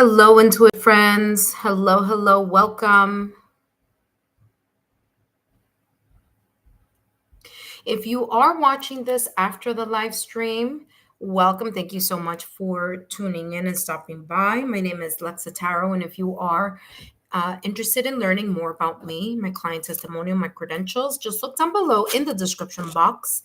Hello, Intuit friends. Hello, hello, welcome. If you are watching this after the live stream, welcome. Thank you so much for tuning in and stopping by. My name is Lexa Taro, and if you are interested in learning more about me, my client testimonial, my credentials, just look down below in the description box.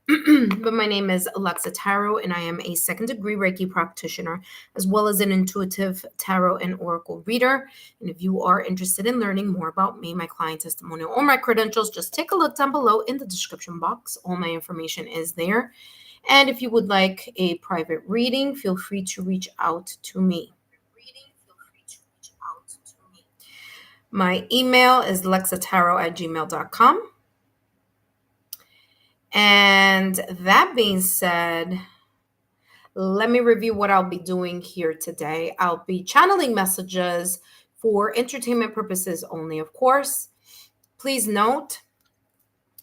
But my name is Alexa Tarot, and I am a second degree Reiki practitioner, as well as an intuitive tarot and oracle reader. And if you are interested in learning more about me, my client testimonial, or my credentials, just take a look down below in the description box. All my information is there. And if you would like a private reading, feel free to reach out to me. My email is lexataro@gmail.com. And that being said, let me review what I'll be doing here today. I'll be channeling messages for entertainment purposes only, of course. Please note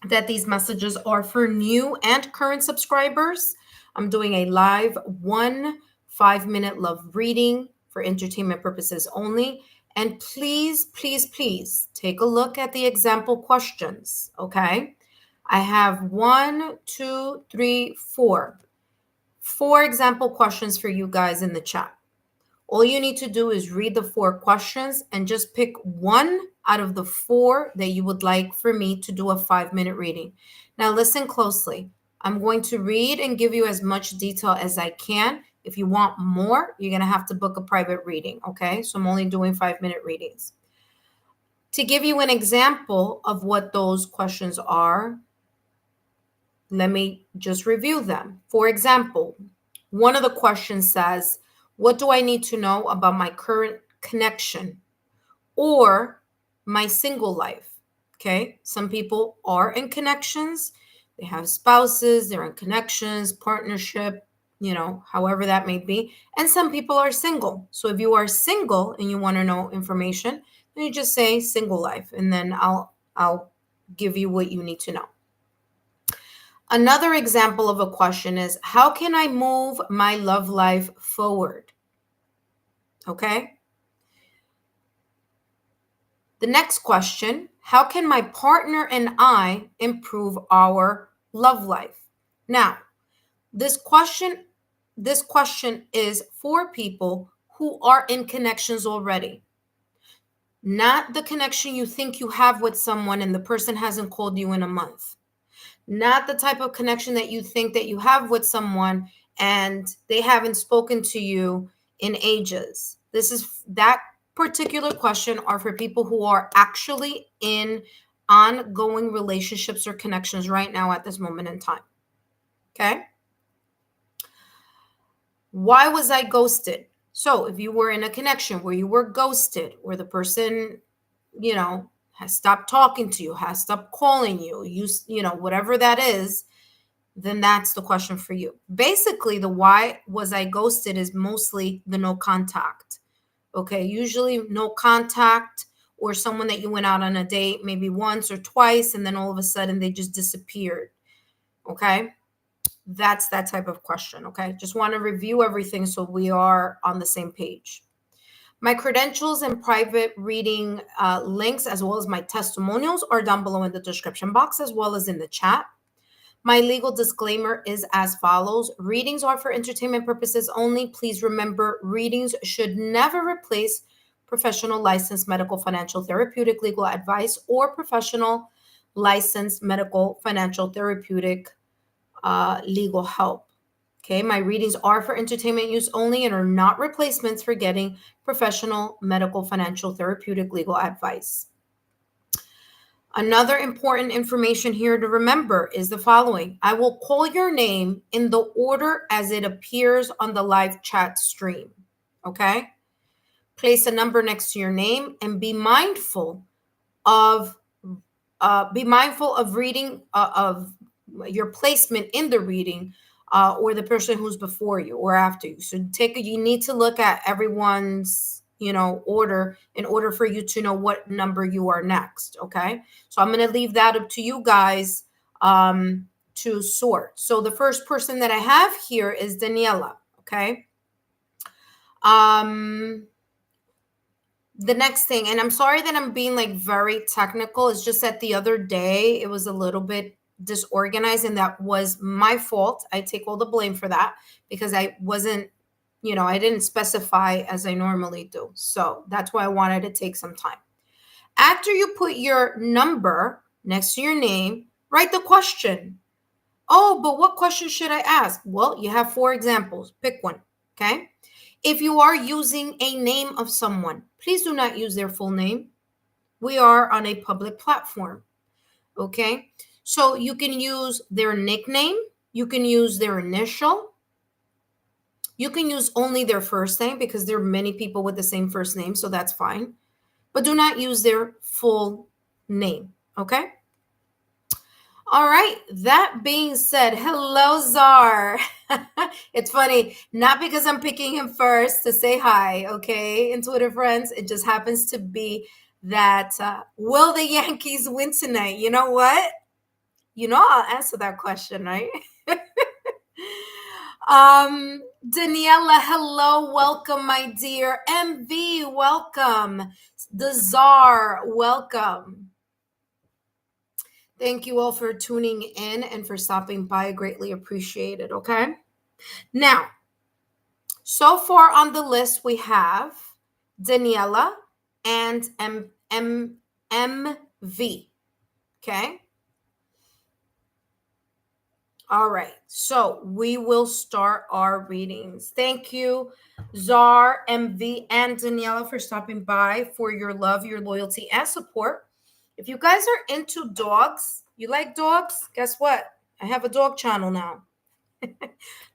that these messages are for new and current subscribers. I'm doing a live 5-minute love reading for entertainment purposes only. And please, please, please take a look at the example questions, okay? I have 4 example questions for you guys in the chat. All you need to do is read the 4 questions and just pick one out of the 4 that you would like for me to do a 5-minute reading. Now listen closely. I'm going to read and give you as much detail as I can. If you want more, you're going to have to book a private reading, okay? So I'm only doing 5-minute readings. To give you an example of what those questions are, let me just review them. For example, one of the questions says, what do I need to know about my current connection or my single life? Okay. Some people are in connections. They have spouses, they're in connections, partnership, however that may be. And some people are single. So if you are single and you want to know information, then you just say single life, and then I'll give you what you need to know. Another example of a question is, how can I move my love life forward? Okay. The next question, how can my partner and I improve our love life? Now, this question is for people who are in connections already. Not the connection you think you have with someone and the person hasn't called you in a month. Not the type of connection that you think that you have with someone and they haven't spoken to you in ages. That particular question are for people who are actually in ongoing relationships or connections right now at this moment in time. Okay? Why was I ghosted? So if you were in a connection where you were ghosted, where the person, has stopped talking to you, has stopped calling you, whatever that is, then that's the question for you. Basically, the why was I ghosted is mostly the no contact. Okay, usually no contact, or someone that you went out on a date maybe once or twice, and then all of a sudden they just disappeared. Okay, that's that type of question. Okay, just want to review everything so we are on the same page. My credentials and private reading links, as well as my testimonials, are down below in the description box, as well as in the chat. My legal disclaimer is as follows. Readings are for entertainment purposes only. Please remember, readings should never replace professional licensed medical, financial, therapeutic, legal advice, or professional licensed medical, financial, therapeutic, legal help. Okay, my readings are for entertainment use only and are not replacements for getting professional medical, financial, therapeutic, legal advice. Another important information here to remember is the following. I will call your name in the order as it appears on the live chat stream. Okay? Place a number next to your name and be mindful of reading of your placement in the reading or the person who's before you or after you. So you need to look at everyone's order in order for you to know what number you are next. Okay. So I'm going to leave that up to you guys to sort. So the first person that I have here is Daniela. Okay. The next thing, and I'm sorry that I'm being like very technical. It's just that the other day it was a little bit disorganized, and that was my fault. I take all the blame for that because I wasn't, I didn't specify as I normally do. So that's why I wanted to take some time. After you put your number next to your name, write the question. Oh, but what question should I ask? Well, you have 4 examples. Pick one, okay? If you are using a name of someone, please do not use their full name. We are on a public platform, okay? So you can use their nickname, you can use their initial, you can use only their first name because there are many people with the same first name, so that's fine. But do not use their full name, okay? All right. That being said, hello, Czar. It's funny, not because I'm picking him first to say hi, okay, in Twitter friends. It just happens to be that will the Yankees win tonight? You know what? I'll answer that question, right? Daniela, hello, welcome, my dear. MV, welcome. The Czar, welcome. Thank you all for tuning in and for stopping by. I greatly appreciate it, okay? Now, so far on the list, we have Daniela and MV, okay? All right, so we will start our readings. Thank you, Czar, MV, and Daniela for stopping by, for your love, your loyalty, and support. If you guys are into dogs, you like dogs, guess what? I have a dog channel now.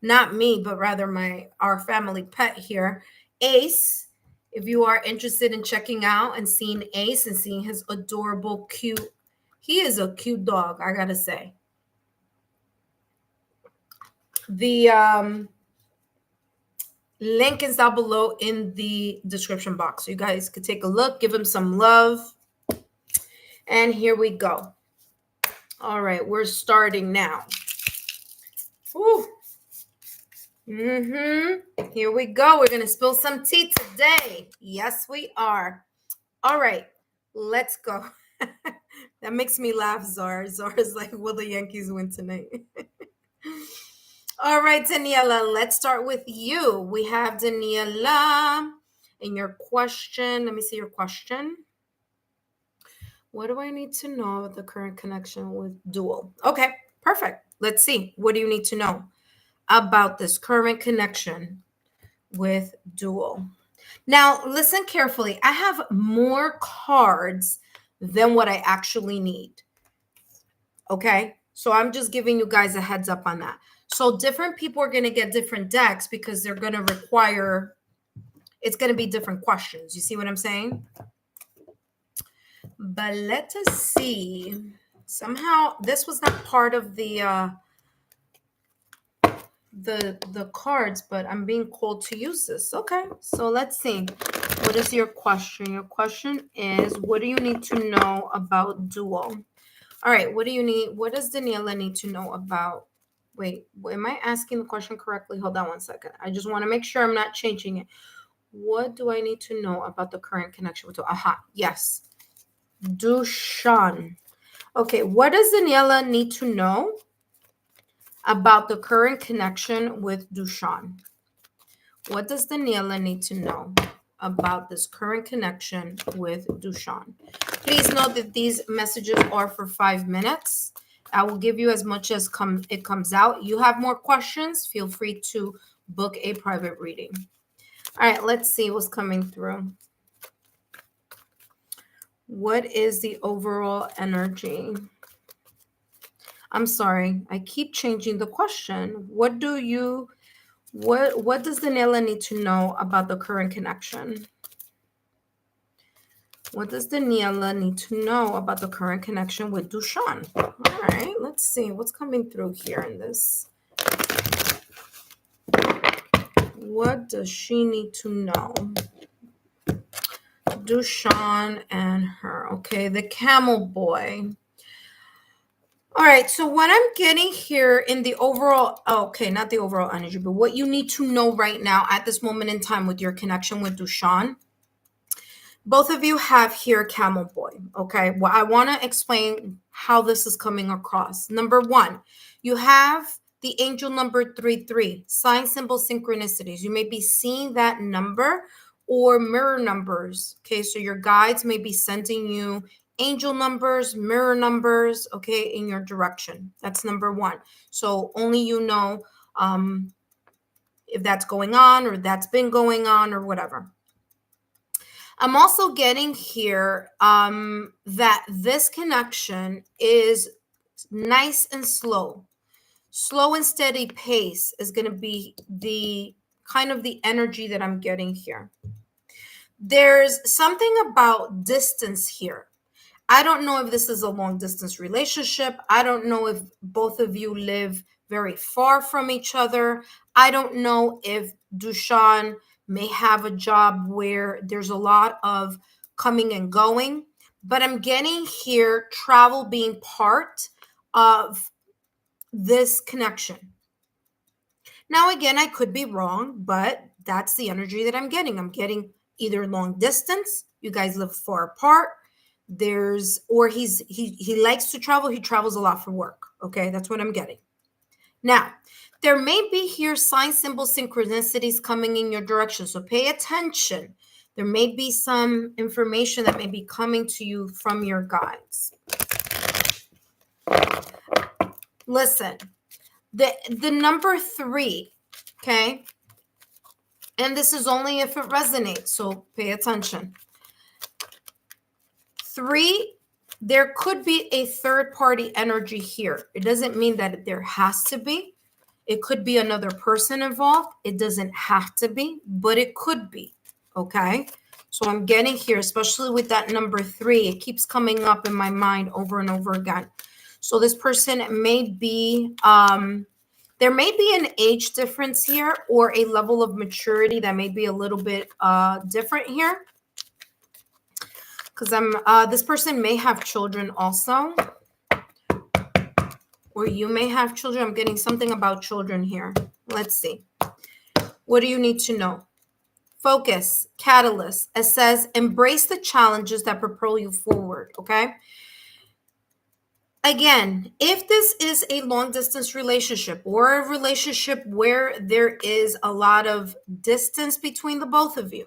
Not me, but rather our family pet here, Ace. If you are interested in checking out and seeing Ace and seeing his adorable, he is a cute dog, I gotta say. The link is down below in the description box. So you guys could take a look, give him some love. And here we go. All right, we're starting now. Woo. Here we go. We're going to spill some tea today. Yes, we are. All right, let's go. That makes me laugh, Czar. Czar is like, will the Yankees win tonight? All right, Daniela, let's start with you. We have Daniela and your question. Let me see your question. What do I need to know about the current connection with Dual? Okay, perfect. Let's see. What do you need to know about this current connection with Dual? Now, listen carefully. I have more cards than what I actually need. Okay, so I'm just giving you guys a heads up on that. So different people are going to get different decks because they're going to require, it's going to be different questions. You see what I'm saying? But let us see. Somehow this was not part of the cards, but I'm being called to use this. Okay, so let's see. What is your question? Your question is, what do you need to know about Dual? All right, what do you need? What does Daniela need to know about? Wait, am I asking the question correctly? Hold on one second. I just want to make sure I'm not changing it. What do I need to know about the current connection with Dual? Aha, yes. Dushan. Okay, what does Daniela need to know about the current connection with Dushan? What does Daniela need to know about this current connection with Dushan? Please note that these messages are for 5 minutes. I will give you as much as it comes out. You have more questions, feel free to book a private reading. All right, let's see what's coming through. What is the overall energy? I'm sorry, I keep changing the question. What does Daniela need to know about the current connection? What does Daniela need to know about the current connection with Dushan? All right, let's see what's coming through here in this. What does she need to know? Dushan and her. Okay, the camel boy. All right, so what I'm getting here in the overall, okay, not the overall energy, but what you need to know right now at this moment in time with your connection with Dushan, both of you have here Camel Boy, okay? Well, I want to explain how this is coming across. Number one, you have the angel number 33, sign symbol synchronicities. You may be seeing that number or mirror numbers, okay? So your guides may be sending you angel numbers, mirror numbers, okay, in your direction. That's number one. So only you know if that's going on or that's been going on or whatever. I'm also getting here that this connection is nice and slow. Slow and steady pace is going to be the kind of the energy that I'm getting here. There's something about distance here. I don't know if this is a long distance relationship. I don't know if both of you live very far from each other. I don't know if Dushan may have a job where there's a lot of coming and going, but I'm getting here travel being part of this connection. Now, again, I could be wrong, but that's the energy that I'm getting. I'm getting either long distance, you guys live far apart, there's or he likes to travel, he travels a lot for work. Okay, that's what I'm getting. Now, there may be here sign symbol synchronicities coming in your direction, so pay attention. There may be some information that may be coming to you from your guides. Listen, the number 3, okay, and this is only if it resonates, so pay attention. 3, there could be a third party energy here. It doesn't mean that there has to be. It could be another person involved. It doesn't have to be, but it could be. Okay. So I'm getting here, especially with that number 3, it keeps coming up in my mind over and over again. So this person may be, there may be an age difference here or a level of maturity that may be a little bit different here. Because this person may have children also, or you may have children. I'm getting something about children here. Let's see. What do you need to know? Focus, catalyst. It says, embrace the challenges that propel you forward, okay? Again, if this is a long distance relationship or a relationship where there is a lot of distance between the both of you,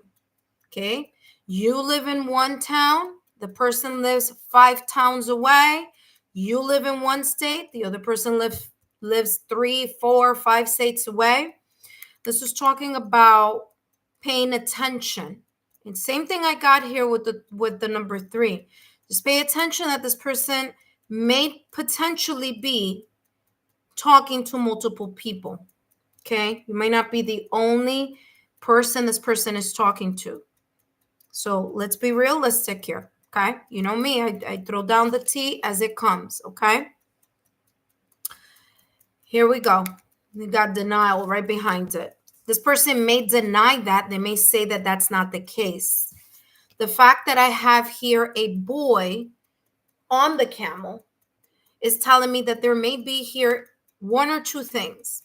okay? You live in one town, the person lives 5 towns away. You live in one state, the other person lives 3, 4, 5 states away. This is talking about paying attention. And same thing I got here with the number 3. Just pay attention that this person may potentially be talking to multiple people. Okay? You might not be the only person this person is talking to. So let's be realistic here, okay? You know me, I throw down the tea as it comes, okay? Here we go. We got denial right behind it. This person may deny that. They may say that that's not the case. The fact that I have here a boy on the camel is telling me that there may be here 1 or 2 things.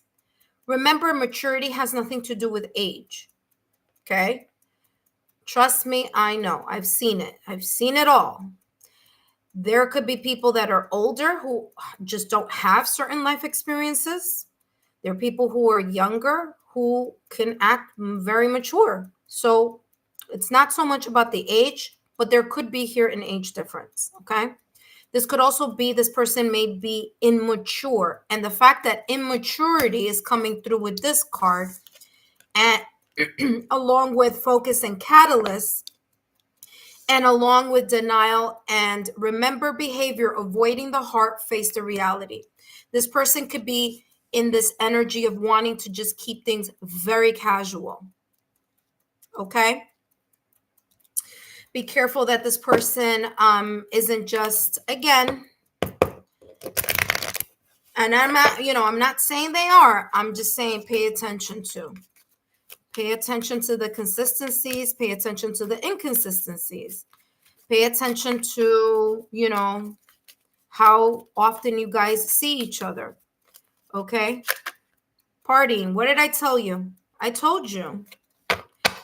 Remember, maturity has nothing to do with age, okay? Trust me, I know. I've seen it. I've seen it all. There could be people that are older who just don't have certain life experiences. There are people who are younger who can act very mature. So it's not so much about the age, but there could be here an age difference, okay? This could also be this person may be immature. And the fact that immaturity is coming through with this card and along with focus and catalyst, and along with denial and remember behavior, avoiding the heart, face the reality. This person could be in this energy of wanting to just keep things very casual. Okay? Be careful that this person isn't just, again, and I'm not saying they are. I'm just saying pay attention to. Pay attention to the consistencies. Pay attention to the inconsistencies. Pay attention to, how often you guys see each other. Okay. Partying. What did I tell you? I told you.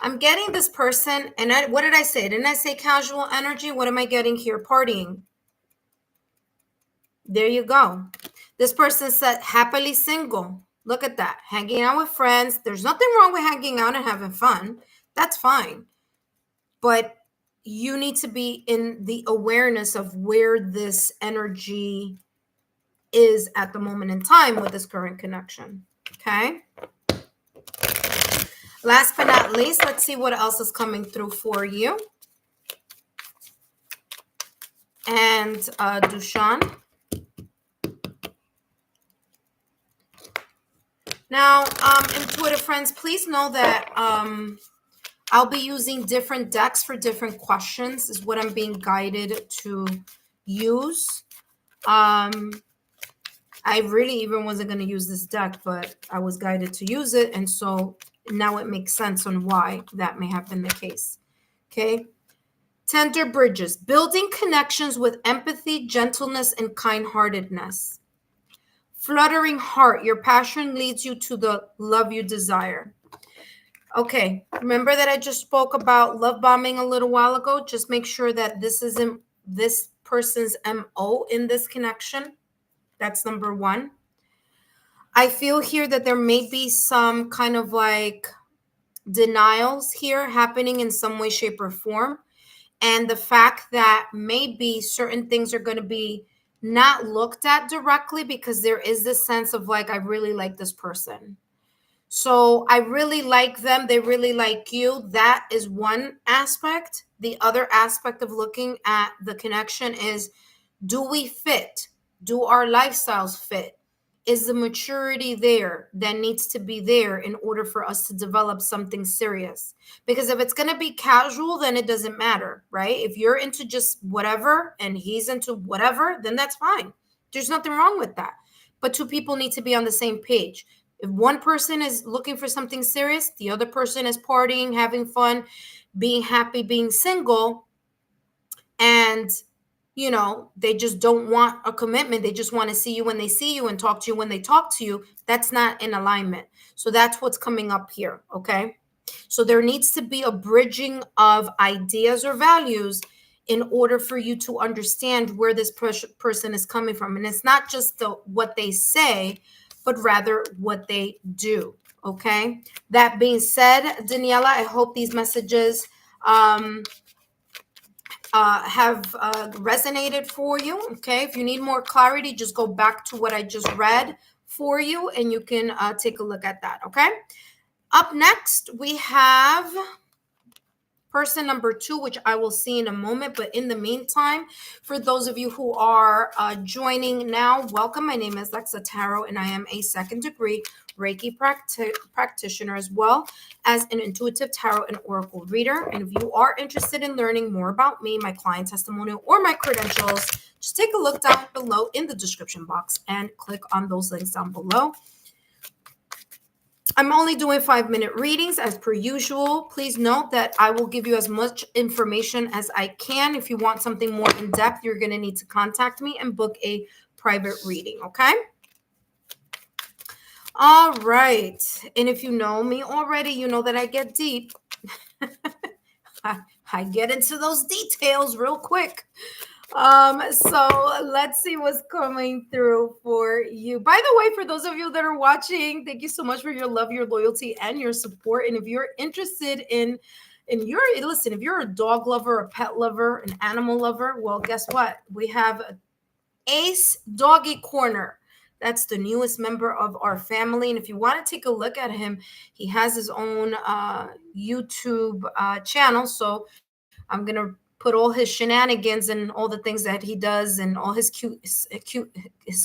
I'm getting this person, and what did I say? Didn't I say casual energy? What am I getting here? Partying. There you go. This person said happily single. Look at that. Hanging out with friends. There's nothing wrong with hanging out and having fun. That's fine. But you need to be in the awareness of where this energy is at the moment in time with this current connection. Okay. Last but not least, let's see what else is coming through for you. And Dushan. Now, intuitive friends, please know that I'll be using different decks for different questions is what I'm being guided to use. I really even wasn't going to use this deck, but I was guided to use it. And so now it makes sense on why that may have been the case. Okay. Tender bridges, building connections with empathy, gentleness, and kind-heartedness. Fluttering heart, your passion leads you to the love you desire. Okay, remember that I just spoke about love bombing a little while ago? Just make sure that this isn't this person's MO in this connection. That's number one. I feel here that there may be some kind of like denials here happening in some way, shape, or form. And the fact that maybe certain things are going to be not looked at directly because there is this sense of like, I really like this person. So I really like them. They really like you. That is one aspect. The other aspect of looking at the connection is, do we fit? Do our lifestyles fit? Is the maturity there that needs to be there in order for us to develop something serious? Because if it's going to be casual, then it doesn't matter, right? If you're into just whatever and he's into whatever, then that's fine. There's nothing wrong with that. But two people need to be on the same page. If one person is looking for something serious, the other person is partying, having fun, being happy, being single, and you know, they just don't want a commitment. They just want to see you when they see you and talk to you when they talk to you. That's not in alignment. So that's what's coming up here. Okay. So there needs to be a bridging of ideas or values in order for you to understand where this person is coming from. And it's not just what they say, but rather what they do. Okay. That being said, Daniela, I hope these messages have resonated for you. Okay, if you need more clarity, just go back to what I just read for you and you can take a look at that. Okay, up next we have person number 2, which I will see in a moment. But in the meantime, for those of you who are joining now, welcome. My name is Lexa Tarot and I am a second degree Reiki practitioner, as well as an intuitive tarot and oracle reader. And if you are interested in learning more about me, my client testimonial, or my credentials, just take a look down below in the description box and click on those links down below. I'm only doing 5-minute readings as per usual. Please note that I will give you as much information as I can. If you want something more in depth, you're going to need to contact me and book a private reading. Okay. All right. And if you know me already, you know that I get deep. I get into those details real quick. So let's see what's coming through for you. By the way, for those of you that are watching, thank you so much for your love, your loyalty, and your support. And if you're interested if you're a dog lover, a pet lover, an animal lover, well, guess what? We have Ace Doggy Corner. That's the newest member of our family. And if you want to take a look at him, he has his own YouTube channel. So I'm going to put all his shenanigans and all the things that he does and all his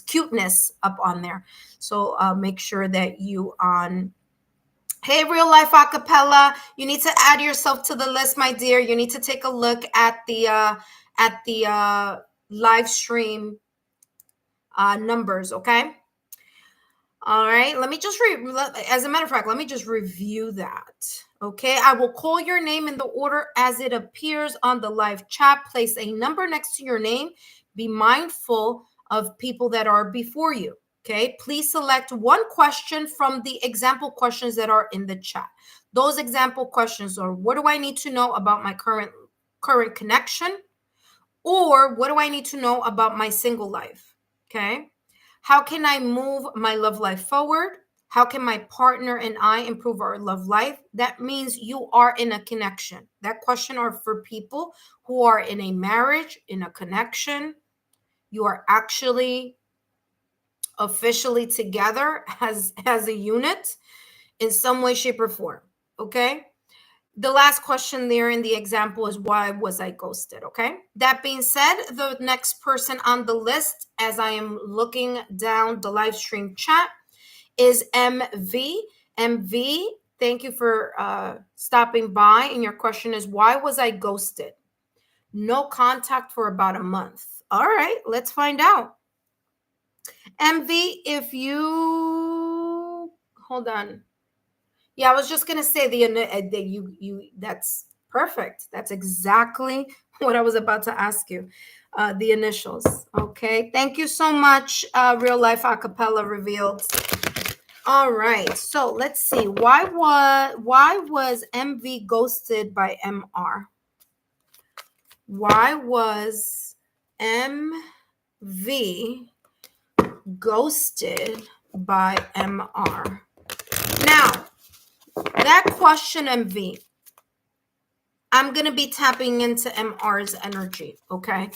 cuteness up on there. So make sure that you Hey, Real Life Acapella, you need to add yourself to the list, my dear. You need to take a look at the live stream numbers. Okay. All right. Let me just as a matter of fact, let me just review that. Okay, I will call your name in the order as it appears on the live chat. Place a number next to your name. Be mindful of people that are before you. Okay, please select one question from the example questions that are in the chat. Those example questions are, what do I need to know about my current connection? Or what do I need to know about my single life? Okay, how can I move my love life forward? How can my partner and I improve our love life? That means you are in a connection. That question are for people who are in a marriage, in a connection. You are actually officially together as a unit in some way, shape, or form. Okay. The last question there in the example is, why was I ghosted? Okay. That being said, the next person on the list, as I am looking down the live stream chat, is MV. MV, thank you for stopping by. And your question is, why was I ghosted? No contact for about a month. All right, let's find out. MV, if you hold on. Yeah, I was just gonna say that's perfect. That's exactly what I was about to ask you. The initials. Okay. Thank you so much, Real Life Acapella Revealed. All right. So let's see. Why was MV ghosted by MR? Why was MV ghosted by MR? Now, that question, MV, I'm going to be tapping into MR's energy, okay?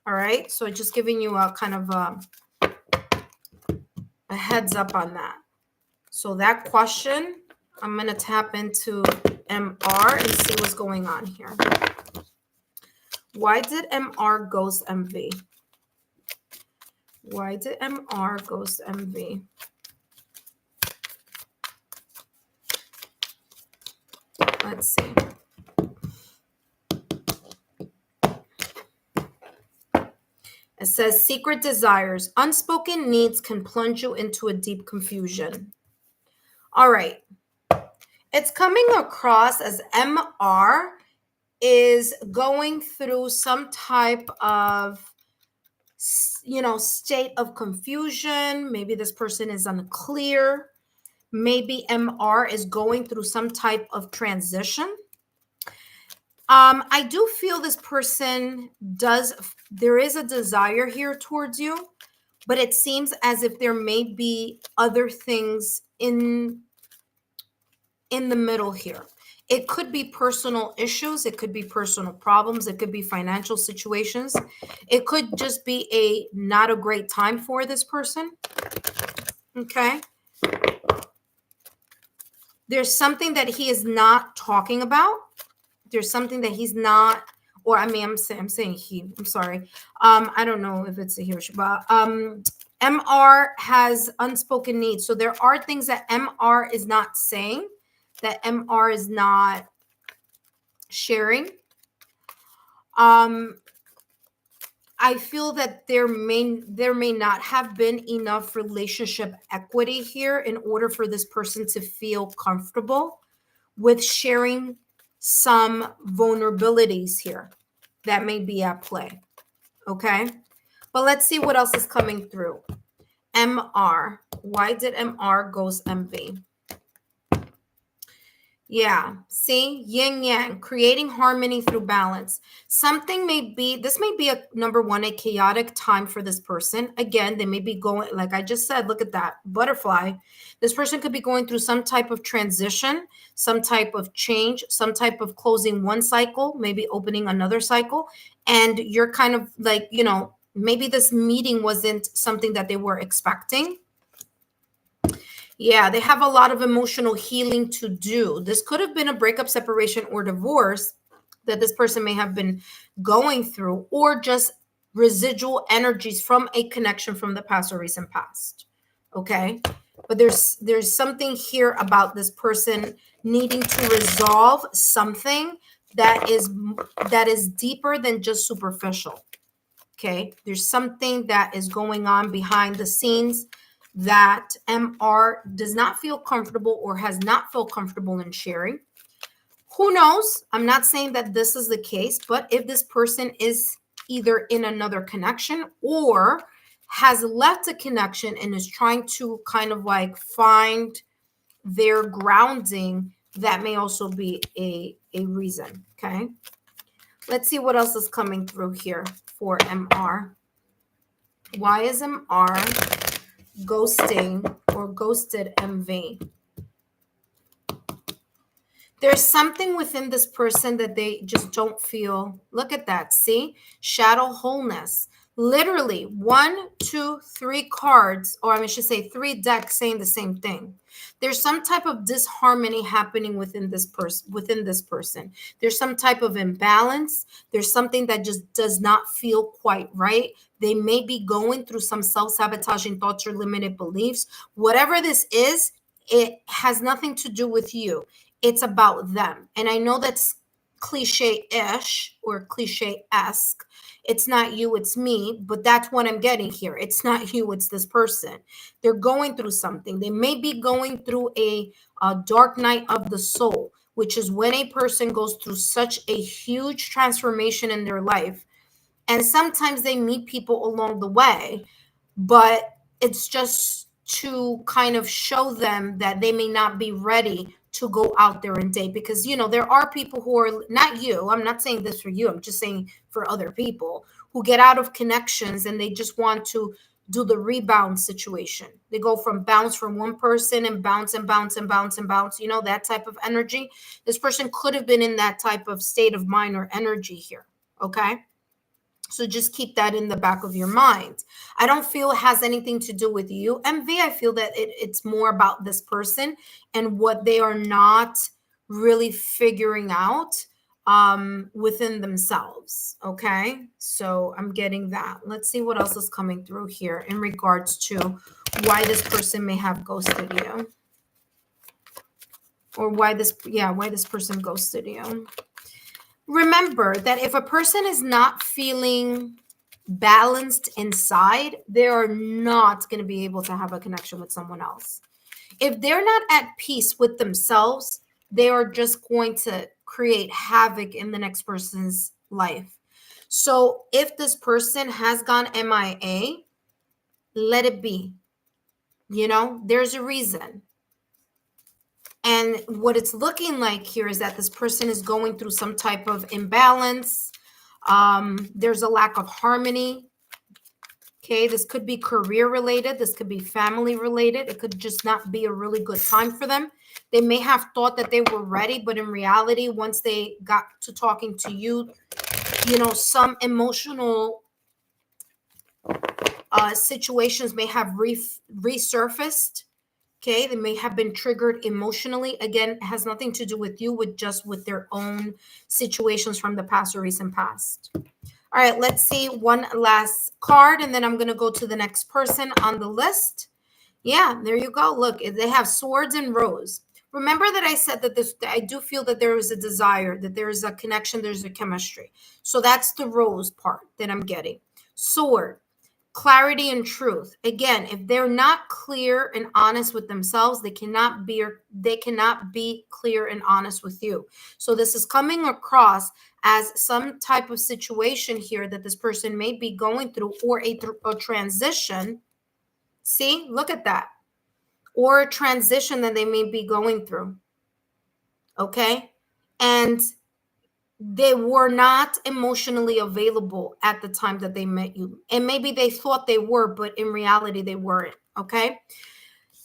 All right, so just giving you a kind of a heads up on that. So that question, I'm going to tap into MR and see what's going on here. Why did MR ghost MV? Why did MR ghost MV? Let's see. It says secret desires. Unspoken needs can plunge you into a deep confusion. All right. It's coming across as MR is going through some type of, state of confusion. Maybe this person is unclear. Maybe MR is going through some type of transition. I do feel this person there is a desire here towards you, but it seems as if there may be other things in the middle here. It could be personal issues. It could be personal problems. It could be financial situations. It could just be not a great time for this person. Okay. There's something that he is not talking about. There's something that he's not, or I mean, I'm saying he, I'm sorry. I don't know if it's a he or she, but MR has unspoken needs. So there are things that MR is not saying, that MR is not sharing. I feel that there may not have been enough relationship equity here in order for this person to feel comfortable with sharing some vulnerabilities here that may be at play. Okay. But let's see what else is coming through. MR. Why did MR ghost MV? Yeah. See, yin yang, creating harmony through balance. This may be a number one, a chaotic time for this person. Again, they may be going, like I just said, look at that butterfly. This person could be going through some type of transition, some type of change, some type of closing one cycle, maybe opening another cycle. And you're kind of like, maybe this meeting wasn't something that they were expecting. Yeah, they have a lot of emotional healing to do. This could have been a breakup, separation, or divorce that this person may have been going through, or just residual energies from a connection from the past or recent past. Okay. But there's something here about this person needing to resolve something that is deeper than just superficial. Okay. There's something that is going on behind the scenes that MR does not feel comfortable or has not felt comfortable in sharing. Who knows? I'm not saying that this is the case, but if this person is either in another connection or has left a connection and is trying to kind of like find their grounding. That may also be a reason. Okay. Let's see what else is coming through here for MR. Why is MR ghosting or ghosted MV? There's something within this person that they just don't feel. Look at that. See? Shadow wholeness. Literally 1, 2, 3 cards, or I should say 3 decks saying the same thing. There's some type of disharmony happening within this person. There's some type of imbalance. There's something that just does not feel quite right. They may be going through some self-sabotaging thoughts or limited beliefs. Whatever this is, it has nothing to do with you. It's about them. And I know that's cliche-ish or cliche-esque. It's not you, it's me, but that's what I'm getting here. It's not you, it's this person. They're going through something. They may be going through a dark night of the soul, which is when a person goes through such a huge transformation in their life. And sometimes they meet people along the way, but it's just to kind of show them that they may not be ready to go out there and date, because there are people who are not you. I'm not saying this for you. I'm just saying for other people who get out of connections and they just want to do the rebound situation. They go from bounce from one person and bounce and bounce and bounce and bounce, that type of energy. This person could have been in that type of state of mind or energy here. Okay. So just keep that in the back of your mind. I don't feel it has anything to do with you, MV. I feel that it's more about this person and what they are not really figuring out within themselves. Okay, so I'm getting that. Let's see what else is coming through here in regards to why this person may have ghosted you, or why this person ghosted you. Remember that if a person is not feeling balanced inside, they are not going to be able to have a connection with someone else. If they're not at peace with themselves, they are just going to create havoc in the next person's life. So if this person has gone MIA, let it be. There's a reason. And what it's looking like here is that this person is going through some type of imbalance. There's a lack of harmony. Okay, this could be career related. This could be family related. It could just not be a really good time for them. They may have thought that they were ready, but in reality, once they got to talking to you, some emotional situations may have resurfaced. Okay, they may have been triggered emotionally. Again, it has nothing to do with you, with their own situations from the past or recent past. All right, let's see one last card, and then I'm going to go to the next person on the list. Yeah, there you go. Look, they have swords and rose. Remember that I said that I do feel that there is a desire, that there is a connection, there's a chemistry. So that's the rose part that I'm getting. Sword. Clarity and truth. Again, if they're not clear and honest with themselves, they cannot be clear and honest with you. So this is coming across as some type of situation here that this person may be going through, or a transition. See, look at that. Or a transition that they may be going through. Okay? And they were not emotionally available at the time that they met you. And maybe they thought they were, but in reality, they weren't. Okay.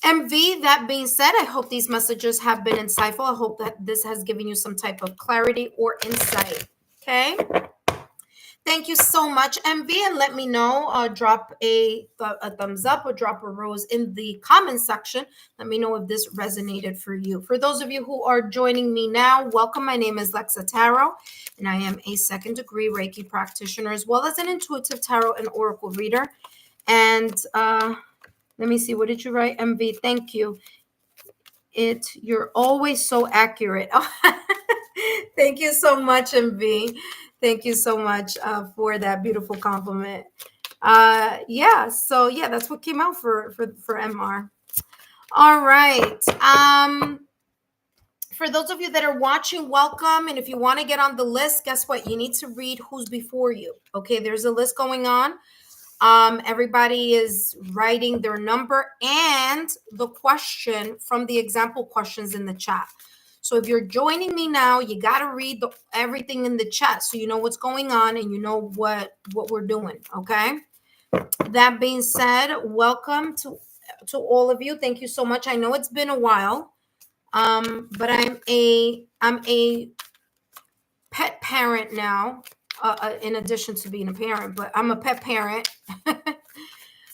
MV, that being said, I hope these messages have been insightful. I hope that this has given you some type of clarity or insight. Okay. Thank you so much, MV, and let me know. Drop a thumbs up or drop a rose in the comment section. Let me know if this resonated for you. For those of you who are joining me now, welcome. My name is Lexa Tarot, and I am a second-degree Reiki practitioner, as well as an intuitive tarot and oracle reader. And let me see. What did you write, MV? Thank you. You're always so accurate. Thank you so much, MV. Thank you so much for that beautiful compliment. Yeah, so yeah, that's what came out for MR. All right. For those of you that are watching, welcome. And if you want to get on the list, guess what? You need to read who's before you. Okay, there's a list going on. Everybody is writing their number and the question from the example questions in the chat. So if you're joining me now, you got to read everything in the chat so you know what's going on and you know what we're doing. Okay. That being said, welcome to all of you. Thank you so much. I know it's been a while. But I'm a pet parent now, in addition to being a parent, but I'm a pet parent.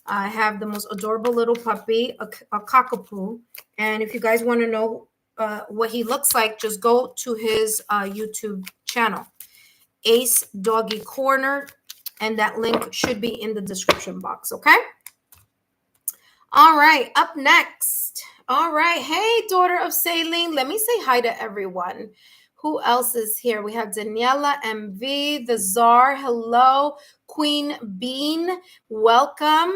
I have the most adorable little puppy, a cockapoo. And if you guys want to know what he looks like, just go to his YouTube channel, Ace Doggy Corner, and that link should be in the description box, okay? All right, up next. All right, hey, daughter of Saline. Let me say hi to everyone. Who else is here? We have Daniela MV, the Czar. Hello, Queen Bean. Welcome.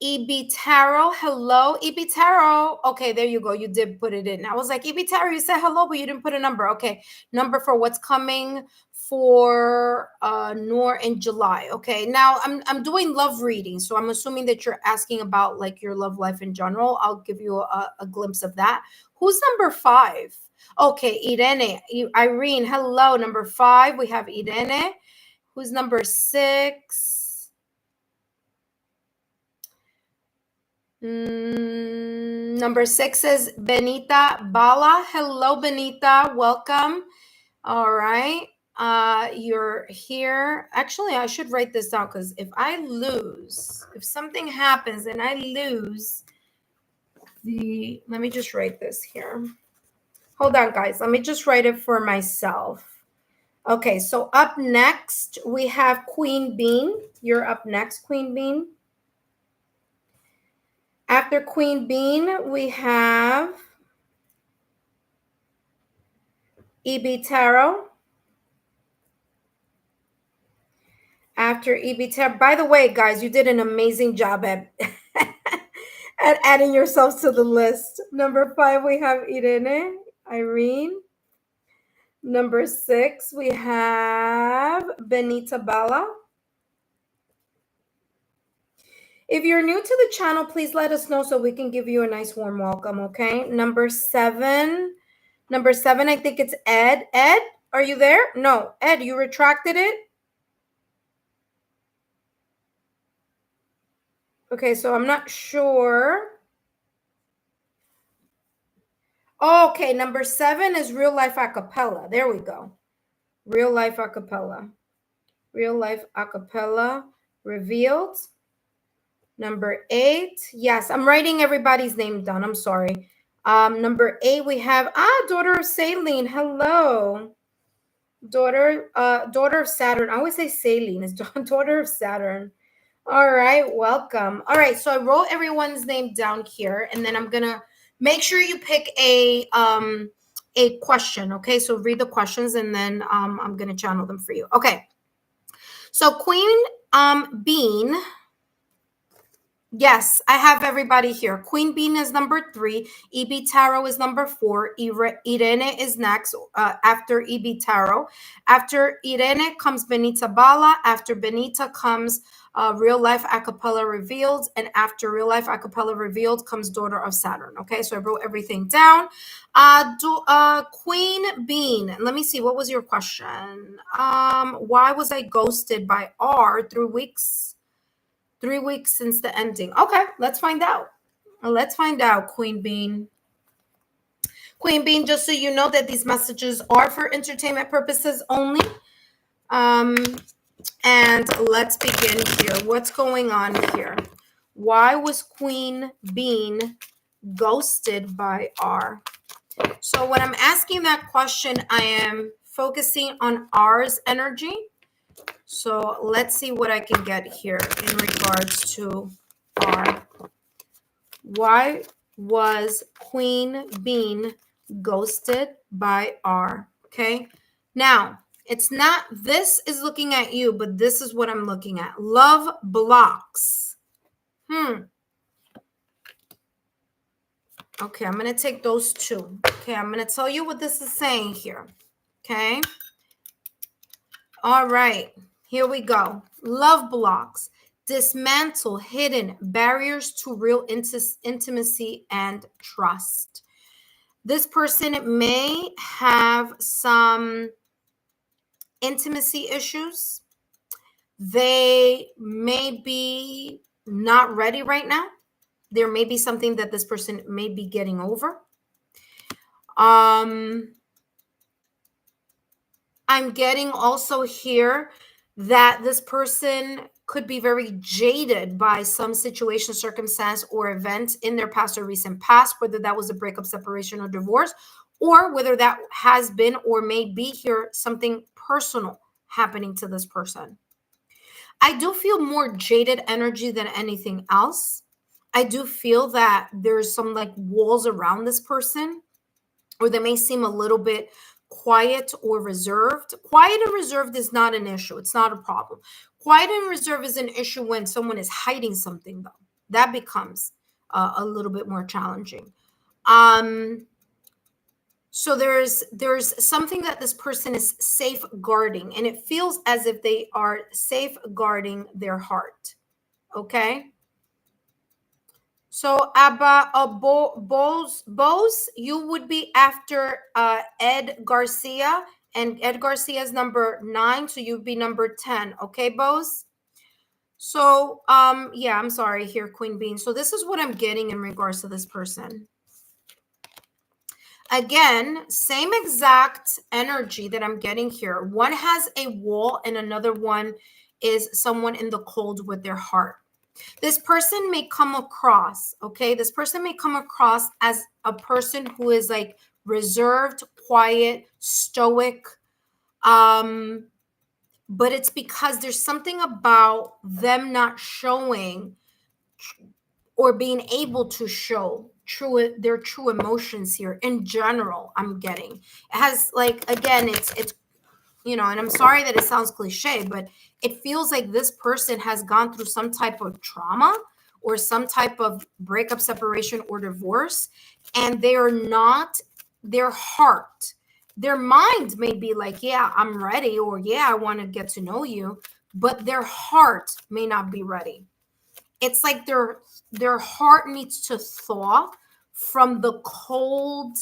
EB Tarot. Hello, EB Tarot. Okay, there you go. You did put it in. I was like, EB Tarot, you said hello, but you didn't put a number. Okay, number for what's coming for Noor in July. Okay, now I'm doing love reading, so I'm assuming that you're asking about like your love life in general. I'll give you a glimpse of that. Who's number 5? Okay, Irene. Irene, hello, number 5. We have Irene. Who's number 6? Number 6 is Benita Bala. Hello, Benita. Welcome. All right. You're here. Actually, I should write this down because if something happens and I lose let me just write this here. Hold on, guys. Let me just write it for myself. Okay, so up next, we have Queen Bean. You're up next, Queen Bean. After Queen Bean, we have EB Tarot. After EB Tarot, by the way, guys, you did an amazing job at at adding yourselves to the list. Number 5, we have Irene. Number 6, we have Benita Bala. If you're new to the channel, please let us know so we can give you a nice warm welcome, okay? Number 7, I think it's Ed. Ed, are you there? No, Ed, you retracted it? Okay, so I'm not sure. Okay, number 7 is Real Life Acapella. There we go. Real Life Acapella. Real Life Acapella revealed. Number 8. Yes, I'm writing everybody's name down. I'm sorry. Number 8, we have Daughter of Saline. Hello. Daughter of Saturn. I always say Saline. It's Daughter of Saturn. All right, welcome. All right, so I wrote everyone's name down here, and then I'm gonna make sure you pick a question. Okay, so read the questions, and then I'm gonna channel them for you. Okay, so Queen Bean. Yes, I have everybody here. Queen Bean is number 3. EB Tarot is number 4. Irene is next after EB Tarot. After Irene comes Benita Bala. After Benita comes Real Life Acapella Revealed. And after Real Life Acapella Revealed comes Daughter of Saturn. Okay, so I wrote everything down. Queen Bean, let me see. What was your question? Why was I ghosted by R 3 weeks? 3 weeks since the ending. Okay, let's find out. Let's find out, Queen Bean. Queen Bean, just so you know that these messages are for entertainment purposes only. And let's begin here. What's going on here? Why was Queen Bean ghosted by R? So when I'm asking that question, I am focusing on R's energy. So let's see what I can get here in regards to R. Why was Queen Bean ghosted by R? Okay. Now, it's not, this is looking at you, but this is what I'm looking at. Love blocks. Okay, I'm going to take those two. Okay, I'm going to tell you what this is saying here. Okay. All right, here we go. Love blocks. Dismantle hidden barriers to real intimacy and trust. This person may have some intimacy issues. They may be not ready right now. There may be something that this person may be getting over. I'm getting also here that this person could be very jaded by some situation, circumstance, or event in their past or recent past, whether that was a breakup, separation, or divorce, or whether that has been or may be here something personal happening to this person. I do feel more jaded energy than anything else. I do feel that there's some like walls around this person, or they may seem a little bit quiet or reserved. Quiet and reserved is not an issue. It's not a problem. Quiet and reserved is an issue when someone is hiding something, though. That becomes a little bit more challenging. So there's something that this person is safeguarding, and it feels as if they are safeguarding their heart. Okay. So Abba Bose, you would be after Ed Garcia, and Ed Garcia is number 9, so you'd be number 10. Okay, Bose. So yeah, I'm sorry here, Queen Bean. So this is what I'm getting in regards to this person. Again, same exact energy that I'm getting here. One has a wall and another one is someone in the cold with their heart. This person may come across, okay? This person may come across as a person who is like reserved, quiet, stoic. But it's because there's something about them not showing or being able to show their true emotions here in general. I'm getting it has like, again, it's and I'm sorry that it sounds cliche, but it feels like this person has gone through some type of trauma or some type of breakup, separation, or divorce, and they are not, their heart, their mind may be like, yeah, I'm ready, or yeah, I want to get to know you, but their heart may not be ready. It's like their heart needs to thaw from the cold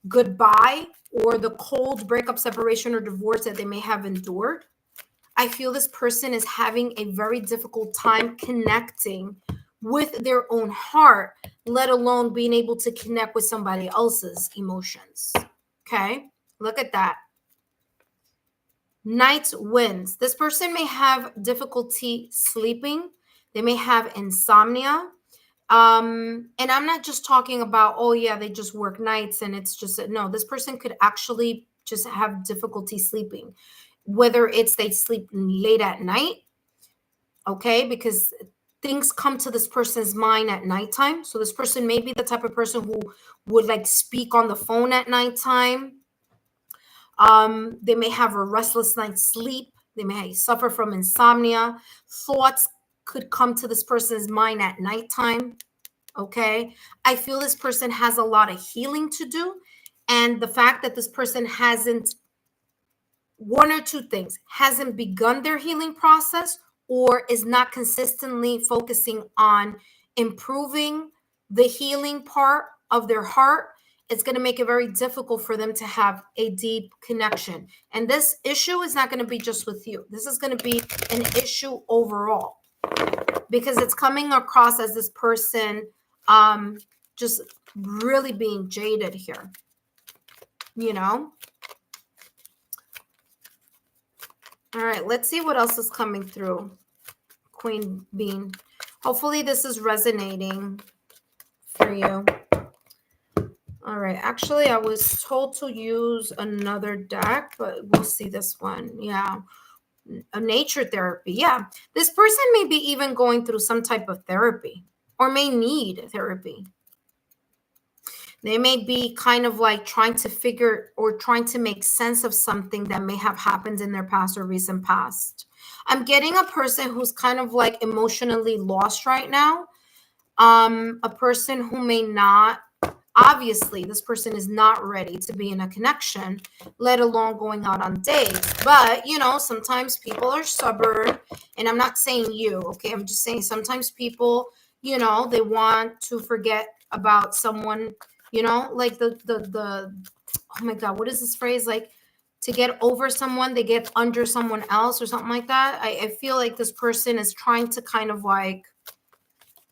goodbye or the cold breakup, separation, or divorce that they may have endured. I feel this person is having a very difficult time connecting with their own heart, let alone being able to connect with somebody else's emotions. Okay, look at that. Night winds. This person may have difficulty sleeping. They may have insomnia. And I'm not just talking about, oh yeah, they just work nights and it's just, no, this person could actually just have difficulty sleeping, whether it's they sleep late at night, okay, because things come to this person's mind at nighttime. So this person may be the type of person who would like speak on the phone at nighttime. They may have a restless night's sleep. They may suffer from insomnia. Thoughts could come to this person's mind at nighttime. Okay. I feel this person has a lot of healing to do. And the fact that this person hasn't, one or two things, hasn't begun their healing process or is not consistently focusing on improving the healing part of their heart, it's going to make it very difficult for them to have a deep connection. And this issue is not going to be just with you. This is going to be an issue overall, because it's coming across as this person just really being jaded here, All right, let's see what else is coming through, Queen Bean. Hopefully this is resonating for you. All right, actually, I was told to use another deck, but we'll see this one. Yeah, a nature therapy. Yeah, this person may be even going through some type of therapy or may need therapy. They may be kind of like trying to figure or trying to make sense of something that may have happened in their past or recent past. I'm getting a person who's kind of like emotionally lost right now. A person who may not Obviously, this person is not ready to be in a connection, let alone going out on dates. But, sometimes people are stubborn, and I'm not saying you, okay? I'm just saying sometimes people, they want to forget about someone, like oh my God, what is this phrase? Like, to get over someone, they get under someone else or something like that. I feel like this person is trying to kind of like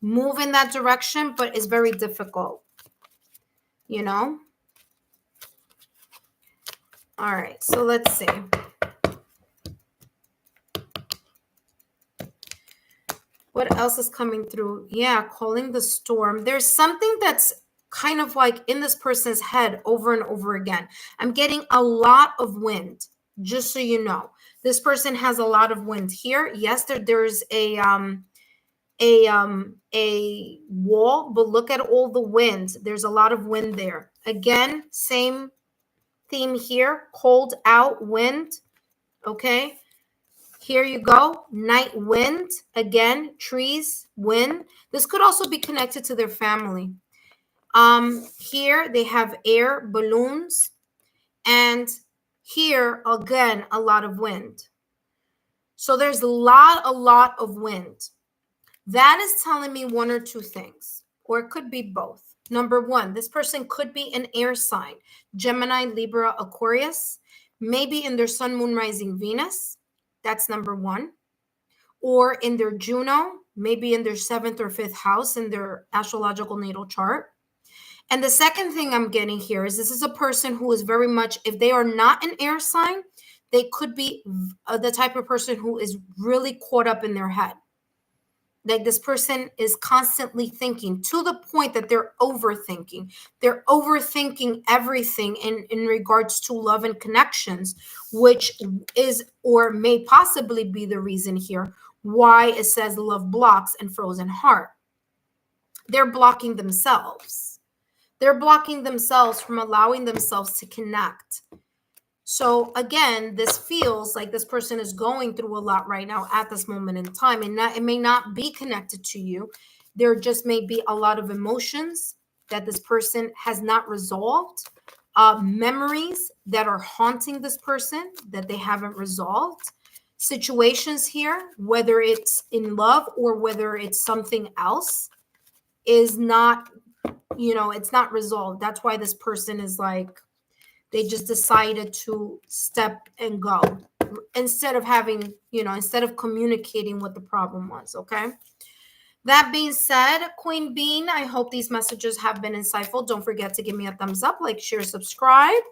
move in that direction, but it's very difficult, All right, so let's see. What else is coming through? Yeah, calling the storm. There's something that's kind of like in this person's head over and over again. I'm getting a lot of wind, just so you know. This person has a lot of wind here. Yes, there's a wall, but look at all the wind. There's a lot of wind there. Again, same theme here, cold out, wind. Okay, here you go, night wind. Again, trees, wind. This could also be connected to their family. Here they have air, balloons, and here again a lot of wind. So there's a lot of wind. That is telling me one or two things, or it could be both. Number one, this person could be an air sign, Gemini, Libra, Aquarius, maybe in their sun, moon, rising, Venus. That's number one. Or in their Juno, maybe in their 7th or 5th house in their astrological natal chart. And the second thing I'm getting here is this is a person who is very much, if they are not an air sign, they could be the type of person who is really caught up in their head. Like this person is constantly thinking to the point that they're overthinking. They're overthinking everything in regards to love and connections, which is or may possibly be the reason here why it says love blocks and frozen heart. They're blocking themselves. They're blocking themselves from allowing themselves to connect. So again, this feels like this person is going through a lot right now at this moment in time, and it may not be connected to you. There just may be a lot of emotions that this person has not resolved, memories that are haunting this person that they haven't resolved, situations here, whether it's in love or whether it's something else, is not, it's not resolved. That's why this person is like, they just decided to step and go instead of having, instead of communicating what the problem was. Okay. That being said, Queen Bean, I hope these messages have been insightful. Don't forget to give me a thumbs up, like, share, subscribe.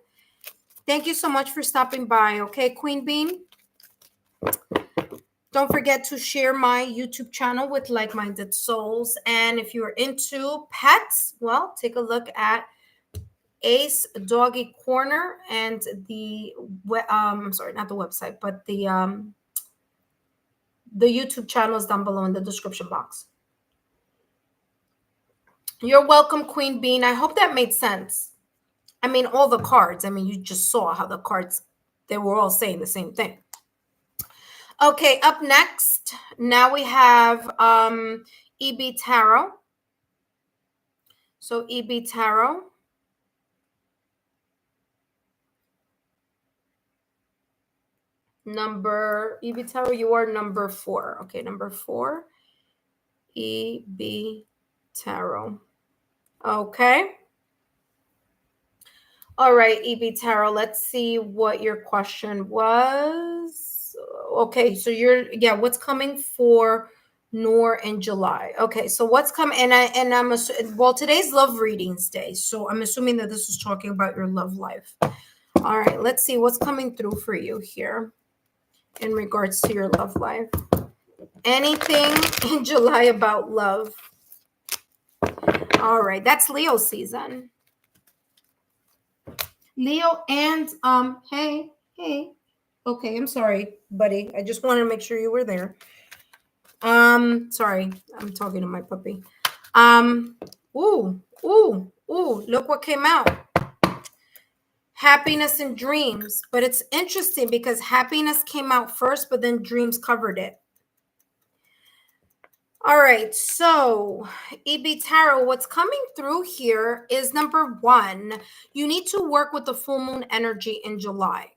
Thank you so much for stopping by. Okay, Queen Bean. Don't forget to share my YouTube channel with like-minded souls. And if you're into pets, well, take a look at Ace Doggy Corner and the I'm sorry, not the website, but the YouTube channel is down below in the description box. You're welcome, Queen Bean. I hope that made sense. I mean, all the cards. I mean, you just saw how the cards, they were all saying the same thing. Okay, up next, now we have EB Tarot. So EB Tarot. EB Tarot, you are number 4. Okay, number 4. EB Tarot. Okay. All right, EB Tarot, let's see what your question was. Okay, so what's coming for Noor in July? Okay, so what's coming, well, today's love readings day, so I'm assuming that this is talking about your love life. All right, let's see what's coming through for you here in regards to your love life. Anything in July about love? All right, that's Leo season. Leo and hey. Okay, I'm sorry, buddy. I just wanted to make sure you were there. Sorry, I'm talking to my puppy. Ooh, look what came out. Happiness and dreams. But it's interesting because happiness came out first, but then dreams covered it. All right, so EB Tarot, what's coming through here is number one, you need to work with the full moon energy in July.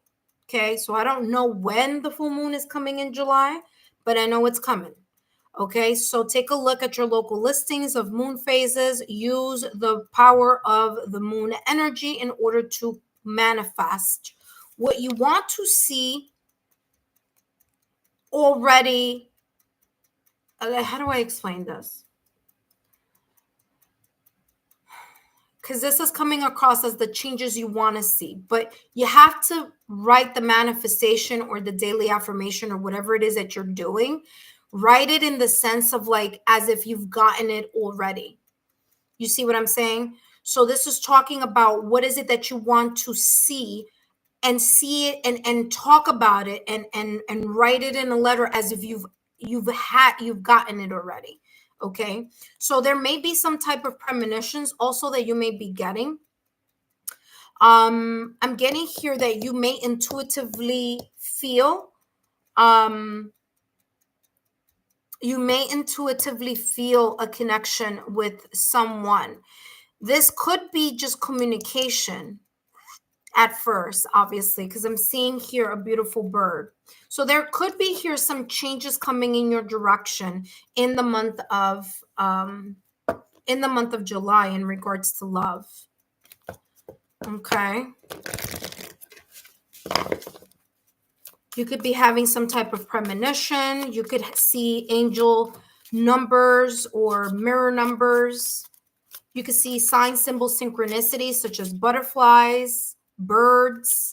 Okay, so I don't know when the full moon is coming in July, but I know it's coming. Okay, so take a look at your local listings of moon phases. Use the power of the moon energy in order to manifest what you want to see already. How do I explain this? Because this is coming across as the changes you want to see, but you have to write the manifestation or the daily affirmation or whatever it is that you're doing. Write it in the sense of like as if you've gotten it already. You see what I'm saying? So this is talking about what is it that you want to see, and see it and talk about it and write it in a letter as if you've gotten it already. Okay, so there may be some type of premonitions also that you may be getting. I'm getting here that you may intuitively feel a connection with someone. This could be just communication at first, obviously, because I'm seeing here a beautiful bird. So there could be here some changes coming in your direction in the month of July in regards to love. Okay. You could be having some type of premonition. You could see angel numbers or mirror numbers. You could see sign, symbol, synchronicities such as butterflies, birds.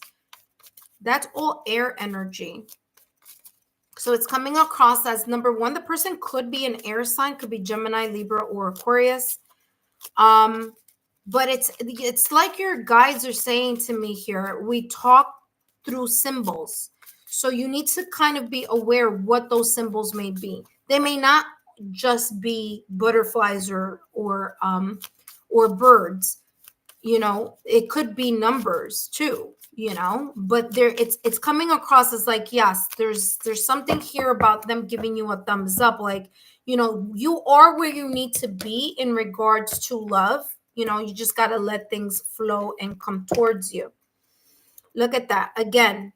That's all air energy. So it's coming across as number one, the person could be an air sign, could be Gemini, Libra, or Aquarius. But it's like your guides are saying to me here, we talk through symbols. So you need to kind of be aware what those symbols may be. They may not just be butterflies or birds. You know, it could be numbers too, you know, but there it's coming across as like, yes, there's something here about them giving you a thumbs up, like, you know, you are where you need to be in regards to love. You know, you just got to let things flow and come towards you. Look at that again.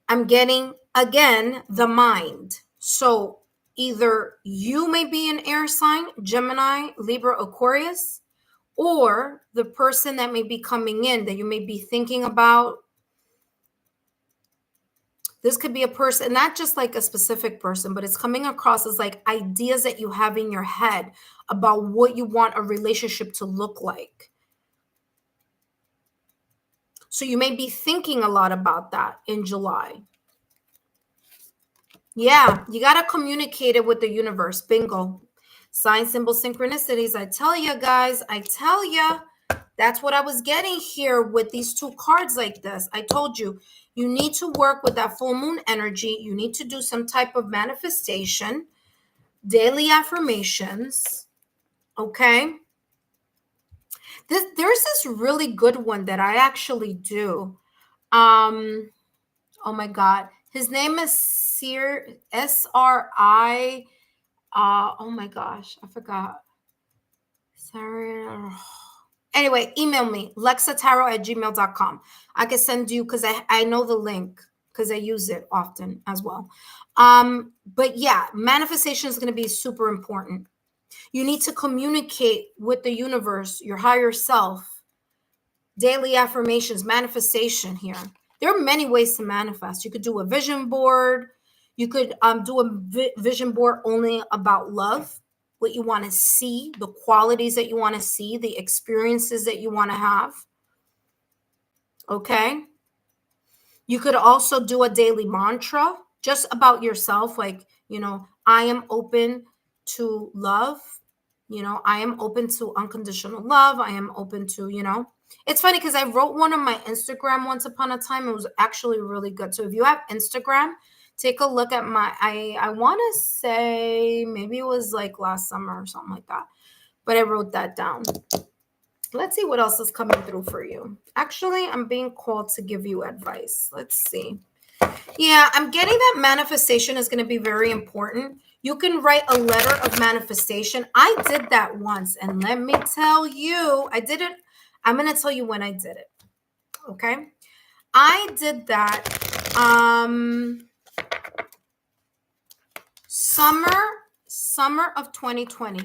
I'm getting again the mind. So either you may be an air sign, Gemini, Libra, Aquarius, or the person that may be coming in that you may be thinking about. This could be a person, not just like a specific person, but it's coming across as like ideas that you have in your head about what you want a relationship to look like. So you may be thinking a lot about that in July. Yeah, you got to communicate it with the universe. Bingo. Sign, symbol, synchronicities. I tell you guys, I tell you. That's what I was getting here with these two cards like this. I told you, you need to work with that full moon energy. You need to do some type of manifestation, daily affirmations. Okay. There's this really good one that I actually do. Oh my God. His name is SRI. Oh my gosh. I forgot. Sorry. Anyway, email me, lexatarot@gmail.com. I can send you, because I know the link because I use it often as well. But yeah, manifestation is going to be super important. You need to communicate with the universe, your higher self, daily affirmations, manifestation here. There are many ways to manifest. You could do a vision board. You could do a vision board only about love, what you want to see, the qualities that you want to see, the experiences that you want to have. Okay. You could also do a daily mantra just about yourself. Like, you know, I am open to love. You know, I am open to unconditional love. I am open to, you know, it's funny because I wrote one on my Instagram once upon a time. It was actually really good. So if you have Instagram, take a look at my, I want to say maybe it was like last summer or something like that, but I wrote that down. Let's see what else is coming through for you. Actually, I'm being called to give you advice. Let's see. Yeah, I'm getting that manifestation is going to be very important. You can write a letter of manifestation. I did that once, and let me tell you, I did it. I'm going to tell you when I did it. Okay. I did that summer of 2020.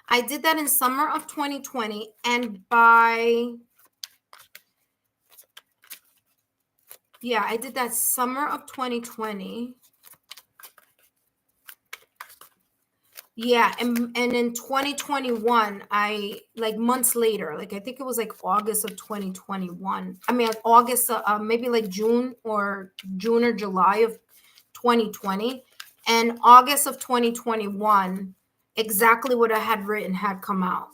I did that in summer of 2020, and I did that summer of 2020. Yeah, and in 2021, I like months later, like I think it was like August of 2021. I mean, like August, maybe like June or July of 2020, and August of 2021, exactly what I had written had come out.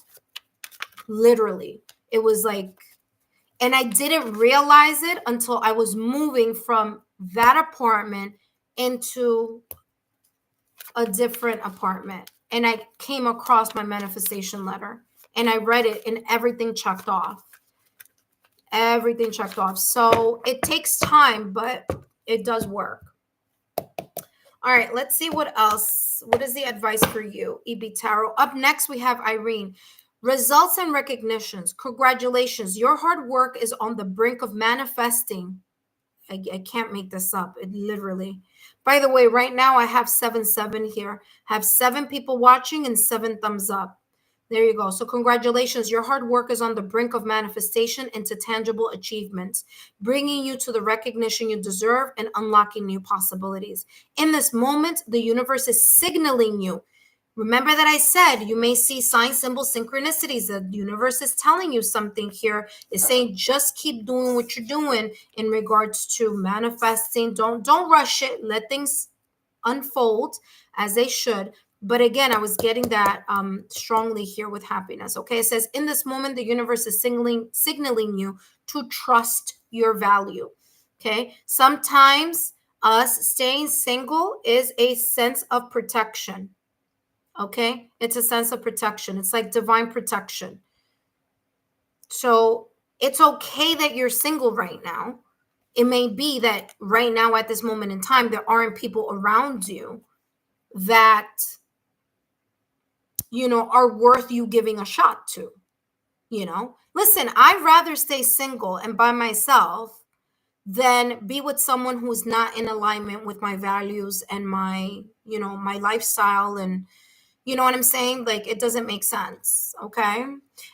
Literally, it was like, and I didn't realize it until I was moving from that apartment into a different apartment, and I came across my manifestation letter, and I read it, and everything checked off. So it takes time, but it does work. All right, let's see what else. What is the advice for you, EB Tarot? Up next, we have Irene. Results and recognitions. Congratulations. Your hard work is on the brink of manifesting. I can't make this up. It literally. By the way, right now I have 7 here. I have 7 people watching and 7 thumbs up. There you go. So congratulations. Your hard work is on the brink of manifestation into tangible achievements, bringing you to the recognition you deserve and unlocking new possibilities. In this moment, the universe is signaling you. Remember that I said you may see sign, symbols, synchronicities. The universe is telling you something here. It's saying just keep doing what you're doing in regards to manifesting. Don't rush it. Let things unfold as they should. But again, I was getting that strongly here with happiness. Okay, it says in this moment, the universe is signaling you to trust your value. Okay, sometimes us staying single is a sense of protection. Okay, it's a sense of protection. It's like divine protection. So it's okay that you're single right now. It may be that right now at this moment in time, there aren't people around you that, are worth you giving a shot to. Listen, I'd rather stay single and by myself than be with someone who's not in alignment with my values and my lifestyle. And you know what I'm saying? Like, it doesn't make sense. Okay.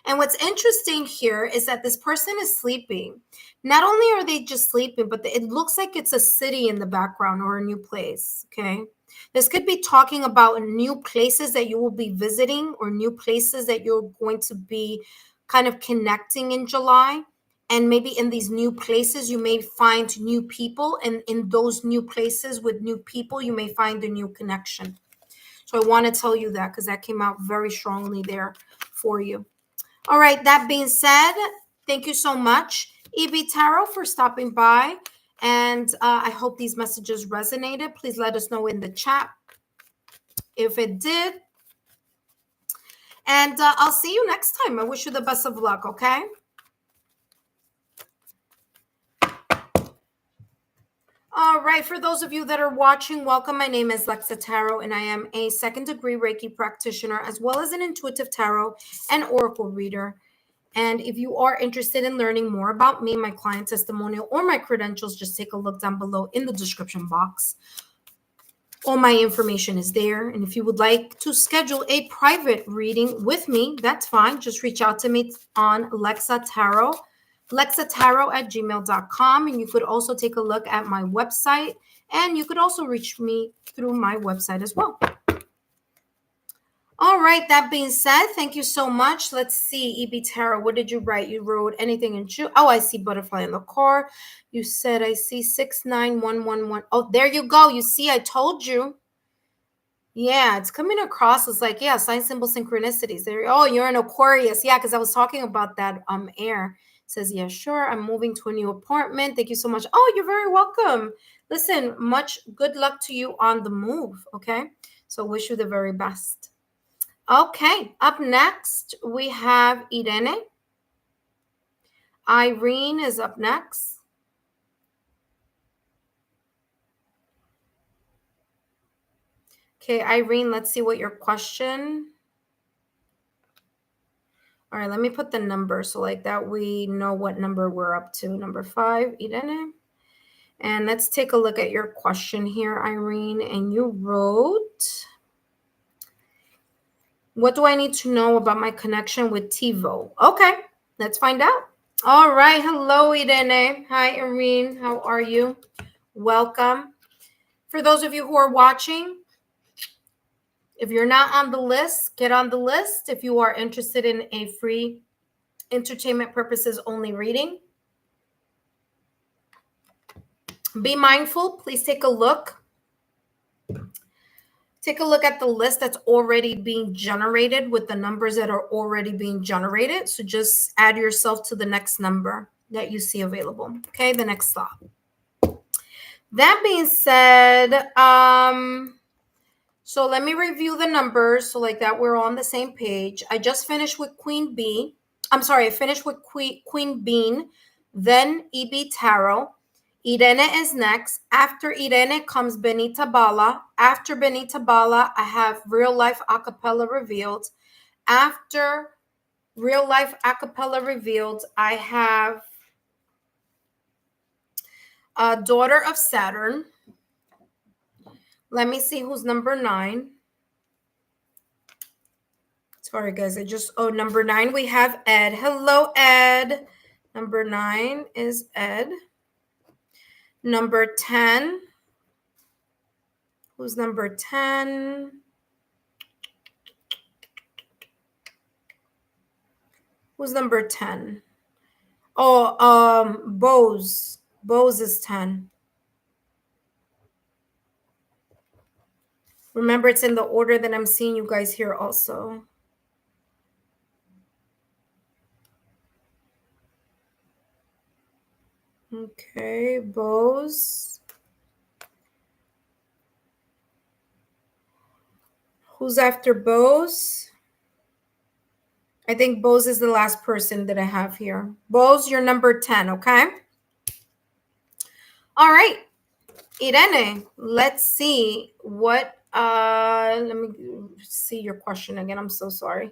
And what's interesting here is that this person is sleeping. Not only are they just sleeping, but it looks like it's a city in the background or a new place. Okay. This could be talking about new places that you will be visiting or new places that you're going to be kind of connecting in July. And maybe in these new places, you may find new people. And in those new places with new people, you may find a new connection. So I want to tell you that because that came out very strongly there for you. All right. That being said, thank you so much, EB Tarot, for stopping by. And I hope these messages resonated. Please let us know in the chat if it did. And I'll see you next time. I wish you the best of luck, okay? All right, for those of you that are watching, welcome. My name is Lexa Tarot, and I am a second-degree Reiki practitioner, as well as an intuitive tarot and oracle reader. And if you are interested in learning more about me, my client testimonial, or my credentials, just take a look down below in the description box. All my information is there. And if you would like to schedule a private reading with me, that's fine. Just reach out to me on Lexa Tarot. LexaTarot@gmail.com. And you could also take a look at my website, and you could also reach me through my website as well. All right, that being said, thank you so much. Let's see, EB Tarot, what did you write? You wrote anything in June. Oh, I see butterfly in the car. You said, I see 69111. Oh, there you go. You see, I told you. Yeah, it's coming across as like, yeah, sign, symbol, synchronicities. There. Oh, you're an Aquarius. Yeah, because I was talking about that air. Says, yeah, sure. I'm moving to a new apartment. Thank you so much. Oh, you're very welcome. Listen, much good luck to you on the move. Okay. So wish you the very best. Okay. Up next, we have Irene. Irene is up next. Okay, Irene, let's see what your question. All right, let me put the number so like that we know what number we're up to. Number 5, Irene. And let's take a look at your question here, Irene. And you wrote, what do I need to know about my connection with TiVo? Okay, let's find out. All right, hello, Irene. Hi, Irene. How are you? Welcome. For those of you who are watching, if you're not on the list, get on the list. If you are interested in a free entertainment purposes only reading, be mindful. Please take a look. Take a look at the list that's already being generated with the numbers that are already being generated. So just add yourself to the next number that you see available. Okay, the next slot. That being said, so let me review the numbers so like that we're on the same page. I just finished with Queen B. I'm sorry, I finished with Queen Bean, then EB Tarot. Irene is next. After Irene comes Benita Bala. After Benita Bala, I have Real Life Acapella Revealed. After Real Life Acapella Revealed, I have Daughter of Saturn. Let me see who's number 9. Sorry, guys. Number 9, we have Ed. Hello, Ed. Number 9 is Ed. Number 10. Who's number 10? Who's number 10? Oh, Bose. Bose is 10. Remember, it's in the order that I'm seeing you guys here also. Okay, Bose. Who's after Bose? I think Bose is the last person that I have here. Bose, you're number 10, okay? All right. Irene, let's see what, let me see your question again. I'm so sorry.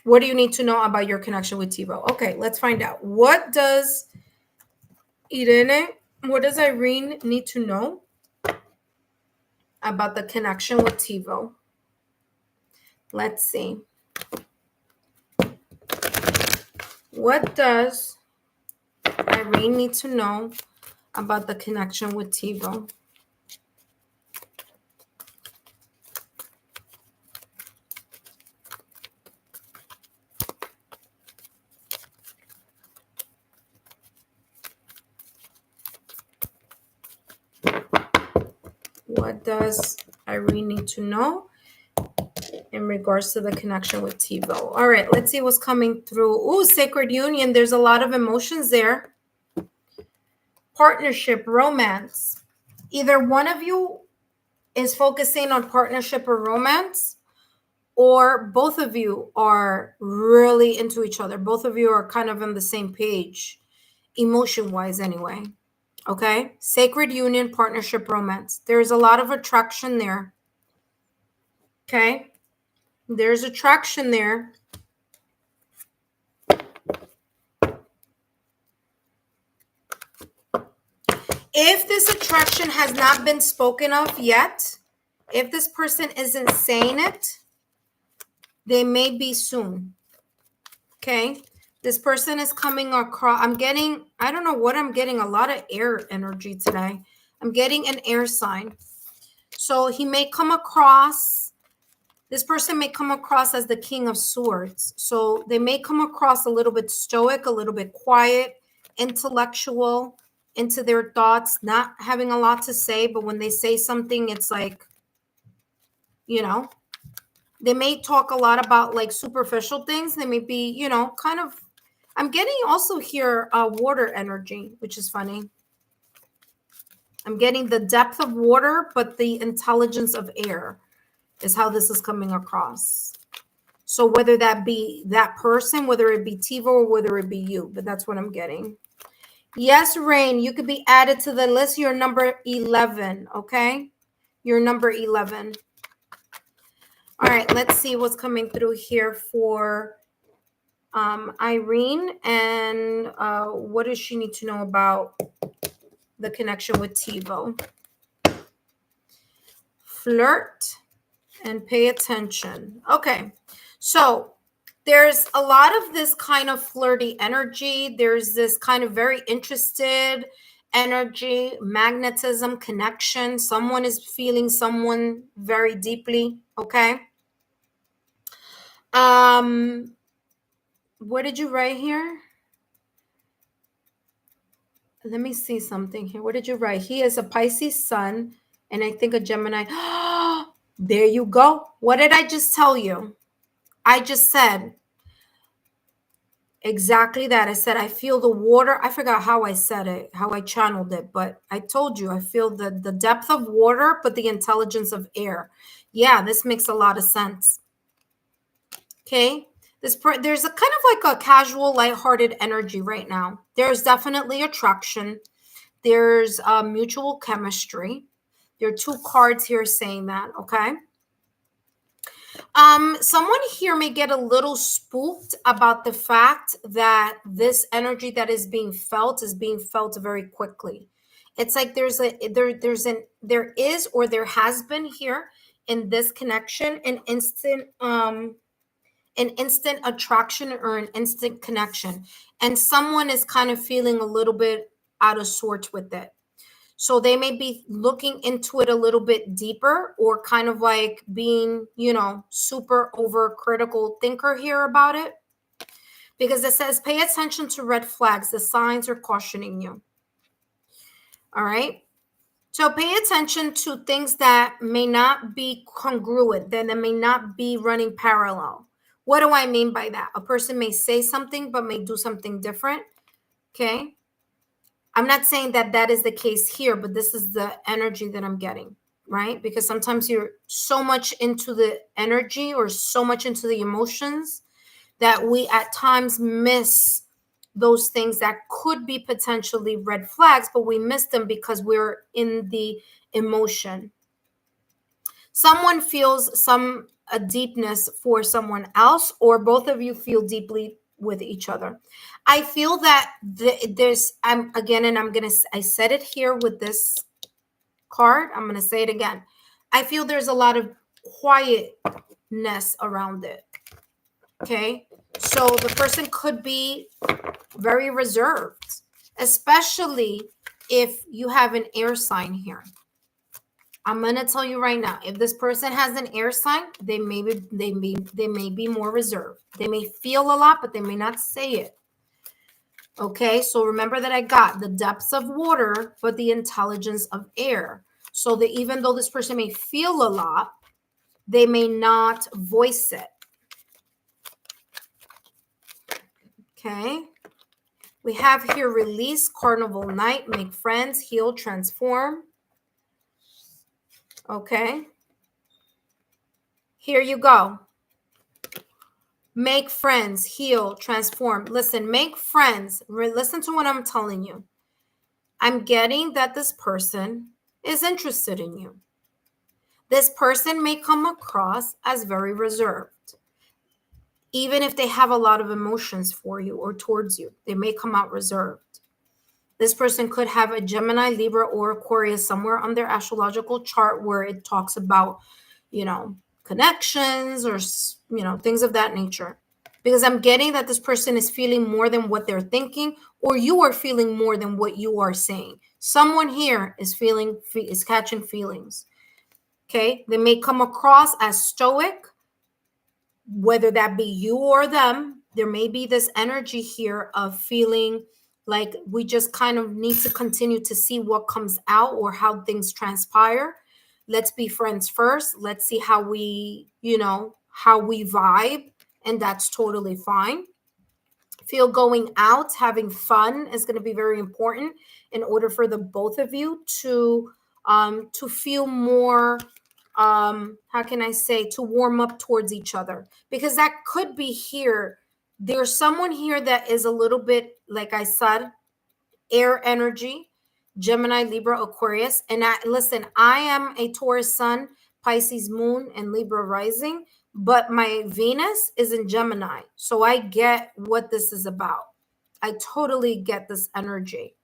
What do you need to know about your connection with TiVo? Okay, let's find out. What does Irene need to know about the connection with TiVo? Let's see. What does Irene need to know about the connection with TiVo? What does Irene need to know in regards to the connection with TiVo? All right, let's see what's coming through. Ooh, Sacred Union. There's a lot of emotions there. Partnership, romance. Either one of you is focusing on partnership or romance, or both of you are really into each other. Both of you are kind of on the same page, emotion-wise anyway. Okay? Sacred Union, partnership, romance. There's a lot of attraction there. Okay? There's attraction there. If this attraction has not been spoken of yet, if this person isn't saying it, they may be soon. Okay? This person is coming across. I don't know what I'm getting, a lot of air energy today. I'm getting an air sign. So he may come across, this person may come across as the King of Swords. So they may come across a little bit stoic, a little bit quiet, intellectual, into their thoughts, not having a lot to say, but when they say something, it's like, you know, they may talk a lot about like superficial things. They may be, you know, kind of, I'm getting also here water energy, which is funny. I'm getting the depth of water, but the intelligence of air is how this is coming across. So whether that be that person, whether it be TiVo or whether it be you, but that's what I'm getting. Yes, Rain, you could be added to the list. You're number 11, okay? You're number 11. All right, let's see what's coming through here for Irene. And what does she need to know about the connection with TiVo? Flirt and pay attention. Okay, so there's a lot of this kind of flirty energy. There's this kind of very interested energy, magnetism, connection. Someone is feeling someone very deeply. Okay. What did you write here? Let me see something here. What did you write? He is a Pisces sun, and I think a Gemini. There you go. What did I just tell you? I just said exactly that. I said, I feel the water. I forgot how I said it, how I channeled it, but I told you I feel the depth of water, but the intelligence of air. Yeah, this makes a lot of sense. Okay. There's a kind of like a casual, lighthearted energy right now. There's definitely attraction. There's mutual chemistry. There are two cards here saying that. Okay. Someone here may get a little spooked about the fact that this energy that is being felt very quickly. It's like there is or there has been here in this connection an instant attraction or an instant connection, and someone is kind of feeling a little bit out of sorts with it. So they may be looking into it a little bit deeper, or kind of like being, super over critical thinker here about it. Because it says, pay attention to red flags. The signs are cautioning you. All right. So pay attention to things that may not be congruent, that may not be running parallel. What do I mean by that? A person may say something, but may do something different. Okay. I'm not saying that that is the case here, but this is the energy that I'm getting, right? Because sometimes you're so much into the energy or so much into the emotions that we at times miss those things that could be potentially red flags, but we miss them because we're in the emotion. Someone feels a deepness for someone else, or both of you feel deeply with each other. I feel that there's I'm again, and I said it here with this card. I'm gonna say it again. I feel there's a lot of quietness around it. Okay, so the person could be very reserved, especially if you have an air sign here. I'm gonna tell you right now, if this person has an air sign, they may be more reserved. They may feel a lot, but they may not say it. Okay, so remember that I got the depths of water, but the intelligence of air. So that even though this person may feel a lot, they may not voice it. Okay. We have here release, carnival night, make friends, heal, transform. Okay. Here you go. Make friends, heal, transform. Listen, make friends. Listen to what I'm telling you. I'm getting that this person is interested in you. This person may come across as very reserved. Even if they have a lot of emotions for you or towards you, they may come out reserved. This person could have a Gemini, Libra, or Aquarius somewhere on their astrological chart where it talks about, connections or, things of that nature. Because I'm getting that this person is feeling more than what they're thinking, or you are feeling more than what you are saying. Someone here is catching feelings. Okay. They may come across as stoic, whether that be you or them. There may be this energy here of feeling like we just kind of need to continue to see what comes out or how things transpire. Let's be friends first. Let's see how we vibe. And that's totally fine. Feel going out, having fun is going to be very important in order for the both of you to feel more, how can I say, to warm up towards each other, because that could be here. There's someone here that is a little bit, like I said, air energy, Gemini, Libra, Aquarius. And listen, I am a Taurus sun, Pisces moon, and Libra rising, but my Venus is in Gemini. So I get what this is about. I totally get this energy.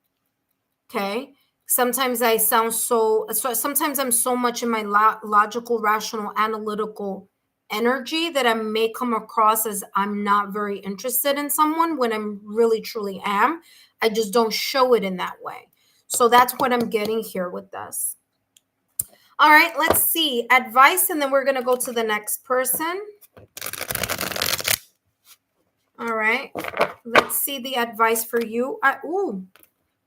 Okay. Sometimes I sound sometimes I'm so much in my logical, rational, analytical energy that I may come across as I'm not very interested in someone when I'm really, truly am. I just don't show it in that way. So that's what I'm getting here with this. All right, let's see. Advice, and then we're going to go to the next person. All right. Let's see the advice for you.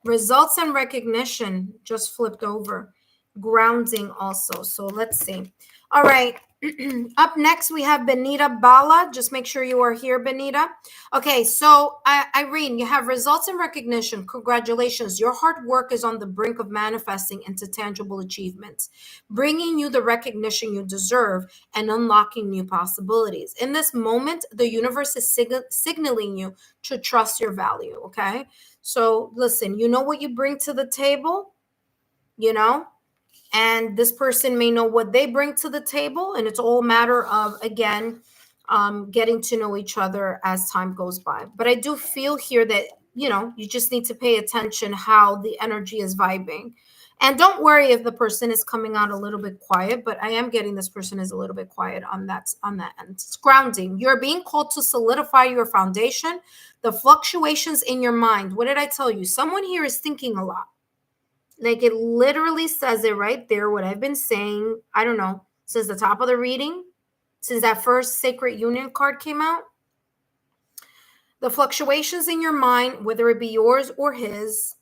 Results and recognition just flipped over. Grounding also. So let's see. All right. Up next, we have Benita Bala. Just make sure you are here, Benita. Okay, so Irene, you have results and recognition. Congratulations. Your hard work is on the brink of manifesting into tangible achievements, bringing you the recognition you deserve and unlocking new possibilities. In this moment, the universe is signaling you to trust your value, okay? So listen, you know what you bring to the table, and this person may know what they bring to the table. And it's all a matter of, again, getting to know each other as time goes by. But I do feel here that, you just need to pay attention how the energy is vibing. And don't worry if the person is coming out a little bit quiet, but I am getting this person is a little bit quiet on that end. It's grounding. You're being called to solidify your foundation, the fluctuations in your mind. What did I tell you? Someone here is thinking a lot. Like it literally says it right there, what I've been saying, I don't know, since the top of the reading, since that first Sacred Union card came out. The fluctuations in your mind, whether it be yours or his,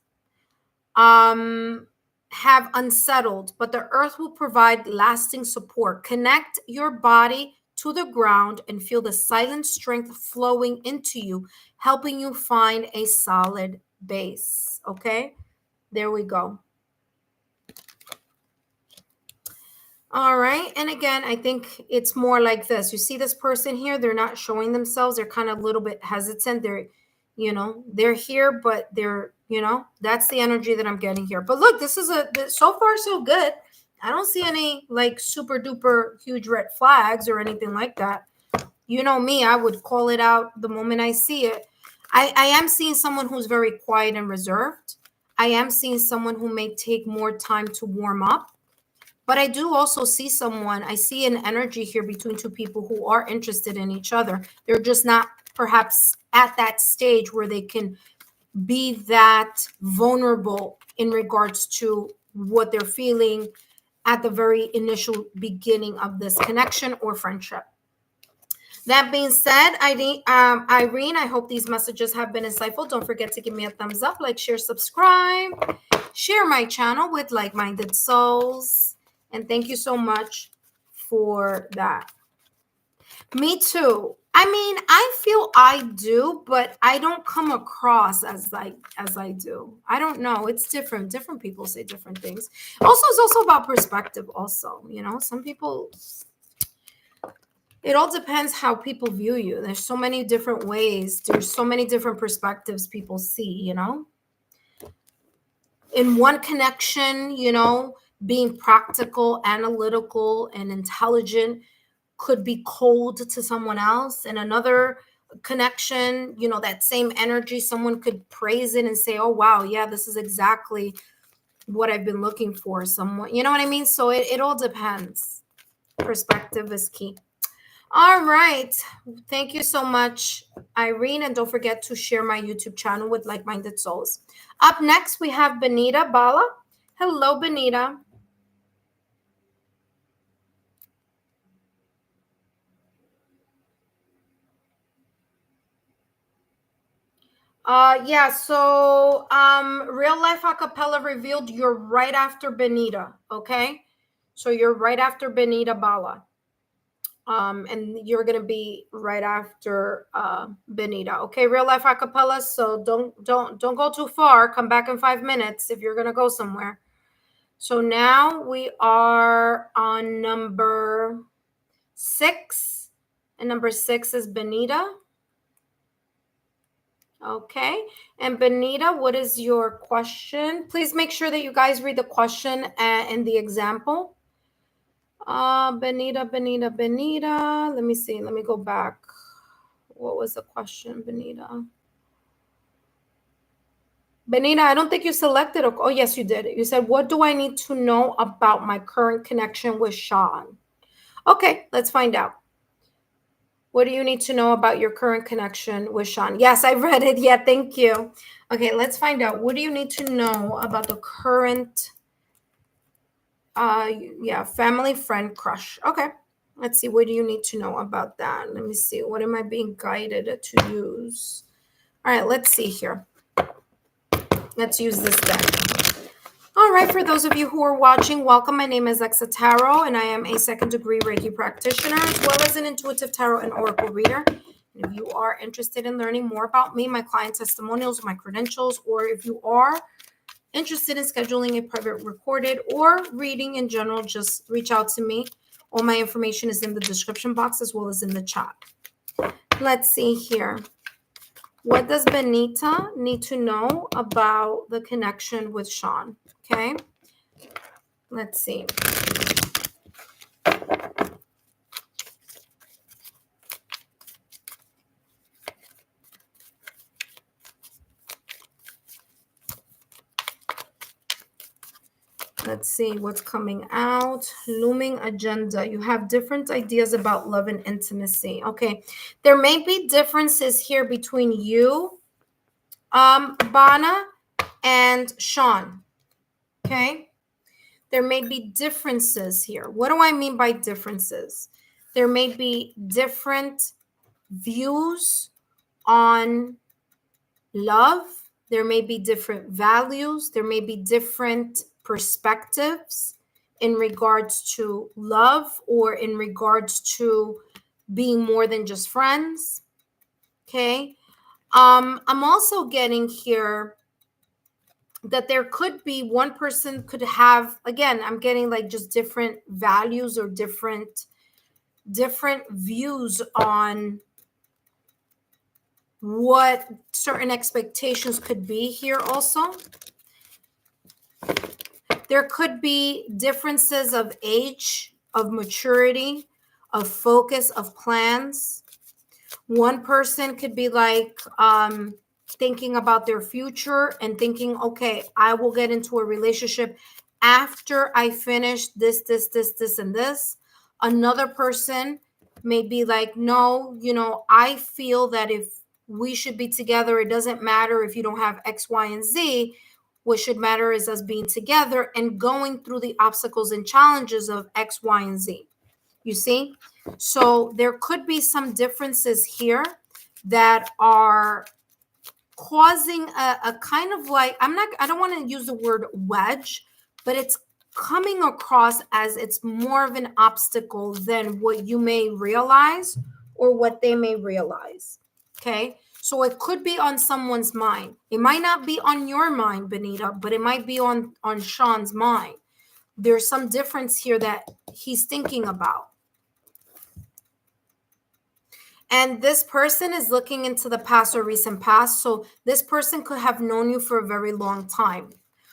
have unsettled, but the earth will provide lasting support. Connect your body to the ground and feel the silent strength flowing into you, helping you find a solid base. Okay, there we go. All right. And again, I think it's more like this. You see this person here, they're not showing themselves. They're kind of a little bit hesitant. They're here, but that's the energy that I'm getting here. But look, this is so far so good. I don't see any like super duper huge red flags or anything like that. You know me, I would call it out the moment I see it. I am seeing someone who's very quiet and reserved. I am seeing someone who may take more time to warm up. But I do also see I see an energy here between two people who are interested in each other. They're just not perhaps at that stage where they can be that vulnerable in regards to what they're feeling at the very initial beginning of this connection or friendship. That being said, Irene, I hope these messages have been insightful. Don't forget to give me a thumbs up, like, share, subscribe, share my channel with like-minded souls. And thank you so much for that. Me too. I mean, I feel I do, but I don't come across as I do. I don't know. It's different. Different people say different things. Also, it's also about perspective also. Some people, it all depends how people view you. There's so many different ways. There's so many different perspectives people see, In one connection, being practical, analytical, and intelligent could be cold to someone else. And another connection, that same energy, someone could praise it and say, oh, wow, yeah, this is exactly what I've been looking for. Someone, you know what I mean? So it all depends. Perspective is key. All right. Thank you so much, Irene. And don't forget to share my YouTube channel with like-minded souls. Up next, we have Benita Bala. Hello, Benita. Yeah, so Real Life Acapella revealed you're right after Benita, okay? So you're right after Benita Bala. And you're gonna be right after Benita, okay? Real Life Acapella. So don't go too far. Come back in 5 minutes if you're gonna go somewhere. So now we are on number 6, and number 6 is Benita. Okay. And Benita, what is your question? Please make sure that you guys read the question and the example. Benita. Let me see. Let me go back. What was the question, Benita? Benita, I don't think you selected. Oh, yes, you did. You said, what do I need to know about my current connection with Sean? Okay, let's find out. What do you need to know about your current connection with Sean? Yes, I read it. Yeah, thank you. Okay, let's find out. What do you need to know about the current, family, friend, crush? Okay, let's see. What do you need to know about that? Let me see. What am I being guided to use? All right, let's see here. Let's use this deck. All right, for those of you who are watching, welcome. My name is Exa Tarot, and I am a second-degree Reiki practitioner, as well as an intuitive tarot and oracle reader. And if you are interested in learning more about me, my client testimonials, my credentials, or if you are interested in scheduling a private recorded or reading in general, just reach out to me. All my information is in the description box as well as in the chat. Let's see here. What does Benita need to know about the connection with Sean? Okay. Let's see. Let's see what's coming out. Looming agenda. You have different ideas about love and intimacy. Okay. There may be differences here between you, Bana, and Sean. Okay. There may be differences here. What do I mean by differences? There may be different views on love. There may be different values. There may be different perspectives in regards to love or in regards to being more than just friends. Okay. I'm also getting here that there could be one person could have, again, I'm getting like just different values or different views on what certain expectations could be here also. There could be differences of age, of maturity, of focus, of plans. One person could be like thinking about their future and thinking, okay, I will get into a relationship after I finish this, and this. Another person may be like, no, I feel that if we should be together, it doesn't matter if you don't have X, Y, and Z. What should matter is us being together and going through the obstacles and challenges of X, Y, and Z. You see? So there could be some differences here that are causing a kind of like, I don't want to use the word wedge, but it's coming across as it's more of an obstacle than what you may realize or what they may realize. Okay. So it could be on someone's mind. It might not be on your mind, Benita, but it might be on Sean's mind. There's some difference here that he's thinking about. And this person is looking into the past or recent past. So this person could have known you for a very long time.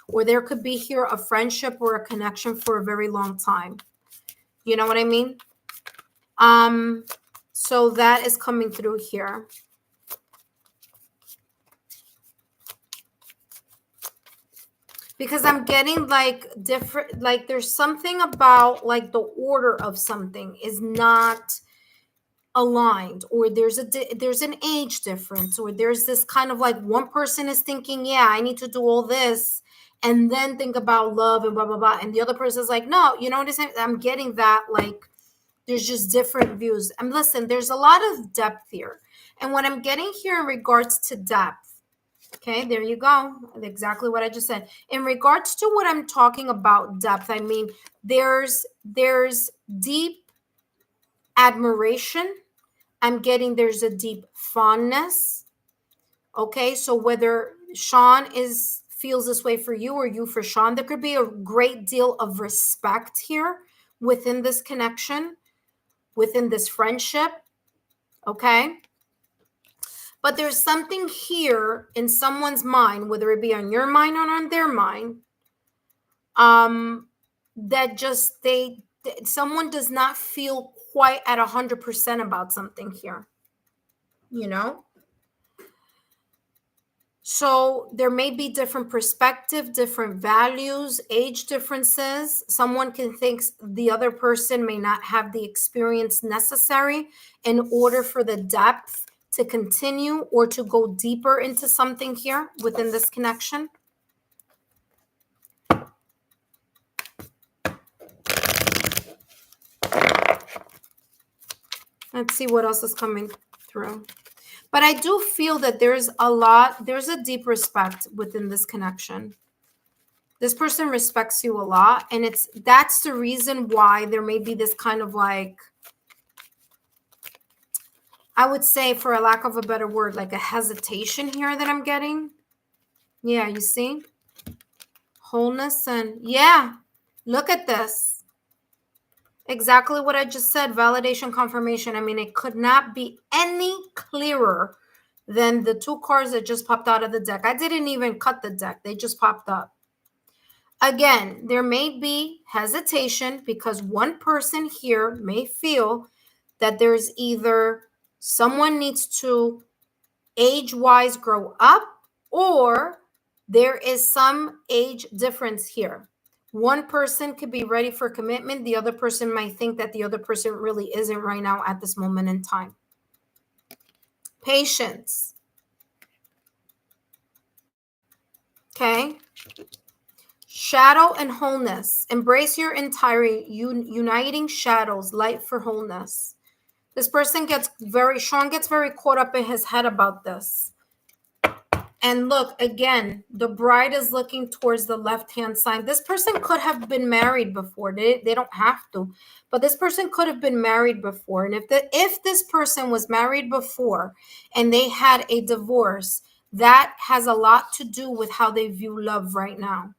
Or there could be here a friendship or a connection for a very long time. You know what I mean? So that is coming through here. Because I'm getting like different, like there's something about like the order of something is not aligned, or there's an age difference, or there's this kind of like one person is thinking, yeah, I need to do all this and then think about love and blah blah blah, and the other person is like, no, you know what I'm getting that like there's just different views. And listen, there's a lot of depth here, and what I'm getting here in regards to depth, okay, there you go, exactly what I just said. In regards to what I'm talking about depth, I mean there's deep admiration. I'm getting there's a deep fondness. Okay, so whether Sean feels this way for you or you for Sean, there could be a great deal of respect here within this connection, within this friendship. Okay, But there's something here in someone's mind, whether it be on your mind or on their mind, that just someone does not feel quite at 100% about something here, you know? So there may be different perspective, different values, age differences. Someone can think the other person may not have the experience necessary in order for the depth to continue or to go deeper into something here within this connection. Let's see what else is coming through. But I do feel that there's a deep respect within this connection. This person respects you a lot, and that's the reason why there may be this kind of like, I would say, for a lack of a better word, like a hesitation here that I'm getting. Yeah, you see? Wholeness and yeah, look at this. Exactly what I just said, validation, confirmation. I mean, it could not be any clearer than the two cards that just popped out of the deck. I didn't even cut the deck. They just popped up. Again, there may be hesitation because one person here may feel that there's either someone needs to age-wise grow up, or there is some age difference here. One person could be ready for commitment. The other person might think that the other person really isn't right now at this moment in time. Patience. Okay. Shadow and wholeness. Embrace your entirety, uniting shadows, light for wholeness. This person Sean gets very caught up in his head about this. And look, again, the bride is looking towards the left-hand side. This person could have been married before. They don't have to. But this person could have been married before. And if this person was married before and they had a divorce, that has a lot to do with how they view love right now.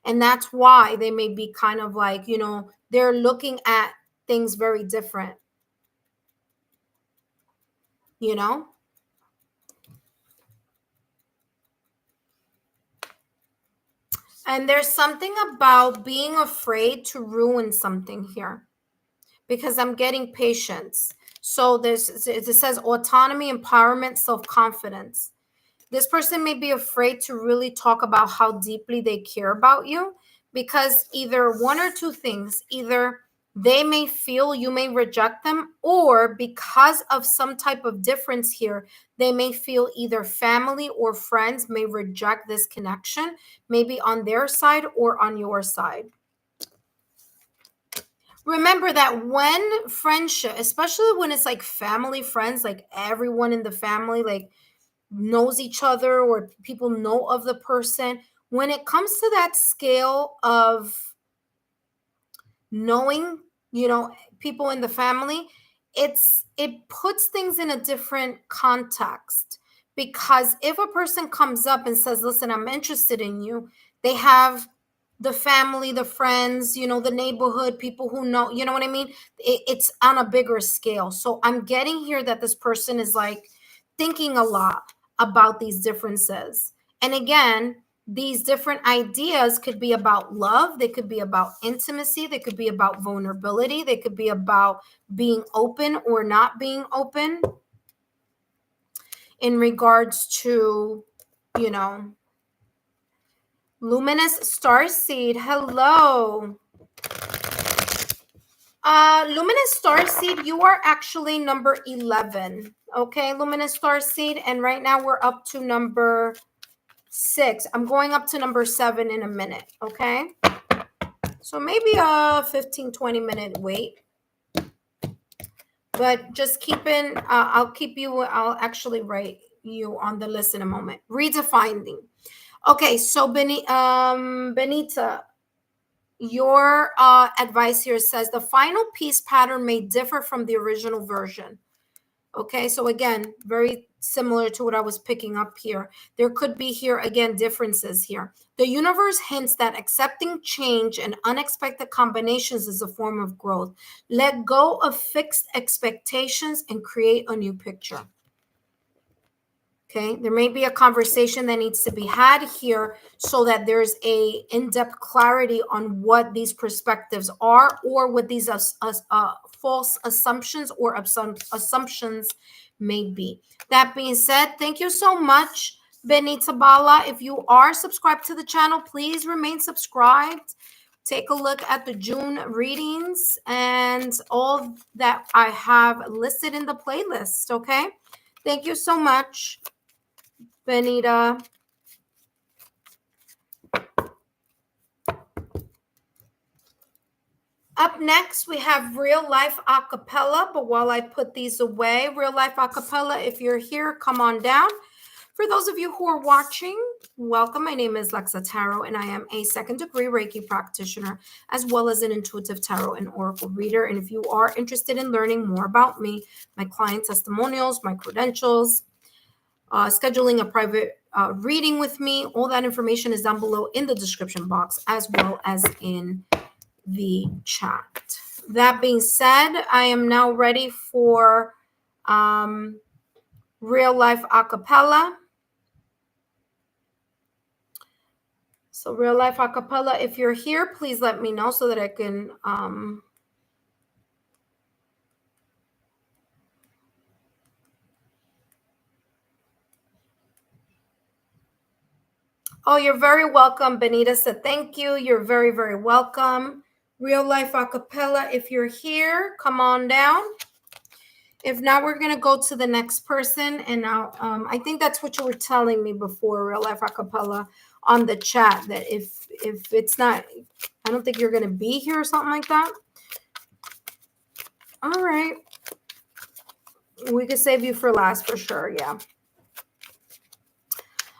And that's why they may be kind of like, they're looking at things very different. And there's something about being afraid to ruin something here, because I'm getting patience. So it says autonomy, empowerment, self-confidence. This person may be afraid to really talk about how deeply they care about you, because either one or two things, either they may feel you may reject them, or because of some type of difference here, they may feel either family or friends may reject this connection, maybe on their side or on your side. Remember that when friendship, especially when it's like family, friends, like everyone in the family, like knows each other or people know of the person, when it comes to that scale of knowing, people in the family, it puts things in a different context. Because if a person comes up and says, listen, I'm interested in you, they have the family, the friends, the neighborhood, people who know, you know what I mean? It's on a bigger scale. So I'm getting here that this person is like thinking a lot about these differences. And again, these different ideas could be about love, they could be about intimacy, they could be about vulnerability, they could be about being open or not being open in regards to, luminous starseed. Hello. Luminous starseed, you are actually number 11. Okay, luminous starseed, and right now we're up to number 6. I'm going up to number 7 in a minute. Okay, so maybe a 15-20 minute wait, but just I'll actually write you on the list in a moment. Redefining. Okay, so Benita, your advice here says the final piece pattern may differ from the original version. Okay, so again, very similar to what I was picking up here. There could be here, again, differences here. The universe hints that accepting change and unexpected combinations is a form of growth. Let go of fixed expectations and create a new picture. Okay, there may be a conversation that needs to be had here so that there's a in-depth clarity on what these perspectives are or what these false assumptions or assumptions may be. That being said, thank you so much, Benita Bala. If you are subscribed to the channel, please remain subscribed. Take a look at the June readings and all that I have listed in the playlist, okay? Thank you so much, Benita. Up next, we have Real Life Acapella. But while I put these away, Real Life Acapella, if you're here, come on down. For those of you who are watching, welcome. My name is Lexa Tarot, and I am a second-degree Reiki practitioner, as well as an intuitive tarot and oracle reader. And if you are interested in learning more about me, my client testimonials, my credentials, scheduling a private reading with me, all that information is down below in the description box, as well as in the chat. That being said, I am now ready for Real Life Acapella. So Real Life Acapella, if you're here, please let me know so that I can Oh, you're very welcome. Benita said thank you. You're very, very welcome. Real Life Acapella, if you're here, come on down. If not, we're going to go to the next person. And now I think that's what you were telling me before, Real Life Acapella, on the chat, that if it's not, I don't think you're going to be here or something like that. All right. We could save you for last for sure. Yeah.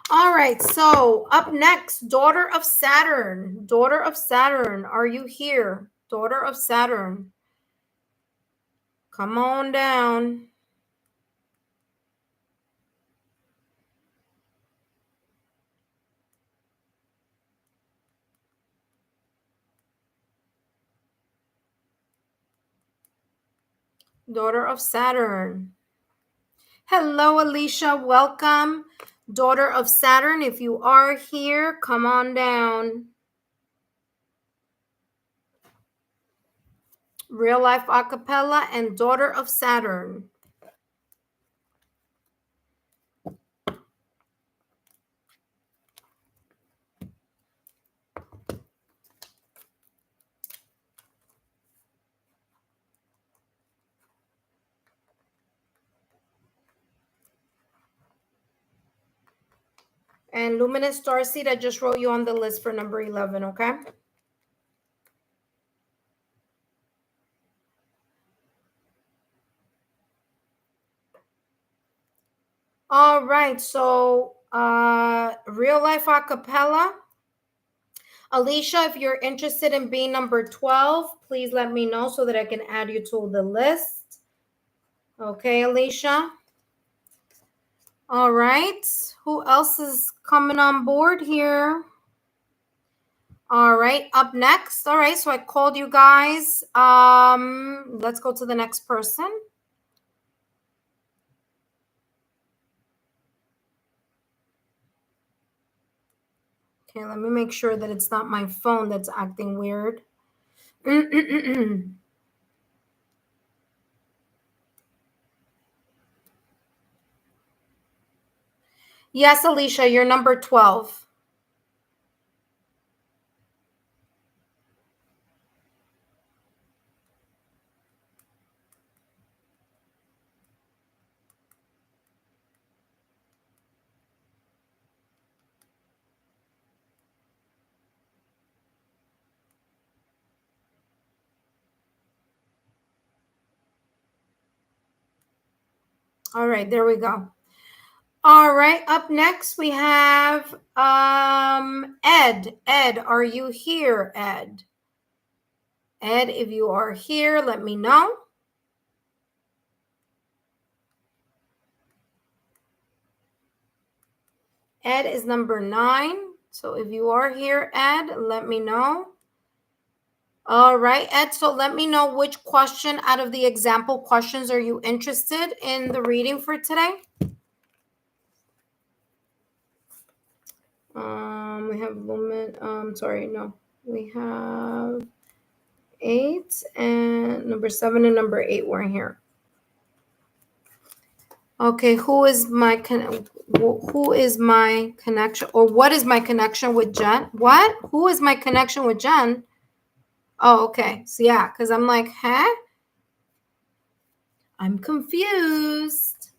All right. So up next, Daughter of Saturn. Daughter of Saturn, are you here? Daughter of Saturn. Come on down. Daughter of Saturn. Hello, Alicia. Welcome. Daughter of Saturn, if you are here, come on down. Real Life Acapella and Daughter of Saturn. And Luminous Starseed, I just wrote you on the list for number 11, okay? All right, so Real Life Acapella. Alicia, if you're interested in being number 12, please let me know so that I can add you to the list. Okay, Alicia. All right. Who else is coming on board here? All right. Up next. All right. So I called you guys. Let's go to the next person. Okay. Let me make sure that it's not my phone that's acting weird. Yes, Alicia, you're number 12. All right, there we go. All right, up next we have Ed. Ed, are you here, Ed? Ed, if you are here, let me know. Ed is number 9. So if you are here, Ed, let me know. All right, Ed, so let me know which question out of the example questions are you interested in the reading for today? We have woman. Sorry, no. We have 8 and number 7 and number 8 were here. Okay, who is my connection, or what is my connection with Jen? What? Who is my connection with Jen? Oh, okay. So yeah, because I'm like, huh? I'm confused.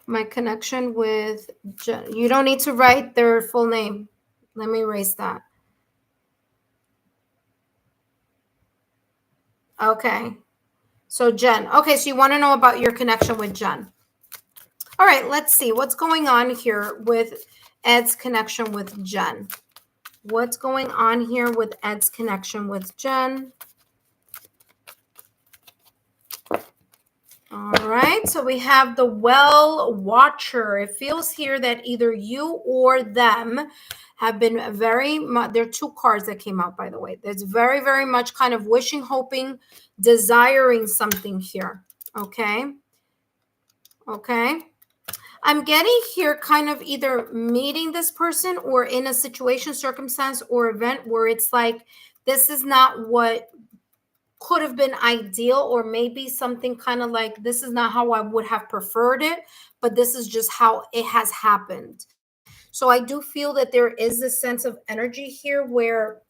My connection with Jen. You don't need to write their full name. Let me erase that. Okay. So Jen. Okay, so you want to know about your connection with Jen. All right, let's see what's going on here with Ed's connection with Jen. What's going on here with Ed's connection with Jen? All right, so we have the well watcher. It feels here that either you or them have been very much, there are 2 cards that came out, by the way. There's very, very much kind of wishing, hoping, desiring something here. Okay. Okay. I'm getting here kind of either meeting this person or in a situation, circumstance, or event where it's like, this is not what could have been ideal, or maybe something kind of like, this is not how I would have preferred it, but this is just how it has happened. So I do feel that there is a sense of energy here where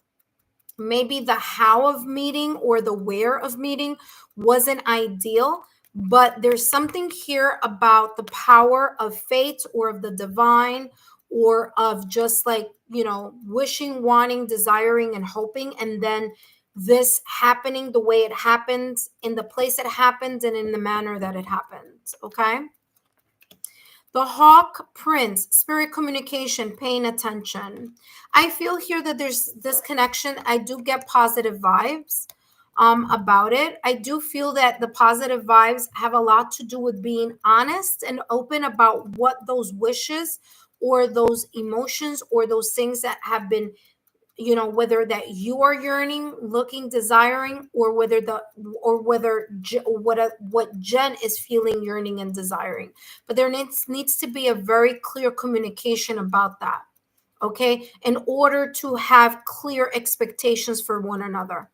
maybe the how of meeting or the where of meeting wasn't ideal, but there's something here about the power of fate or of the divine, or of just like, wishing, wanting, desiring, and hoping, and then this happening the way it happens, in the place it happens, and in the manner that it happens. Okay. The Hawk Prince, spirit communication, paying attention. I feel here that there's this connection. I do get positive vibes about it. I do feel that the positive vibes have a lot to do with being honest and open about what those wishes or those emotions or those things that have been, whether that you are yearning, looking, desiring, or what Jen is feeling, yearning, and desiring. But there needs to be a very clear communication about that. Okay, in order to have clear expectations for one another.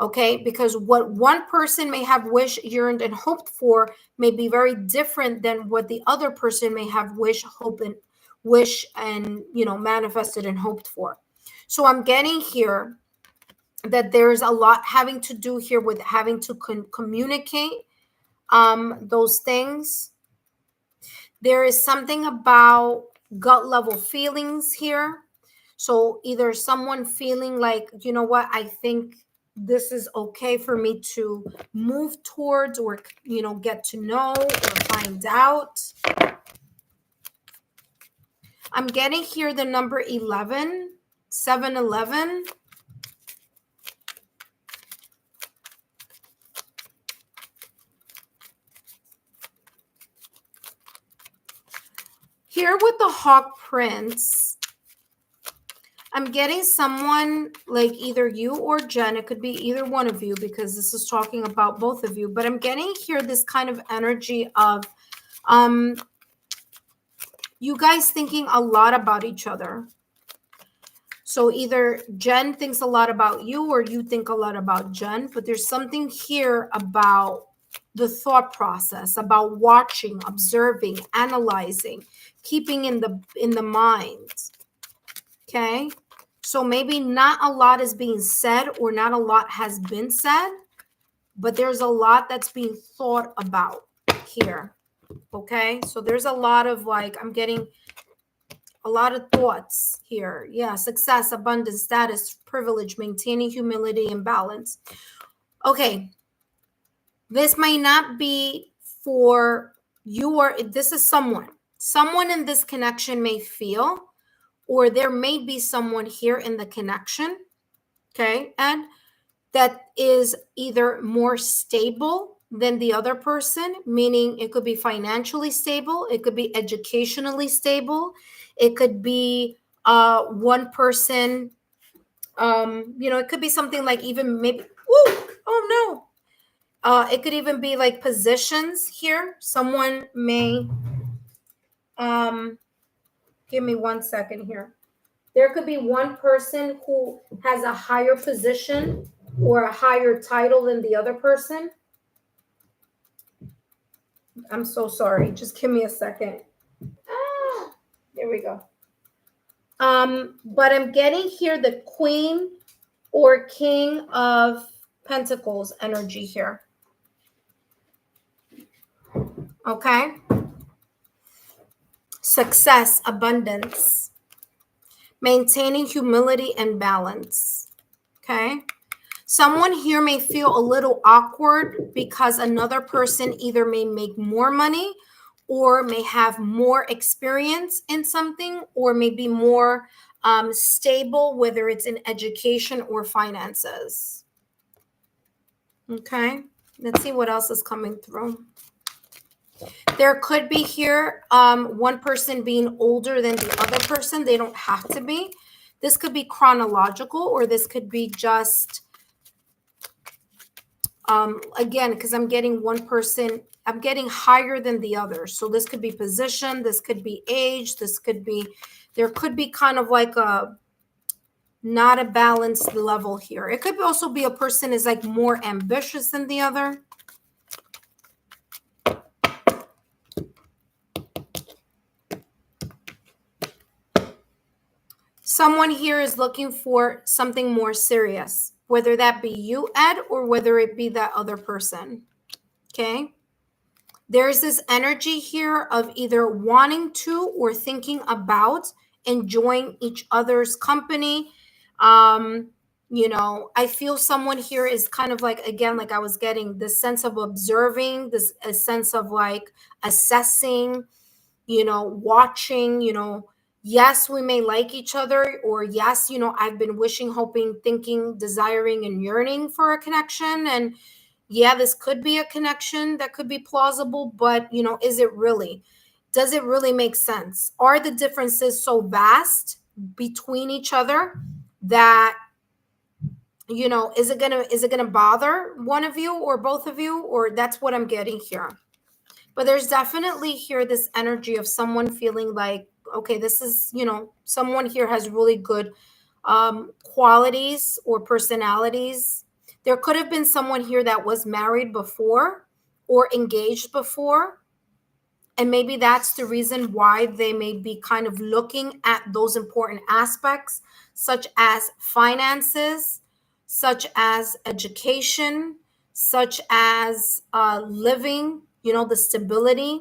Okay, because what one person may have wished, yearned, and hoped for may be very different than what the other person may have wished, hope, and manifested and hoped for. So I'm getting here that there's a lot having to do here with having to communicate those things. There is something about gut level feelings here. So either someone feeling like, you know what, I think this is okay for me to move towards, or, get to know or find out. I'm getting here the number 11, 7-11. Here with the Hawk Prince, I'm getting someone like either you or Jen. It could be either one of you because this is talking about both of you. But I'm getting here this kind of energy of you guys thinking a lot about each other. So either Jen thinks a lot about you or you think a lot about Jen. But there's something here about the thought process, about watching, observing, analyzing, keeping in the mind. Okay. So maybe not a lot is being said or not a lot has been said, but there's a lot that's being thought about here. Okay. So there's a lot of like, I'm getting a lot of thoughts here. Yeah. Success, abundance, status, privilege, maintaining humility and balance. Okay. This may not be for you, or this is someone in this connection may feel, or there may be someone here in the connection, okay, and that is either more stable than the other person, meaning it could be financially stable, it could be educationally stable, it could be one person, it could be something like even maybe, oh no, it could even be like positions here. Someone may Give me 1 second here. There could be one person who has a higher position or a higher title than the other person. I'm so sorry. Just give me a second. There we go. But I'm getting here the Queen or King of Pentacles energy here. Okay. Success, abundance, maintaining humility and balance. Okay. Someone here may feel a little awkward because another person either may make more money or may have more experience in something or may be more stable, whether it's in education or finances. Okay. Let's see what else is coming through. There could be here one person being older than the other person. They don't have to be. This could be chronological, or this could be just, again, because I'm getting one person, I'm getting higher than the other. So this could be position, this could be age, this could be, there could be kind of like a, not a balanced level here. It could also be a person is like more ambitious than the other. Someone here is looking for something more serious, whether that be you, Ed, or whether it be that other person. Okay. There's this energy here of either wanting to or thinking about enjoying each other's company. You know, I feel someone here is kind of like, again, like I was getting this sense of observing, this a sense of like assessing, you know, watching, you know, yes, we may like each other, or yes, you know, I've been wishing, hoping, thinking, desiring, and yearning for a connection. And yeah, this could be a connection that could be plausible, but, you know, is it really? Does it really make sense? Are the differences so vast between each other that, you know, is it gonna bother one of you or both of you? Or that's what I'm getting here. But there's definitely here this energy of someone feeling like, okay, this is, you know, someone here has really good qualities or personalities. There could have been someone here that was married before or engaged before. And maybe that's the reason why they may be kind of looking at those important aspects, such as finances, such as education, such as living, you know, the stability,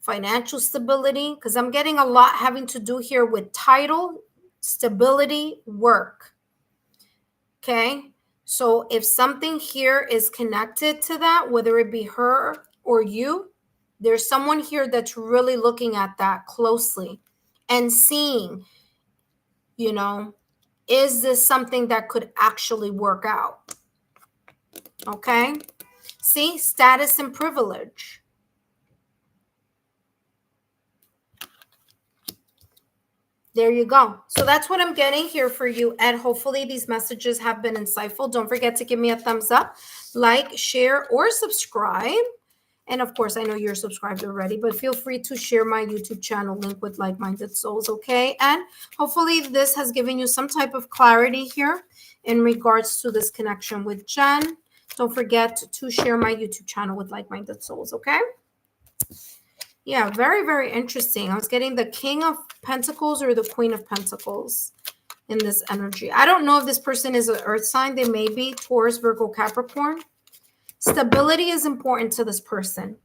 financial stability, because I'm getting a lot having to do here with title, stability, work. Okay. So if something here is connected to that, whether it be her or you, there's someone here that's really looking at that closely and seeing, you know, is this something that could actually work out? Okay. See, status and privilege. There you go. So that's what I'm getting here for you. And hopefully these messages have been insightful. Don't forget to give me a thumbs up, like, share, or subscribe. And of course, I know you're subscribed already, but feel free to share my YouTube channel link with like-minded souls, okay? And hopefully this has given you some type of clarity here in regards to this connection with Jen. Don't forget to share my YouTube channel with like-minded souls, okay? Yeah, very, very interesting. I was getting the King of Pentacles or the Queen of Pentacles in this energy. I don't know if this person is an earth sign. They may be Taurus, Virgo, Capricorn. Stability is important to this person.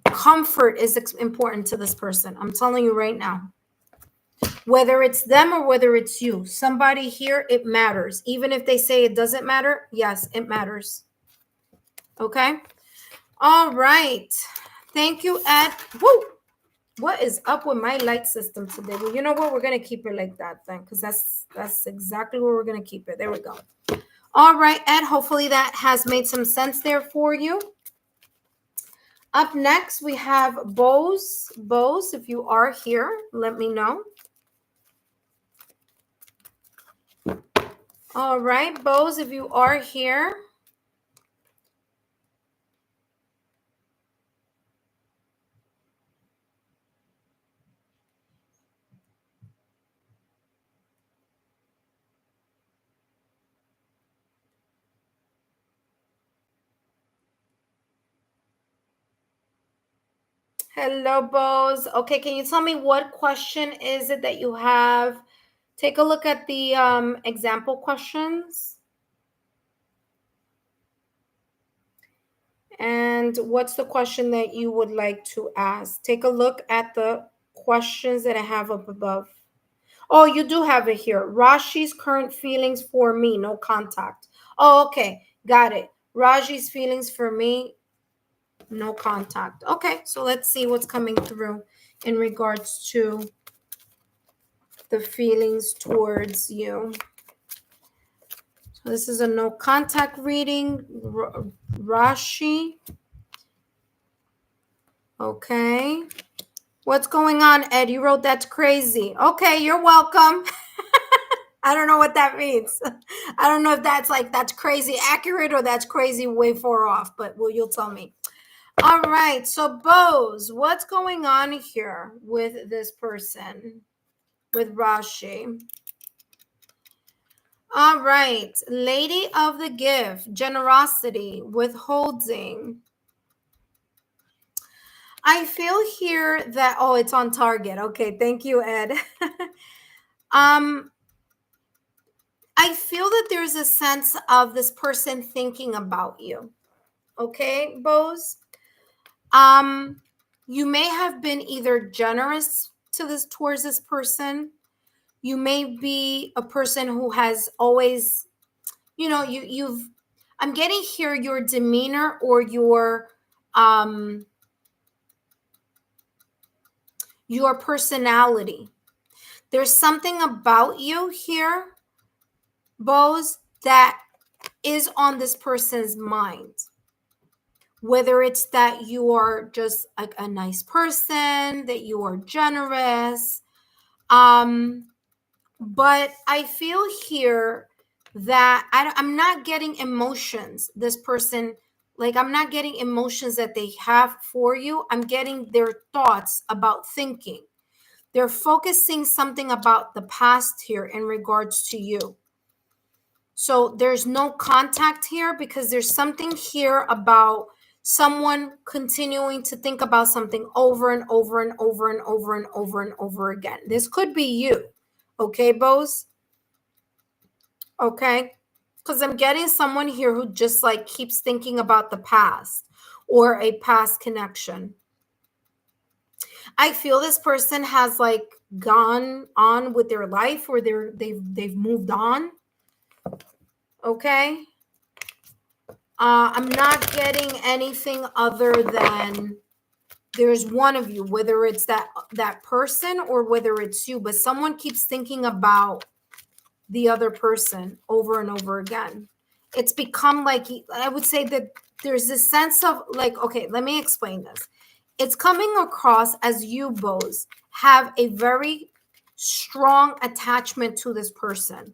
Comfort is important to this person. I'm telling you right now. Whether it's them or whether it's you, somebody here, it matters. Even if they say it doesn't matter, yes, it matters. Okay? All right. Thank you, Ed. Woo! What is up with my light system today? Well, you know what? We're going to keep it like that then, because that's exactly where we're going to keep it. There we go. All right, Ed. Hopefully that has made some sense there for you. Up next, we have Bose. Bose, if you are here, let me know. All right, Bose, if you are here. Hello, Bose. Okay, can you tell me what question is it that you have? Take a look at the example questions. And what's the question that you would like to ask? Take a look at the questions that I have up above. Oh, you do have it here. Rashi's current feelings for me, no contact. Oh, okay. Got it. Raji's feelings for me, no contact. Okay, so let's see what's coming through in regards to the feelings towards you. So this is a no contact reading. Rashi. Okay. What's going on, Ed? You wrote that's crazy. Okay, you're welcome. I don't know what that means. I don't know if that's like that's crazy accurate or that's crazy way far off, but well, you'll tell me. All right, so Bose, what's going on here with this person, with Rashi? All right, Lady of the Gift, generosity, withholding. I feel here that, oh, it's on target. Okay, thank you, Ed. I feel that there's a sense of this person thinking about you. Okay, Bose? You may have been either generous to this towards this person. You may be a person who has always, you've I'm getting here your demeanor or your personality. There's something about you here, Bose, that is on this person's mind. Whether it's that you are just like a nice person, that you are generous. But I feel here that I'm not getting emotions. This person, like, I'm not getting emotions that they have for you. I'm getting their thoughts about thinking. They're focusing something about the past here in regards to you. So there's no contact here because there's something here about someone continuing to think about something over and over and over and over and over and over again. This could be you. Okay, Bose? Okay? Because I'm getting someone here who just like keeps thinking about the past or a past connection. I feel this person has like gone on with their life or they've moved on. Okay? I'm not getting anything other than there's one of you, whether it's that person or whether it's you, but someone keeps thinking about the other person over and over again. It's become like, I would say that there's this sense of like, okay, let me explain this. It's coming across as you, Bose, have a very strong attachment to this person.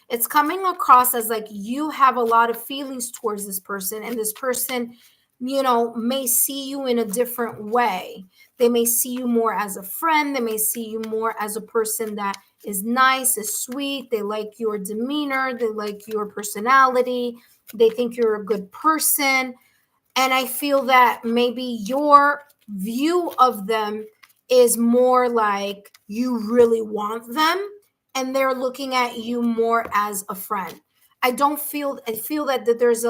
It's coming across as like you have a lot of feelings towards this person, and this person, may see you in a different way. They may see you more as a friend. They may see you more as a person that is nice, is sweet. They like your demeanor. They like your personality. They think you're a good person. And I feel that maybe your view of them is more like you really want them and they're looking at you more as a friend. I feel that there's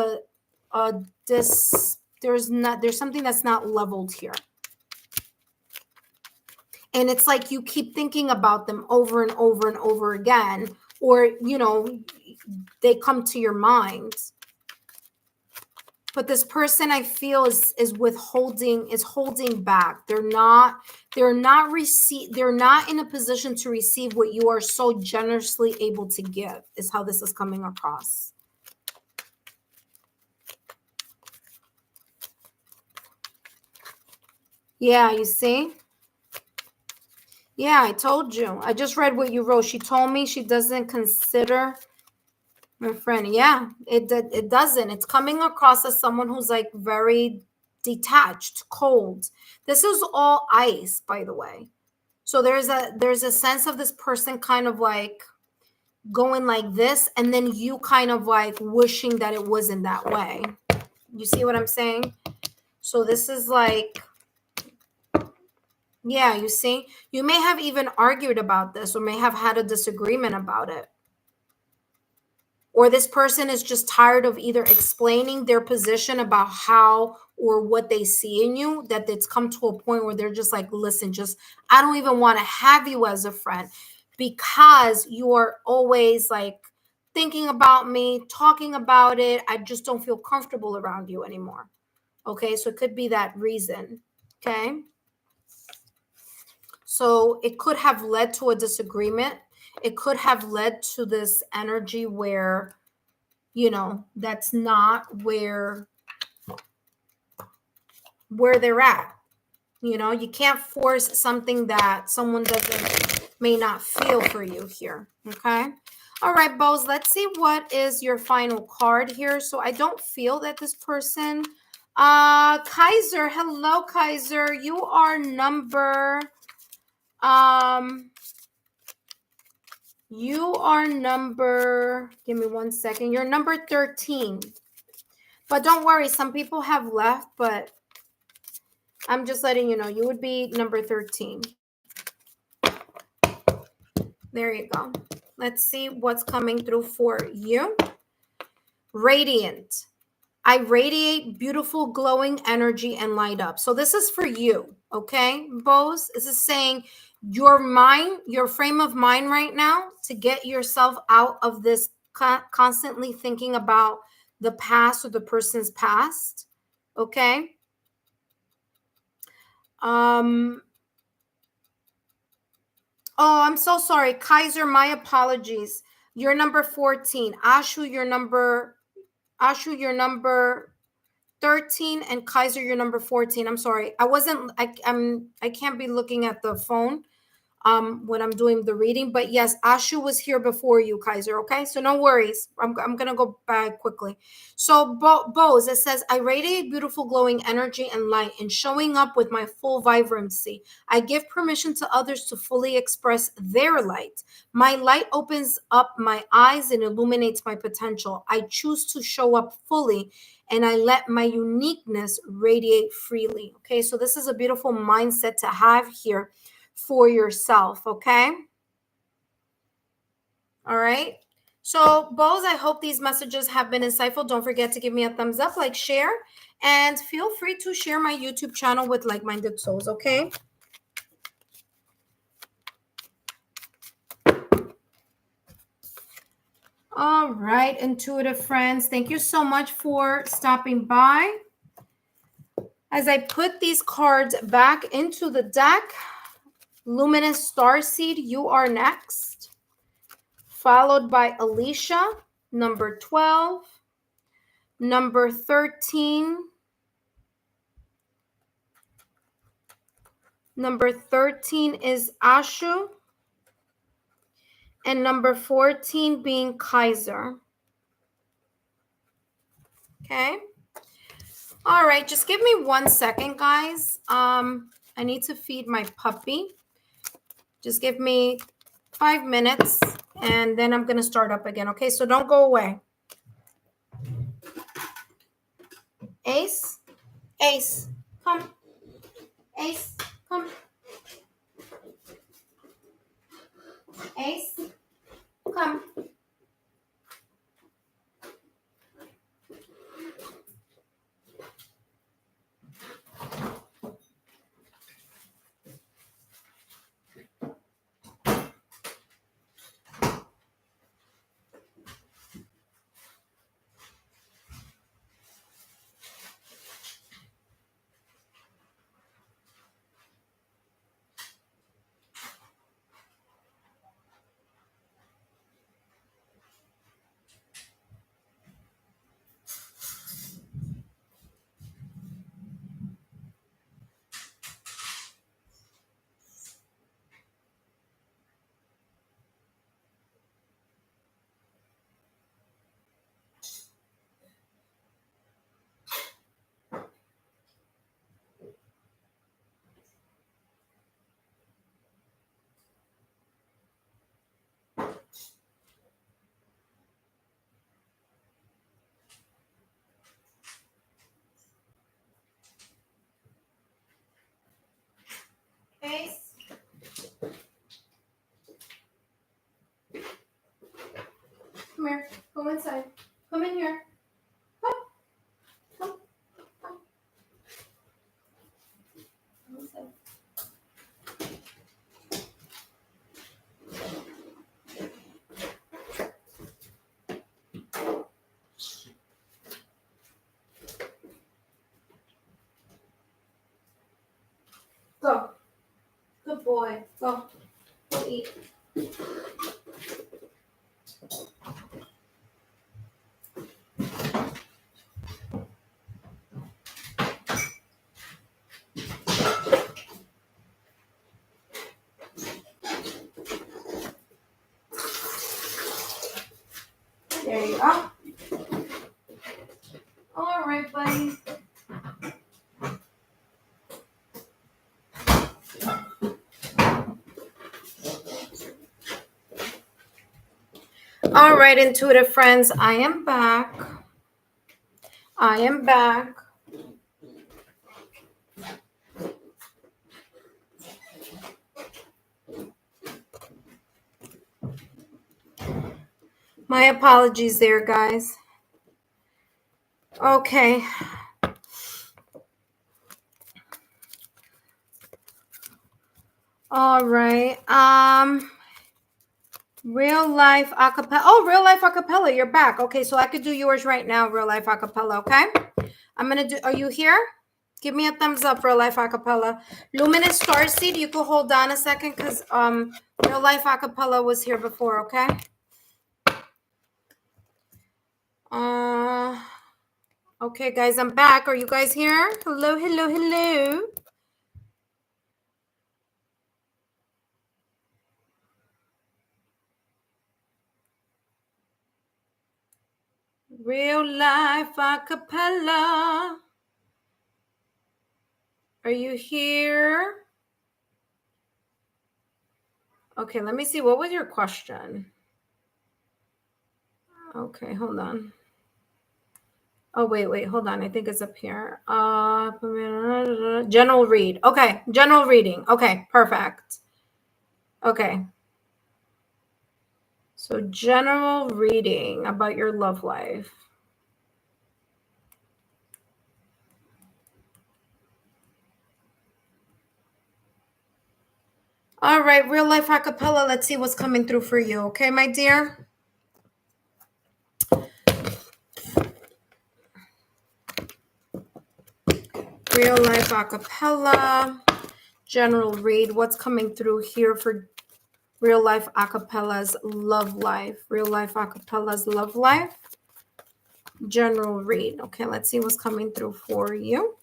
there's something that's not leveled here. And it's like you keep thinking about them over and over and over again, or they come to your mind. But this person, I feel, is holding back. They're not in a position to receive what you are so generously able to give, is how this is coming across. Yeah, you see? Yeah, I told you. I just read what you wrote. She told me she doesn't consider my friend. Yeah, it doesn't. It's coming across as someone who's like very detached, cold. This is all ice, by the way. So there's a sense of this person kind of like going like this, and then you kind of like wishing that it wasn't that way. You see what I'm saying? So this is like Yeah, you see, you may have even argued about this or may have had a disagreement about it. Or this person is just tired of either explaining their position about how or what they see in you, that it's come to a point where they're just like, listen, just, I don't even want to have you as a friend because you're always like thinking about me, talking about it. I just don't feel comfortable around you anymore. Okay, so it could be that reason. Okay. So it could have led to a disagreement. It could have led to this energy where, that's not where they're at. You can't force something that someone doesn't may not feel for you here. Okay. All right, Bows, let's see what is your final card here. So I don't feel that this person, Kaiser, hello, Kaiser. You are number, give me 1 second. You're number 13. But don't worry, some people have left, but I'm just letting you know, you would be number 13. There you go. Let's see what's coming through for you. Radiant. I radiate beautiful, glowing energy and light up. So this is for you, okay, Bose? This is saying your mind, your frame of mind right now to get yourself out of this constantly thinking about the past or the person's past, okay? Oh, I'm so sorry. Kaiser, my apologies. You're number 14. Ashu, you're number 13, and Kaiser, you're number 14. I'm sorry. I can't be looking at the phone when I'm doing the reading, but yes, Ashu was here before you, Kaiser. Okay, so no worries. I'm gonna go back quickly. So Bose, it says, I radiate beautiful glowing energy and light and showing up with my full vibrancy. I give permission to others to fully express their light. My light opens up my eyes and illuminates my potential. I choose to show up fully and I let my uniqueness radiate freely. Okay, so this is a beautiful mindset to have here for yourself. Okay. All right. So, Bose, I hope these messages have been insightful. Don't forget to give me a thumbs up, like, share, and feel free to share my YouTube channel with like-minded souls. Okay. All right, intuitive friends, thank you so much for stopping by. As I put these cards back into the deck, Luminous Starseed, you are next, followed by Alicia, number 12, number 13, number 13 is Ashu, and number 14 being Kaiser. Okay. All right, just give me 1 second, guys. I need to feed my puppy. Just give me 5 minutes, and then I'm going to start up again. Okay, so don't go away. Ace, Ace, come. Ace, come. Ace, come. Come here. Go inside. Come in here. Come. Come. Come. Go inside. Go. Good boy. Go. Go eat. There you go. All right, buddy. All right, intuitive friends, I am back. I am back. My apologies there, guys. Okay. All right. Real life acapella. Oh, real life acapella. You're back. Okay, so I could do yours right now, real life acapella. Okay. I'm gonna do. Are you here? Give me a thumbs up, real life acapella. Luminous Starseed. You could hold on a second because real life acapella was here before. Okay. Okay, guys, I'm back. Are you guys here? Hello, hello, hello. Real life acapella. Are you here? Okay, let me see. What was your question? Okay, hold on. Oh, wait, hold on. I think it's up here. General read. Okay, general reading. Okay, perfect. Okay. So general reading about your love life. All right, real life acapella. Let's see what's coming through for you. Okay, my dear? Real life acapella. General read. What's coming through here for real life acapella's love life? Real life acapella's love life. General read. Okay, let's see what's coming through for you.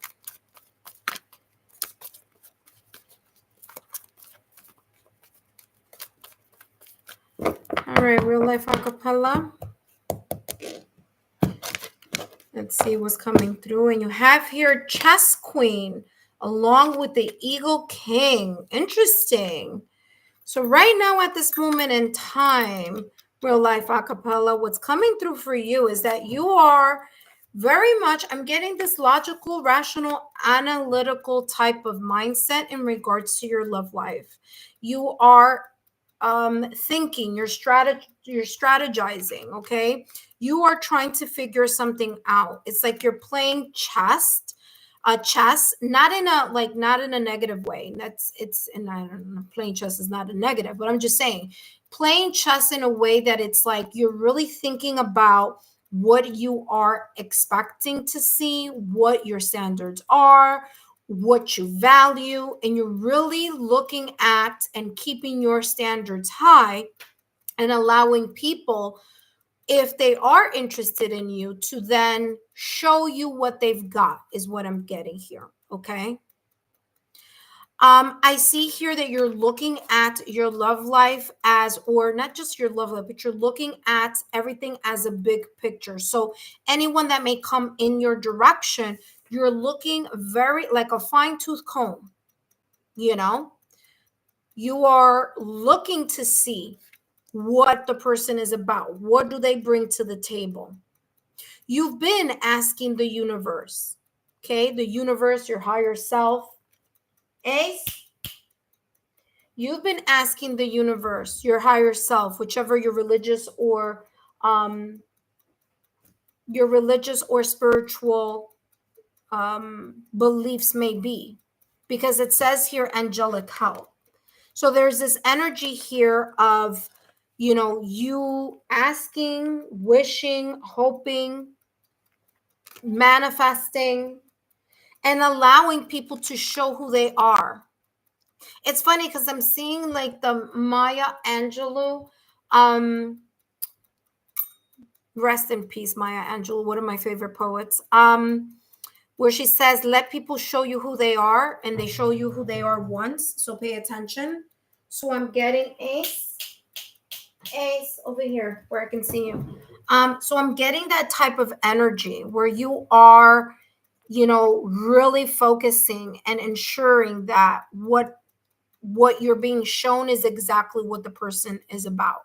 All right, real life acapella. Let's see what's coming through. And you have here Chess Queen along with the Eagle King. Interesting. So right now at this moment in time, real life acapella, what's coming through for you is that you are very much, I'm getting this logical, rational, analytical type of mindset in regards to your love life. You are thinking, you're strategizing, okay? You are trying to figure something out. It's like you're playing chess, not in a negative way. Playing chess is not a negative, but I'm just saying playing chess in a way that it's like you're really thinking about what you are expecting to see, what your standards are, what you value, and you're really looking at and keeping your standards high and allowing people, if they are interested in you, to then show you what they've got, is what I'm getting here. Okay. I see here that you're looking at your love life as, or not just your love life, but you're looking at everything as a big picture. So anyone that may come in your direction, you're looking very like a fine-tooth comb, you know? You are looking to see what the person is about. What do they bring to the table? You've been asking the universe, okay? The universe, your higher self. Ace, you've been asking the universe, your higher self, whichever your religious or your religious or spiritual beliefs may be, because it says here angelic help. So there's this energy here of, you asking, wishing, hoping, manifesting, and allowing people to show who they are. It's funny because I'm seeing like the Maya Angelou, rest in peace, Maya Angelou, one of my favorite poets, where she says, let people show you who they are, and they show you who they are once, so pay attention. So I'm getting Ace over here where I can see you. So I'm getting that type of energy where you are, really focusing and ensuring that what you're being shown is exactly what the person is about.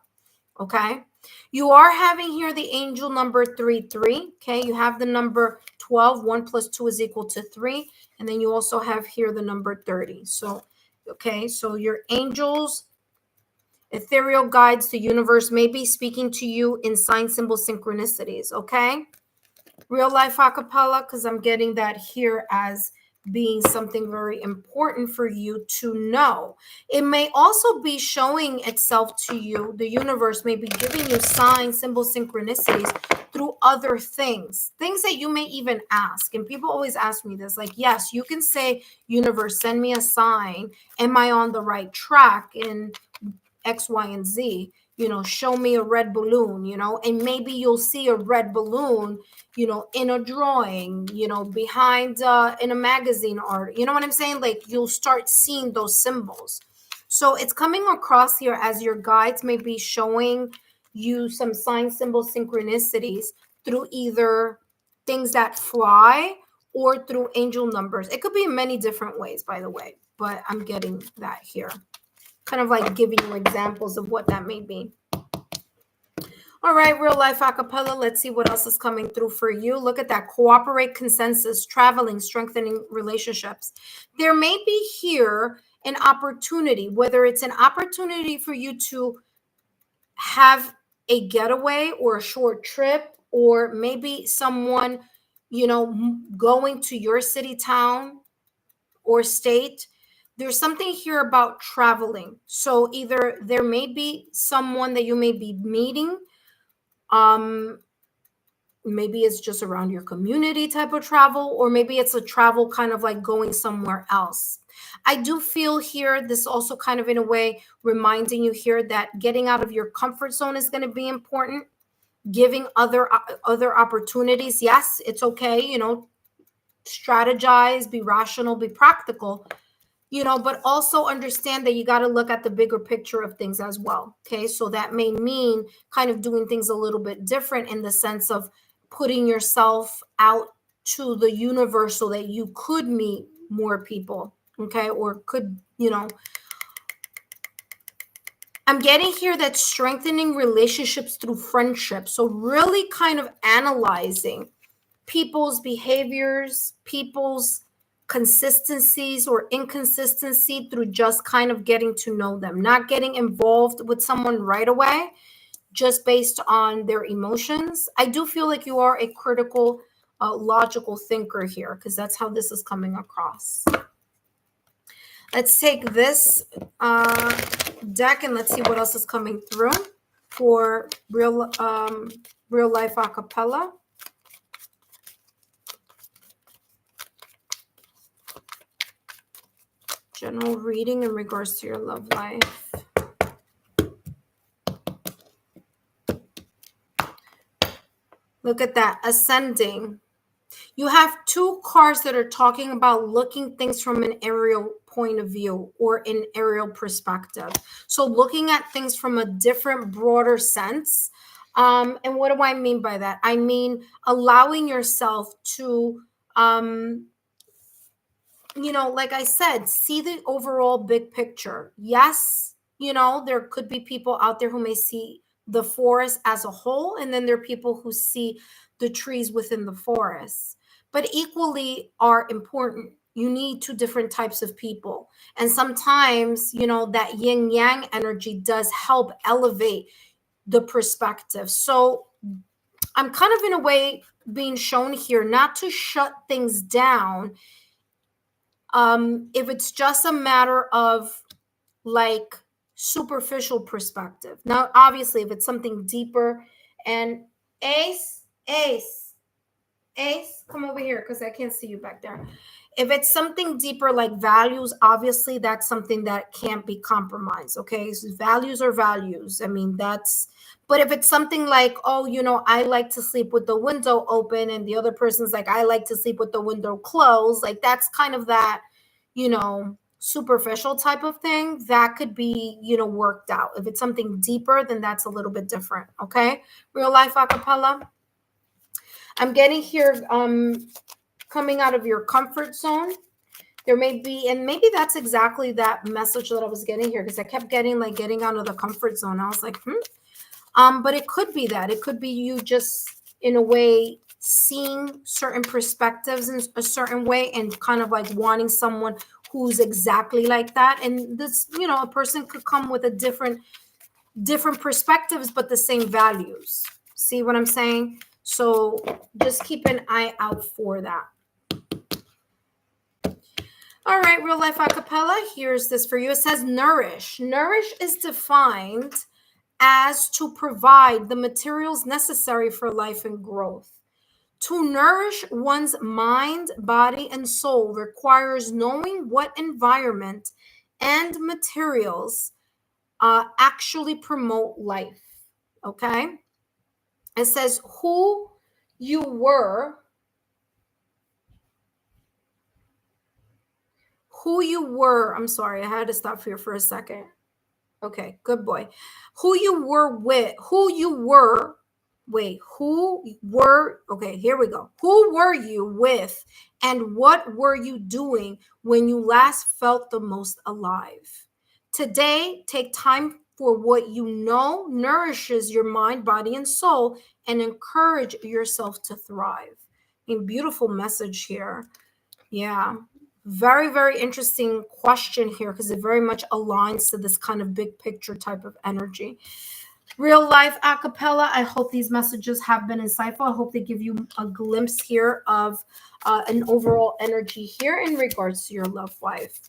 Okay. You are having here the angel number 33. Okay. You have the number 12. 1 plus 2 is equal to 3. And then you also have here the number 30. So, okay. So your angels, ethereal guides, the universe may be speaking to you in sign, symbol, synchronicities. Okay. Real life acapella, because I'm getting that here as being something very important for you to know. It may also be showing itself to you. The universe may be giving you signs, symbols, synchronicities through other things that you may even ask. And people always ask me this, like, yes, you can say, universe, send me a sign. Am I on the right track in X, Y, and Z? Show me a red balloon, and maybe you'll see a red balloon, in a drawing, behind in a magazine art. You know what I'm saying? Like, you'll start seeing those symbols. So it's coming across here as your guides may be showing you some sign, symbol, synchronicities through either things that fly or through angel numbers. It could be in many different ways, by the way, but I'm getting that here. Kind of like giving you examples of what that may be. All right, real life acapella. Let's see what else is coming through for you. Look at that. Cooperate, consensus, traveling, strengthening relationships. There may be here an opportunity, whether it's an opportunity for you to have a getaway or a short trip, or maybe someone, going to your city, town, or state. There's something here about traveling. So either there may be someone that you may be meeting, maybe it's just around your community type of travel, or maybe it's a travel kind of like going somewhere else. I do feel here this also kind of in a way reminding you here that getting out of your comfort zone is going to be important. Giving other opportunities. Yes, it's okay, strategize, be rational, be practical, but also understand that you got to look at the bigger picture of things as well. Okay. So that may mean kind of doing things a little bit different in the sense of putting yourself out to the universe so that you could meet more people. Okay. Or could, I'm getting here that strengthening relationships through friendship. So really kind of analyzing people's behaviors, people's consistencies or inconsistency through just kind of getting to know them, not getting involved with someone right away, just based on their emotions. I do feel like you are a critical, logical thinker here, because that's how this is coming across. Let's take this deck and let's see what else is coming through for real life acapella. General reading in regards to your love life. Look at that, ascending. You have two cards that are talking about looking things from an aerial point of view or an aerial perspective. So looking at things from a different, broader sense. And what do I mean by that? I mean allowing yourself to like I said, see the overall big picture. Yes, there could be people out there who may see the forest as a whole, and then there are people who see the trees within the forest, but equally are important. You need two different types of people. And sometimes, that yin yang energy does help elevate the perspective. So I'm kind of in a way being shown here not to shut things down. If it's just a matter of like superficial perspective. Now, obviously, if it's something deeper, and Ace, come over here because I can't see you back there. If it's something deeper like values, obviously that's something that can't be compromised. Okay. So values are values. I mean, but if it's something like, oh, I like to sleep with the window open, and the other person's like, I like to sleep with the window closed, like that's kind of that, superficial type of thing that could be, worked out. If it's something deeper, then that's a little bit different. Okay. Real life acapella. I'm getting here coming out of your comfort zone. There may be, and maybe that's exactly that message that I was getting here, because I kept getting like getting out of the comfort zone. I was like, but it could be that. It could be you just in a way seeing certain perspectives in a certain way and kind of like wanting someone who's exactly like that. And this, a person could come with a different perspectives, but the same values. See what I'm saying? So just keep an eye out for that. All right, real life acapella. Here's this for you. It says nourish. Nourish is defined as to provide the materials necessary for life and growth. To nourish one's mind, body, and soul requires knowing what environment and materials actually promote life. Okay? It says who you were I'm sorry, I had to stop here for a second. Okay, good boy. Who you were, okay, here we go. Who were you with, and what were you doing when you last felt the most alive? Today, take time for what you know nourishes your mind, body, and soul, and encourage yourself to thrive. I mean, beautiful message here. Yeah. Very, very interesting question here, because it very much aligns to this kind of big picture type of energy. Real life acapella. I hope these messages have been insightful. I hope they give you a glimpse here of an overall energy here in regards to your love life.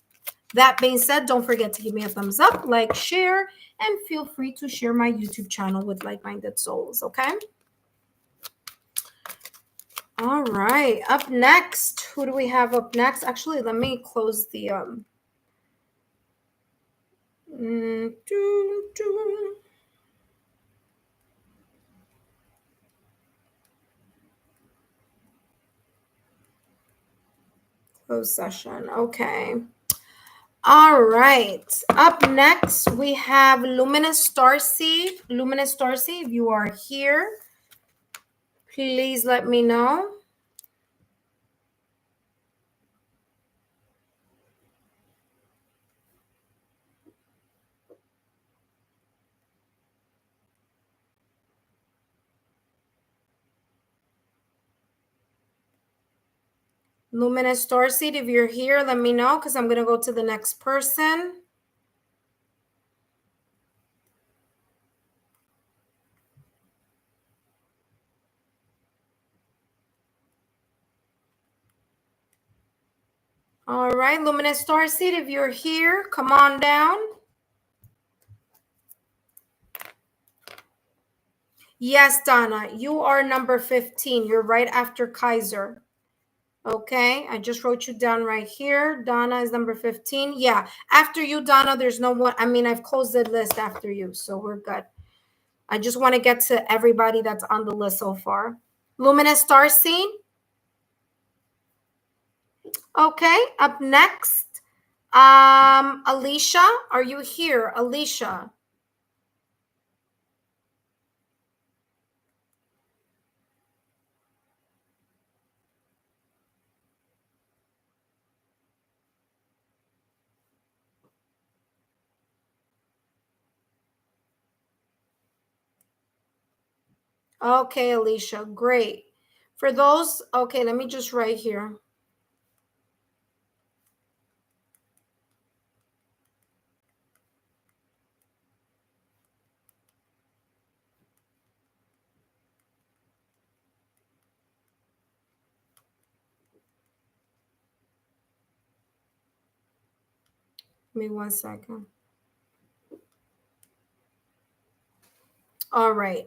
That being said, don't forget to give me a thumbs up, like, share, and feel free to share my YouTube channel with like-minded souls, okay? All right, up next, who do we have up next? Actually, let me close the close session. Okay. All right. Up next, we have Luminous Starseed. Luminous Starseed, if you are here, please let me know. Luminous Starseed, if you're here, let me know, because I'm going to go to the next person. All right, Luminous Starseed, if you're here, come on down. Yes, Donna, you are number 15. You're right after Kaiser. Okay, I just wrote you down right here. Donna is number 15. Yeah, after you, Donna, there's no one. I mean, I've closed the list after you, so we're good. I just want to get to everybody that's on the list so far. Luminous Starseed. Okay, up next, Alicia, are you here? Alicia. Okay, Alicia, great. For those, okay, let me just write here. me 1 second. All right.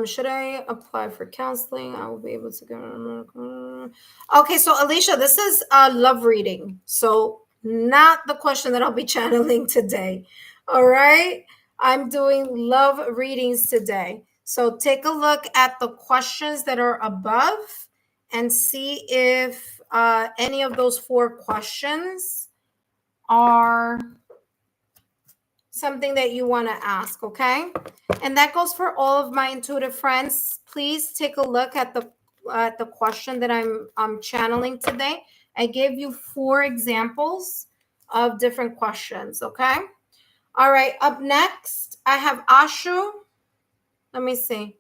Should I apply for counseling? I will be able to go. Okay, so Alicia, this is a love reading. So not the question that I'll be channeling today. All right. I'm doing love readings today. So take a look at the questions that are above and see if any of those 4 questions are something that you want to ask, okay? And that goes for all of my intuitive friends. Please take a look at the question that I'm channeling today. I gave you 4 examples of different questions, okay? All right, up next, I have Ashu. Let me see.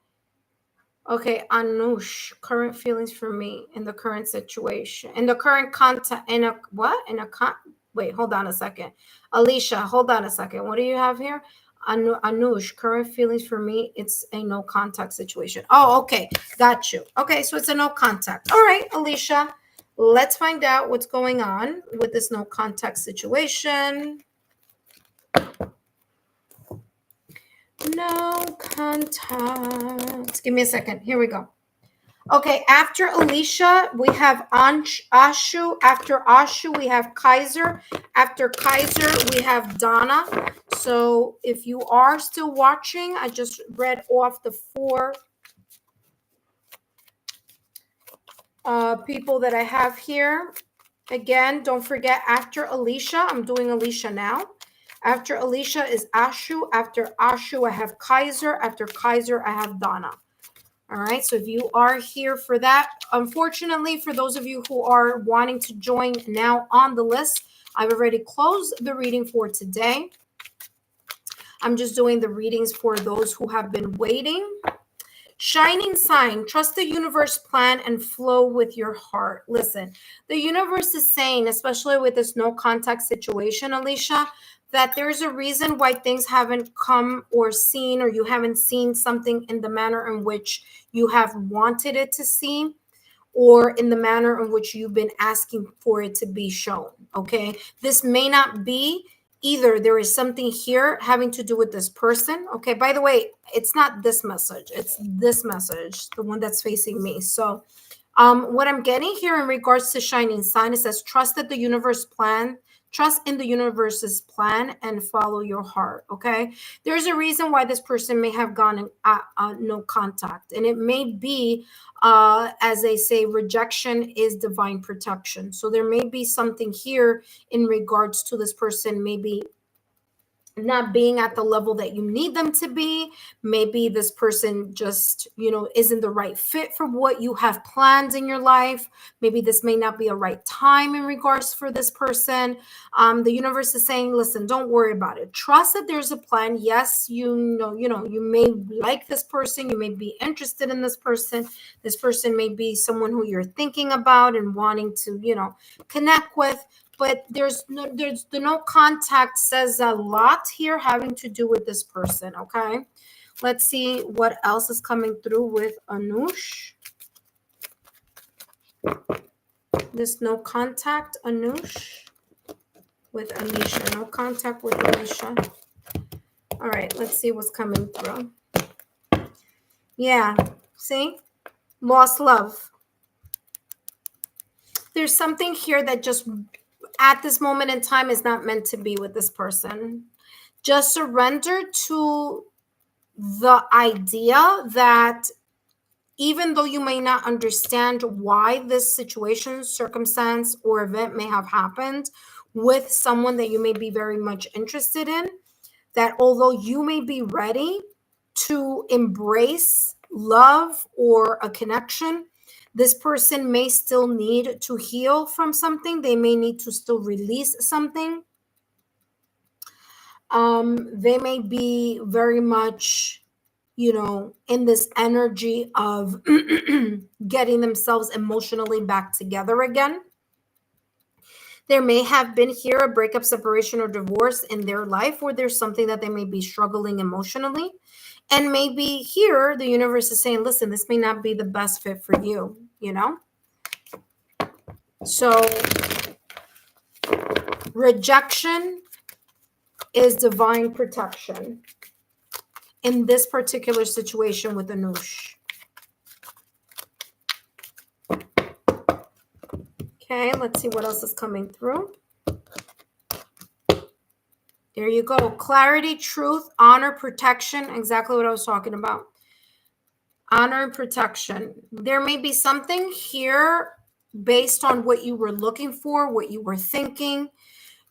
Okay, Anush, current feelings for me in the current situation, in the current contact, in a what? In a wait, hold on a second. Alicia, hold on a second. What do you have here? Anush, current feelings for me, it's a no contact situation. Oh, okay, got you. Okay, so it's a no contact. All right, Alicia, let's find out what's going on with this no contact situation. No contact. Give me a second. Here we go. Okay, after Alicia, we have Ashu. After Ashu, we have Kaiser. After Kaiser, we have Donna. So if you are still watching, I just read off the 4 people that I have here. Again, don't forget, after Alicia, I'm doing Alicia now. After Alicia is Ashu. After Ashu, I have Kaiser. After Kaiser, I have Donna. All right, so if you are here for that, unfortunately, for those of you who are wanting to join now on the list, I've already closed the reading for today. I'm just doing the readings for those who have been waiting. Shining sign, trust the universe plan and flow with your heart. Listen, the universe is saying, especially with this no contact situation, Alicia, that there's a reason why things haven't come or seen, or you haven't seen something in the manner in which you have wanted it to see, or in the manner in which you've been asking for it to be shown. Okay, this may not be either. There is something here having to do with this person. Okay, by the way, it's not this message, it's this message, the one that's facing me. So what I'm getting here in regards to shining sign, it says trust that the universe plan, trust in the universe's plan and follow your heart. Okay, there's a reason why this person may have gone in no contact, and it may be as they say, rejection is divine protection. So there may be something here in regards to this person maybe not being at the level that you need them to be. Maybe this person just, isn't the right fit for what you have planned in your life. Maybe this may not be a right time in regards for this person. The universe is saying, listen, don't worry about it. Trust that there's a plan. Yes, you may like this person. You may be interested in this person. This person may be someone who you're thinking about and wanting to, connect with. But there's the no contact says a lot here having to do with this person. Okay, let's see what else is coming through with Anush. This no contact, Anush, with Anisha. No contact with Anisha. All right, let's see what's coming through. Yeah, see, lost love. There's something here that just at this moment in time is not meant to be with this person. Just surrender to the idea that even though you may not understand why this situation, circumstance, or event may have happened with someone that you may be very much interested in, that although you may be ready to embrace love or a connection, this person may still need to heal from something. They may need to still release something. They may be very much, in this energy of getting themselves emotionally back together again. There may have been here a breakup, separation, or divorce in their life, or there's something that they may be struggling emotionally. And maybe here the universe is saying, listen, this may not be the best fit for you, So rejection is divine protection in this particular situation with Anush. Okay, let's see what else is coming through. There you go. Clarity, truth, honor, protection. Exactly what I was talking about. Honor and protection. There may be something here based on what you were looking for, what you were thinking.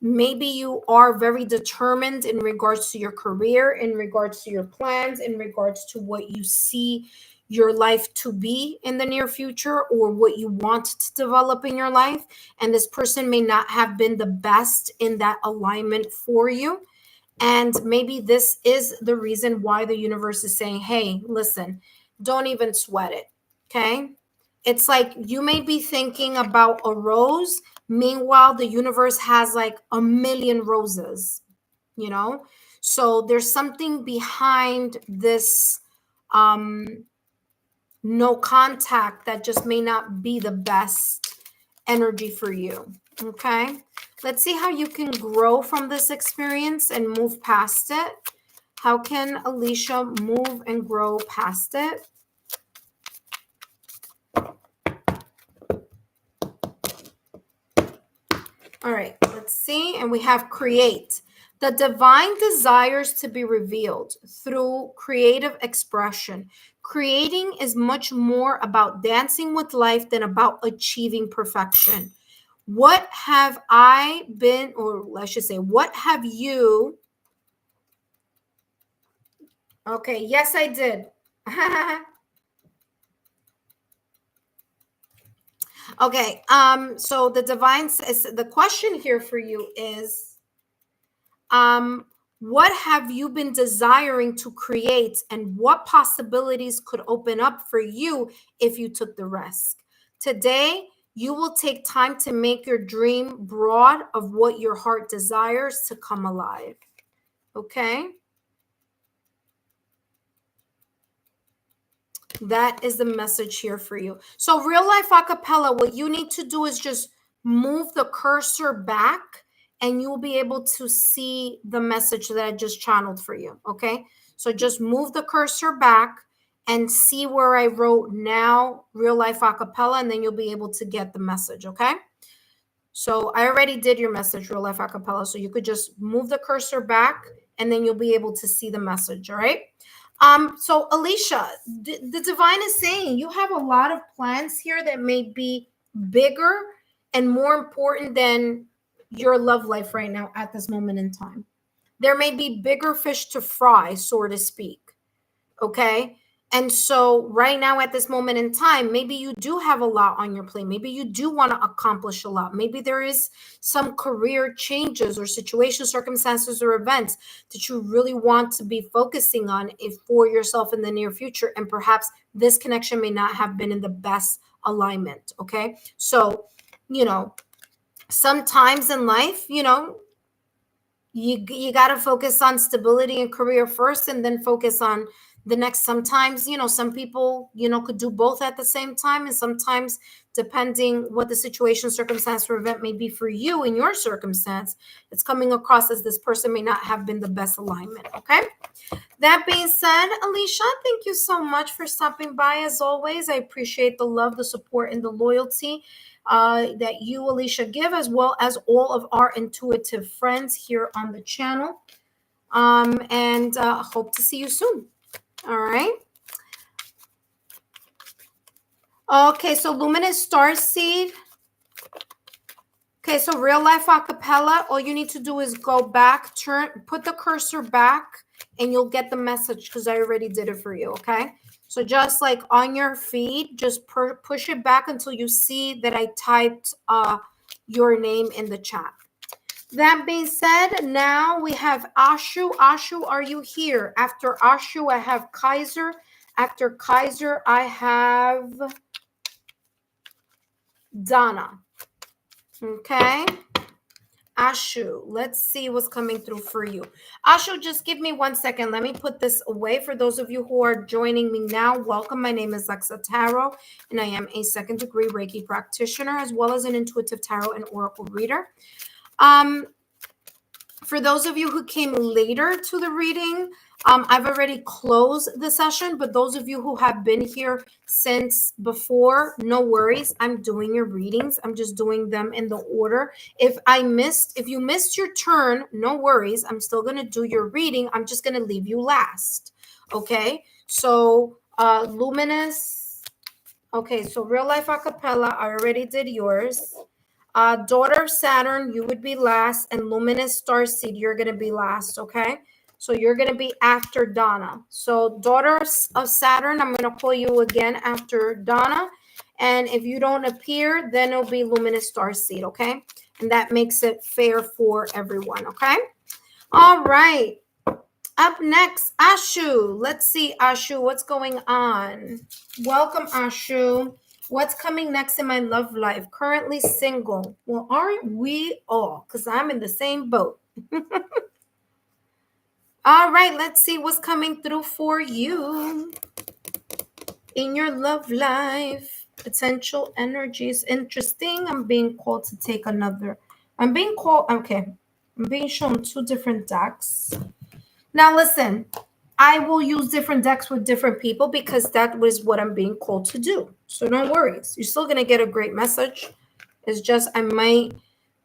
Maybe you are very determined in regards to your career, in regards to your plans, in regards to what you see your life to be in the near future, or what you want to develop in your life. And this person may not have been the best in that alignment for you. And maybe this is the reason why the universe is saying, hey, listen, don't even sweat it. Okay. It's like you may be thinking about a rose. Meanwhile, the universe has like a million roses, you know? So there's something behind this no contact that just may not be the best energy for you. Okay. Let's see how you can grow from this experience and move past it. How can Alicia move and grow past it? All right, let's see. And we have create. The divine desires to be revealed through creative expression. Creating is much more about dancing with life than about achieving perfection. What have I been, or I should say, what have you? Okay, yes, I did. Okay, so the divine says the question here for you is, what have you been desiring to create, and what possibilities could open up for you if you took the risk? Today, you will take time to make your dream broad of what your heart desires to come alive. Okay? That is the message here for you. So real life acapella, what you need to do is just move the cursor back and you will be able to see the message that I just channeled for you. Okay. So just move the cursor back and see where I wrote now real life acapella, and then you'll be able to get the message. Okay. So I already did your message, real life acapella. So you could just move the cursor back and then you'll be able to see the message. All right. So Alicia, the divine is saying you have a lot of plans here that may be bigger and more important than your love life right now at this moment in time. There may be bigger fish to fry, so to speak. Okay. And so right now at this moment in time, maybe you do have a lot on your plate. Maybe you do want to accomplish a lot. Maybe there is some career changes or situations, circumstances, or events that you really want to be focusing on for yourself in the near future. And perhaps this connection may not have been in the best alignment. Okay. So, sometimes in life, you got to focus on stability and career first and then focus on the next. Sometimes some people could do both at the same time, and sometimes depending what the situation, circumstance, or event may be for you in your circumstance, it's coming across as this person may not have been the best alignment. Okay, that being said, Alicia, thank you so much for stopping by. As always, I appreciate the love, the support, and the loyalty that you, Alicia, give, as well as all of our intuitive friends here on the channel. And hope to see you soon. All right. Okay, so Luminous Starseed. Okay, so real life acapella. All you need to do is go back, put the cursor back, and you'll get the message because I already did it for you. Okay. So just like on your feed, just push it back until you see that I typed your name in the chat. That being said, now we have Ashu. Ashu, are you here? After Ashu, I have Kaiser. After Kaiser, I have Donna. Okay. Ashu, let's see what's coming through for you. Ashu, just give me 1 second. Let me put this away. For those of you who are joining me now, welcome. My name is Lexa Tarot, and I am a second-degree Reiki practitioner, as well as an intuitive tarot and oracle reader. For those of you who came later to the reading, I've already closed the session, but those of you who have been here since before, no worries. I'm doing your readings. I'm just doing them in the order. If you missed your turn, no worries. I'm still going to do your reading. I'm just going to leave you last. Okay. So, Luminous. Okay. So Real Life Acapella, I already did yours. Daughter of Saturn, you would be last, and Luminous Starseed, you're going to be last, okay? So you're going to be after Donna. So Daughter of Saturn, I'm going to call you again after Donna. And if you don't appear, then it'll be Luminous Starseed, okay? And that makes it fair for everyone, okay? All right. Up next, Ashu. Let's see, Ashu, what's going on? Welcome, Ashu. What's coming next in my love life? Currently single. Well, aren't we all? Because I'm in the same boat. All right, let's see what's coming through for you in your love life. Potential energies. Interesting. I'm being called to take another. I'm being shown two different decks. Now, listen, I will use different decks with different people because that was what I'm being called to do. So no worries. You're still going to get a great message. It's just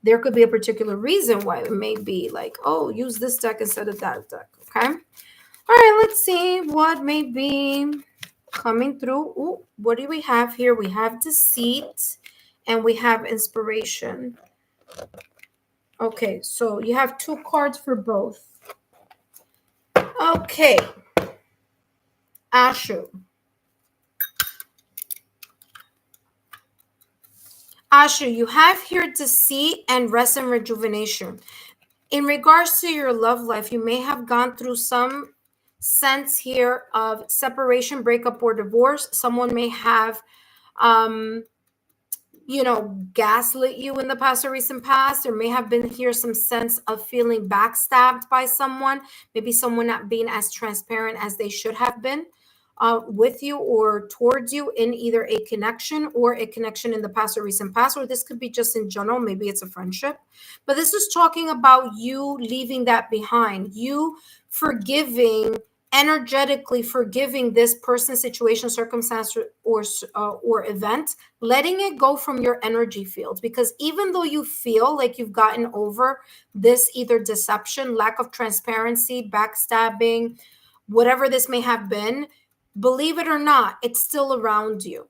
there could be a particular reason why it may be like, oh, use this deck instead of that deck. Okay. All right. Let's see what may be coming through. Ooh, what do we have here? We have Deceit and we have Inspiration. Okay. So you have two cards for both. Okay. Ashu. Ashu, you have here Deceit and Rest and Rejuvenation. In regards to your love life, you may have gone through some sense here of separation, breakup, or divorce. Someone may have, gaslit you in the past or recent past. There may have been here some sense of feeling backstabbed by someone, maybe someone not being as transparent as they should have been. With you or towards you in either a connection in the past or recent past, or this could be just in general, maybe it's a friendship. But this is talking about you leaving that behind, you energetically forgiving this person, situation, circumstance, or event, letting it go from your energy field. Because even though you feel like you've gotten over this either deception, lack of transparency, backstabbing, whatever this may have been, believe it or not, it's still around you.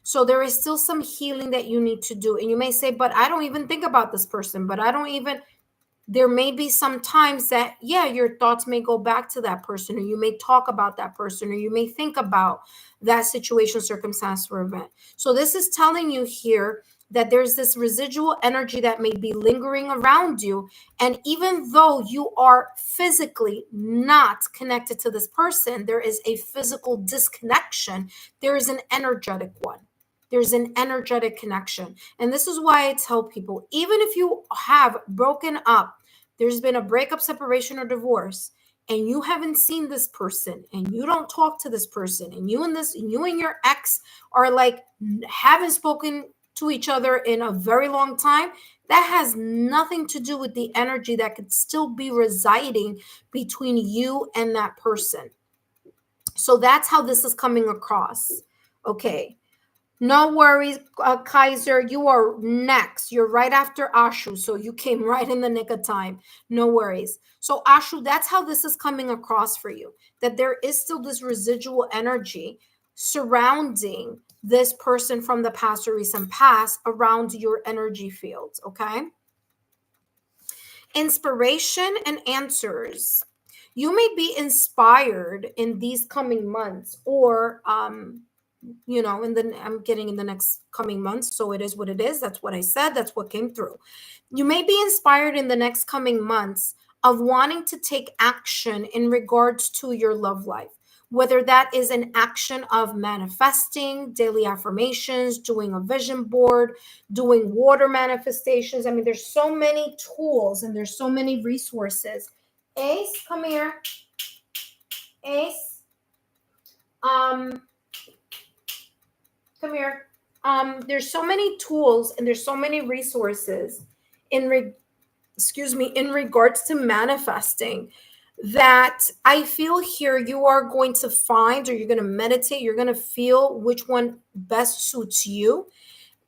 So there is still some healing that you need to do. And you may say, but I don't even think about this person, there may be some times that, your thoughts may go back to that person, or you may talk about that person, or you may think about that situation, circumstance, or event. So this is telling you here that there's this residual energy that may be lingering around you. And even though you are physically not connected to this person, there is a physical disconnection. There is an energetic one. There's an energetic connection. And this is why I tell people, even if you have broken up, there's been a breakup, separation, or divorce, and you haven't seen this person, and you don't talk to this person, and you and your ex are like haven't spoken to each other in a very long time, that has nothing to do with the energy that could still be residing between you and that person. So that's how this is coming across. Okay. No worries, Kaiser. You are next. You're right after Ashu. So you came right in the nick of time. No worries. So Ashu, that's how this is coming across for you. That there is still this residual energy surrounding this person from the past or recent past around your energy fields. Okay. Inspiration and answers. You may be inspired in these coming months, or I'm getting in the next coming months. So it is what it is. That's what I said. That's what came through. You may be inspired in the next coming months of wanting to take action in regards to your love life, whether that is an action of manifesting, daily affirmations, doing a vision board, doing water manifestations. I mean, there's so many tools and there's so many resources. Ace, come here. Ace. Come here. There's so many tools and there's so many resources excuse me, in regards to manifesting, that I feel here you are going to find, or you're going to meditate, you're going to feel which one best suits you.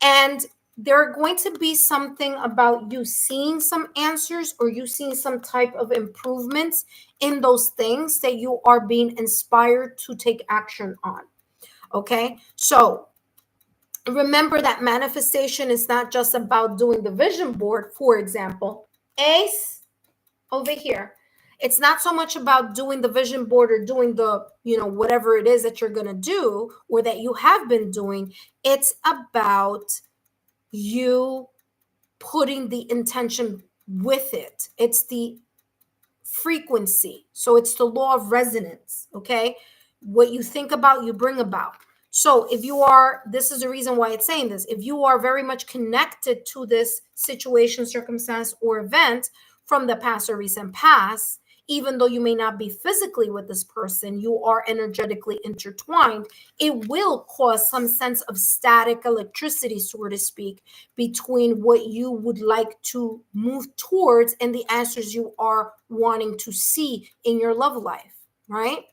And there are going to be something about you seeing some answers, or you seeing some type of improvements in those things that you are being inspired to take action on. Okay. So remember that manifestation is not just about doing the vision board, for example. Ace, over here. It's not so much about doing the vision board or doing the, whatever it is that you're going to do or that you have been doing. It's about you putting the intention with it. It's the frequency. So it's the law of resonance. Okay. What you think about, you bring about. So if you are, this is the reason why it's saying this, if you are very much connected to this situation, circumstance, or event from the past or recent past, even though you may not be physically with this person, you are energetically intertwined, it will cause some sense of static electricity, so to speak, between what you would like to move towards and the answers you are wanting to see in your love life, right?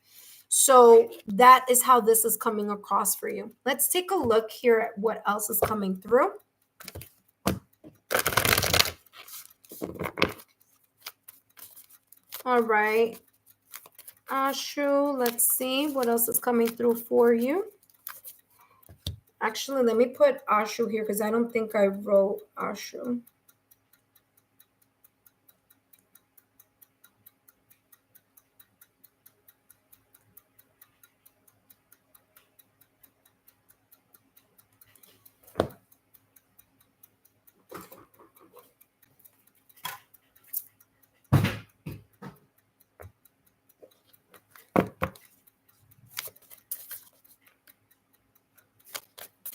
So that is how this is coming across for you. Let's take a look here at what else is coming through. All right. Ashu, let's see what else is coming through for you. Actually, let me put Ashu here because I don't think I wrote Ashu.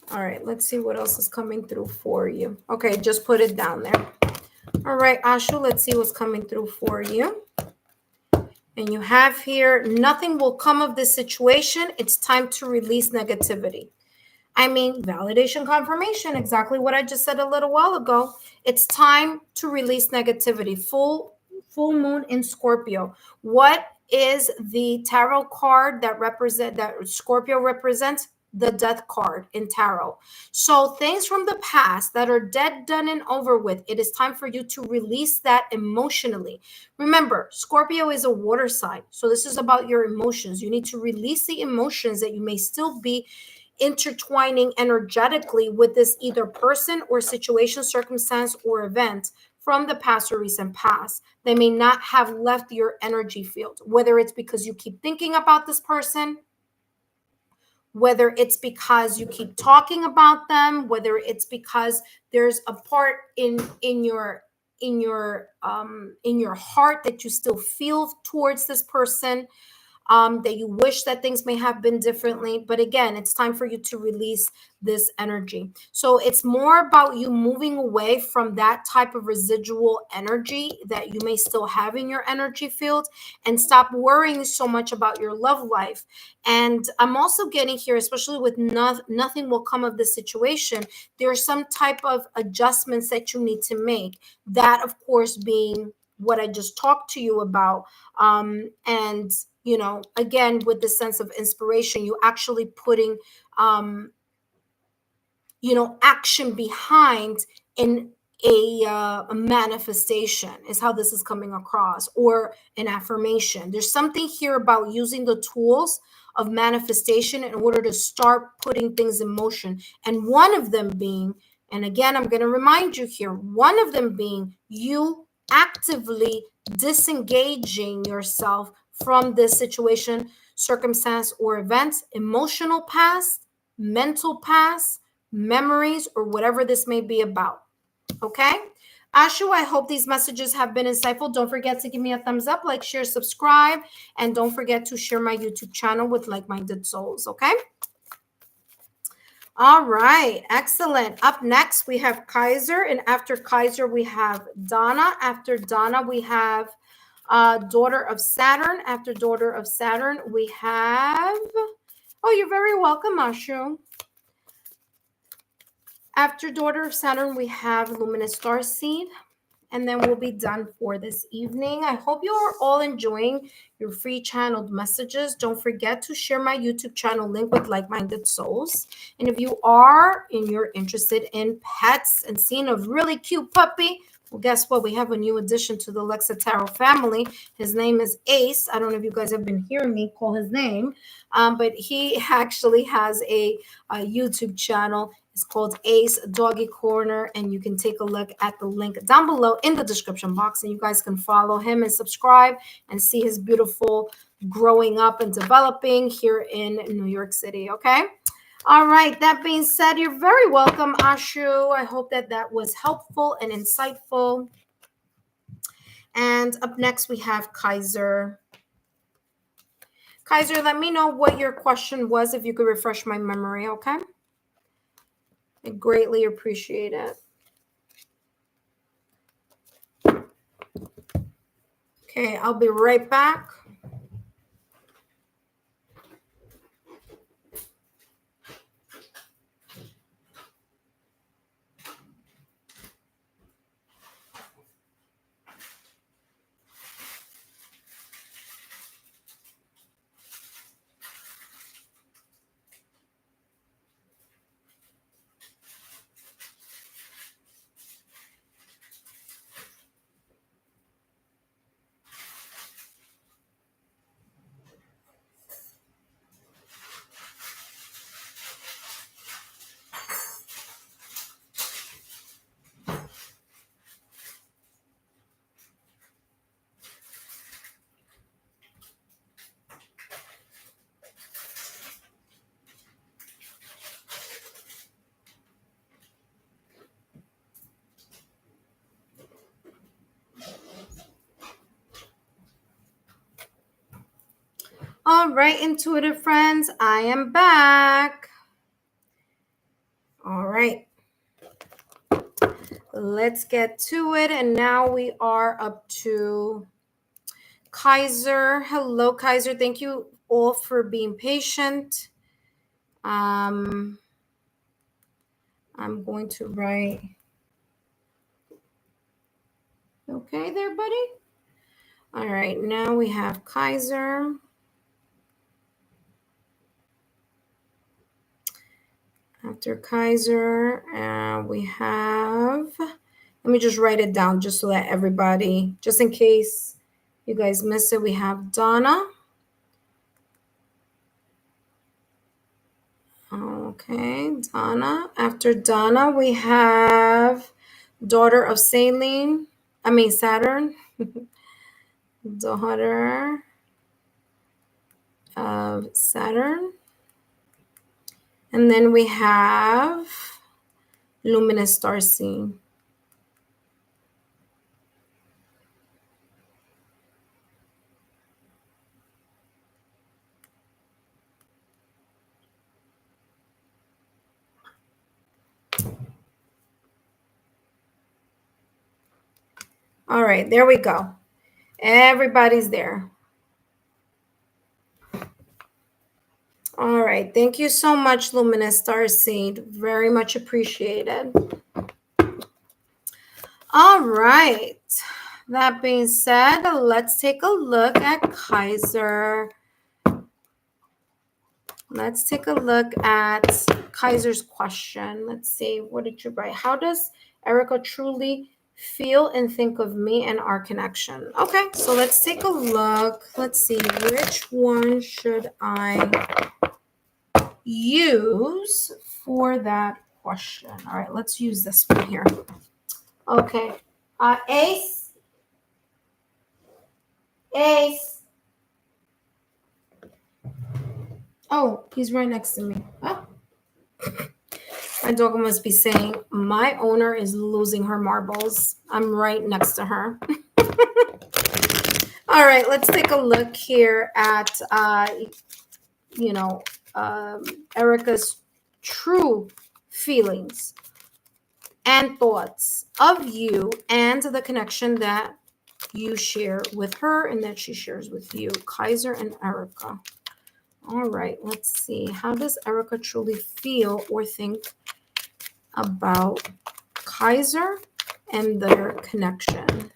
All right, let's see what else is coming through for you. Okay, just put it down there. All right, Ashu, let's see what's coming through for you. And you have here, nothing will come of this situation. It's time to release negativity. I mean, validation, confirmation, exactly what I just said a little while ago. It's time to release negativity. Full moon in Scorpio. What is the tarot card that Scorpio represents? The death card in tarot. So things from the past that are dead, done, and over with, it is time for you to release that emotionally. Remember, Scorpio is a water sign. So this is about your emotions. You need to release the emotions that you may still be intertwining energetically with this either person or situation, circumstance, or event from the past or recent past. They may not have left your energy field, whether it's because you keep thinking about this person, whether it's because you keep talking about them, whether it's because there's a part in your heart that you still feel towards this person, that you wish that things may have been differently. But again, it's time for you to release this energy. So it's more about you moving away from that type of residual energy that you may still have in your energy field, and stop worrying so much about your love life. And I'm also getting here, especially with nothing will come of this situation, there's some type of adjustments that you need to make. That, of course, being what I just talked to you about. And again, with the sense of inspiration, you actually putting action behind in a manifestation is how this is coming across, or an affirmation. There's something here about using the tools of manifestation in order to start putting things in motion. And one of them being, and again, I'm going to remind you here, one of them being you actively disengaging yourself from this situation, circumstance, or events, emotional past, mental past, memories, or whatever this may be about. Okay? Ashu, I hope these messages have been insightful. Don't forget to give me a thumbs up, like, share, subscribe, and don't forget to share my YouTube channel with like-minded souls. Okay? All right, excellent. Up next, we have Kaiser, and after Kaiser, we have Donna. After Donna, we have Daughter of Saturn. After Daughter of Saturn, we have, oh, you're very welcome, Ashu. After Daughter of Saturn, we have Luminous Starseed. and then we'll be done for this evening. I hope you are all enjoying your free channeled messages. Don't forget to share my YouTube channel link with like-minded souls. And if you are and you're interested in pets and seeing a really cute puppy, well, guess what? We have a new addition to the Lexa Tarot family. His name is Ace. I don't know if you guys have been hearing me call his name, but he actually has a YouTube channel. It's called Ace Doggy Corner, and you can take a look at the link down below in the description box, and you guys can follow him and subscribe and see his beautiful growing up and developing here in New York City, okay? All right, that being said, you're very welcome, Ashu. I hope that that was helpful and insightful. And up next, we have Kaiser. Kaiser, let me know what your question was if you could refresh my memory, okay? I greatly appreciate it. Okay, I'll be right back. All right, intuitive friends, I am back. All right. Let's get to it. And now we are up to Kaiser. Hello, Kaiser. Thank you all for being patient. I'm going to write. Okay there, buddy? All right, now we have Kaiser. After Kaiser, we have, let me just write it down just so that everybody, just in case you guys miss it, we have Donna. Okay, Donna. After Donna, we have daughter of Saturn. Daughter of Saturn. And then we have luminous starseed. All right, there we go. Everybody's there. All right, thank you so much, Luminous Starseed. Very much appreciated. All right, that being said, let's take a look at Kaiser. Let's take a look at Kaiser's question. Let's see, what did you write? How does Erica truly feel and think of me and our connection? Okay, so let's take a look. Let's see, which one should I use for that question? All right, let's use this one here. Okay, Ace. Oh, he's right next to me. Oh. My dog must be saying, my owner is losing her marbles. I'm right next to her. All right, let's take a look here at, Erica's true feelings and thoughts of you and the connection that you share with her and that she shares with you, Kaiser and Erica. All right, let's see. How does Erica truly feel or think about Kaiser and their connection.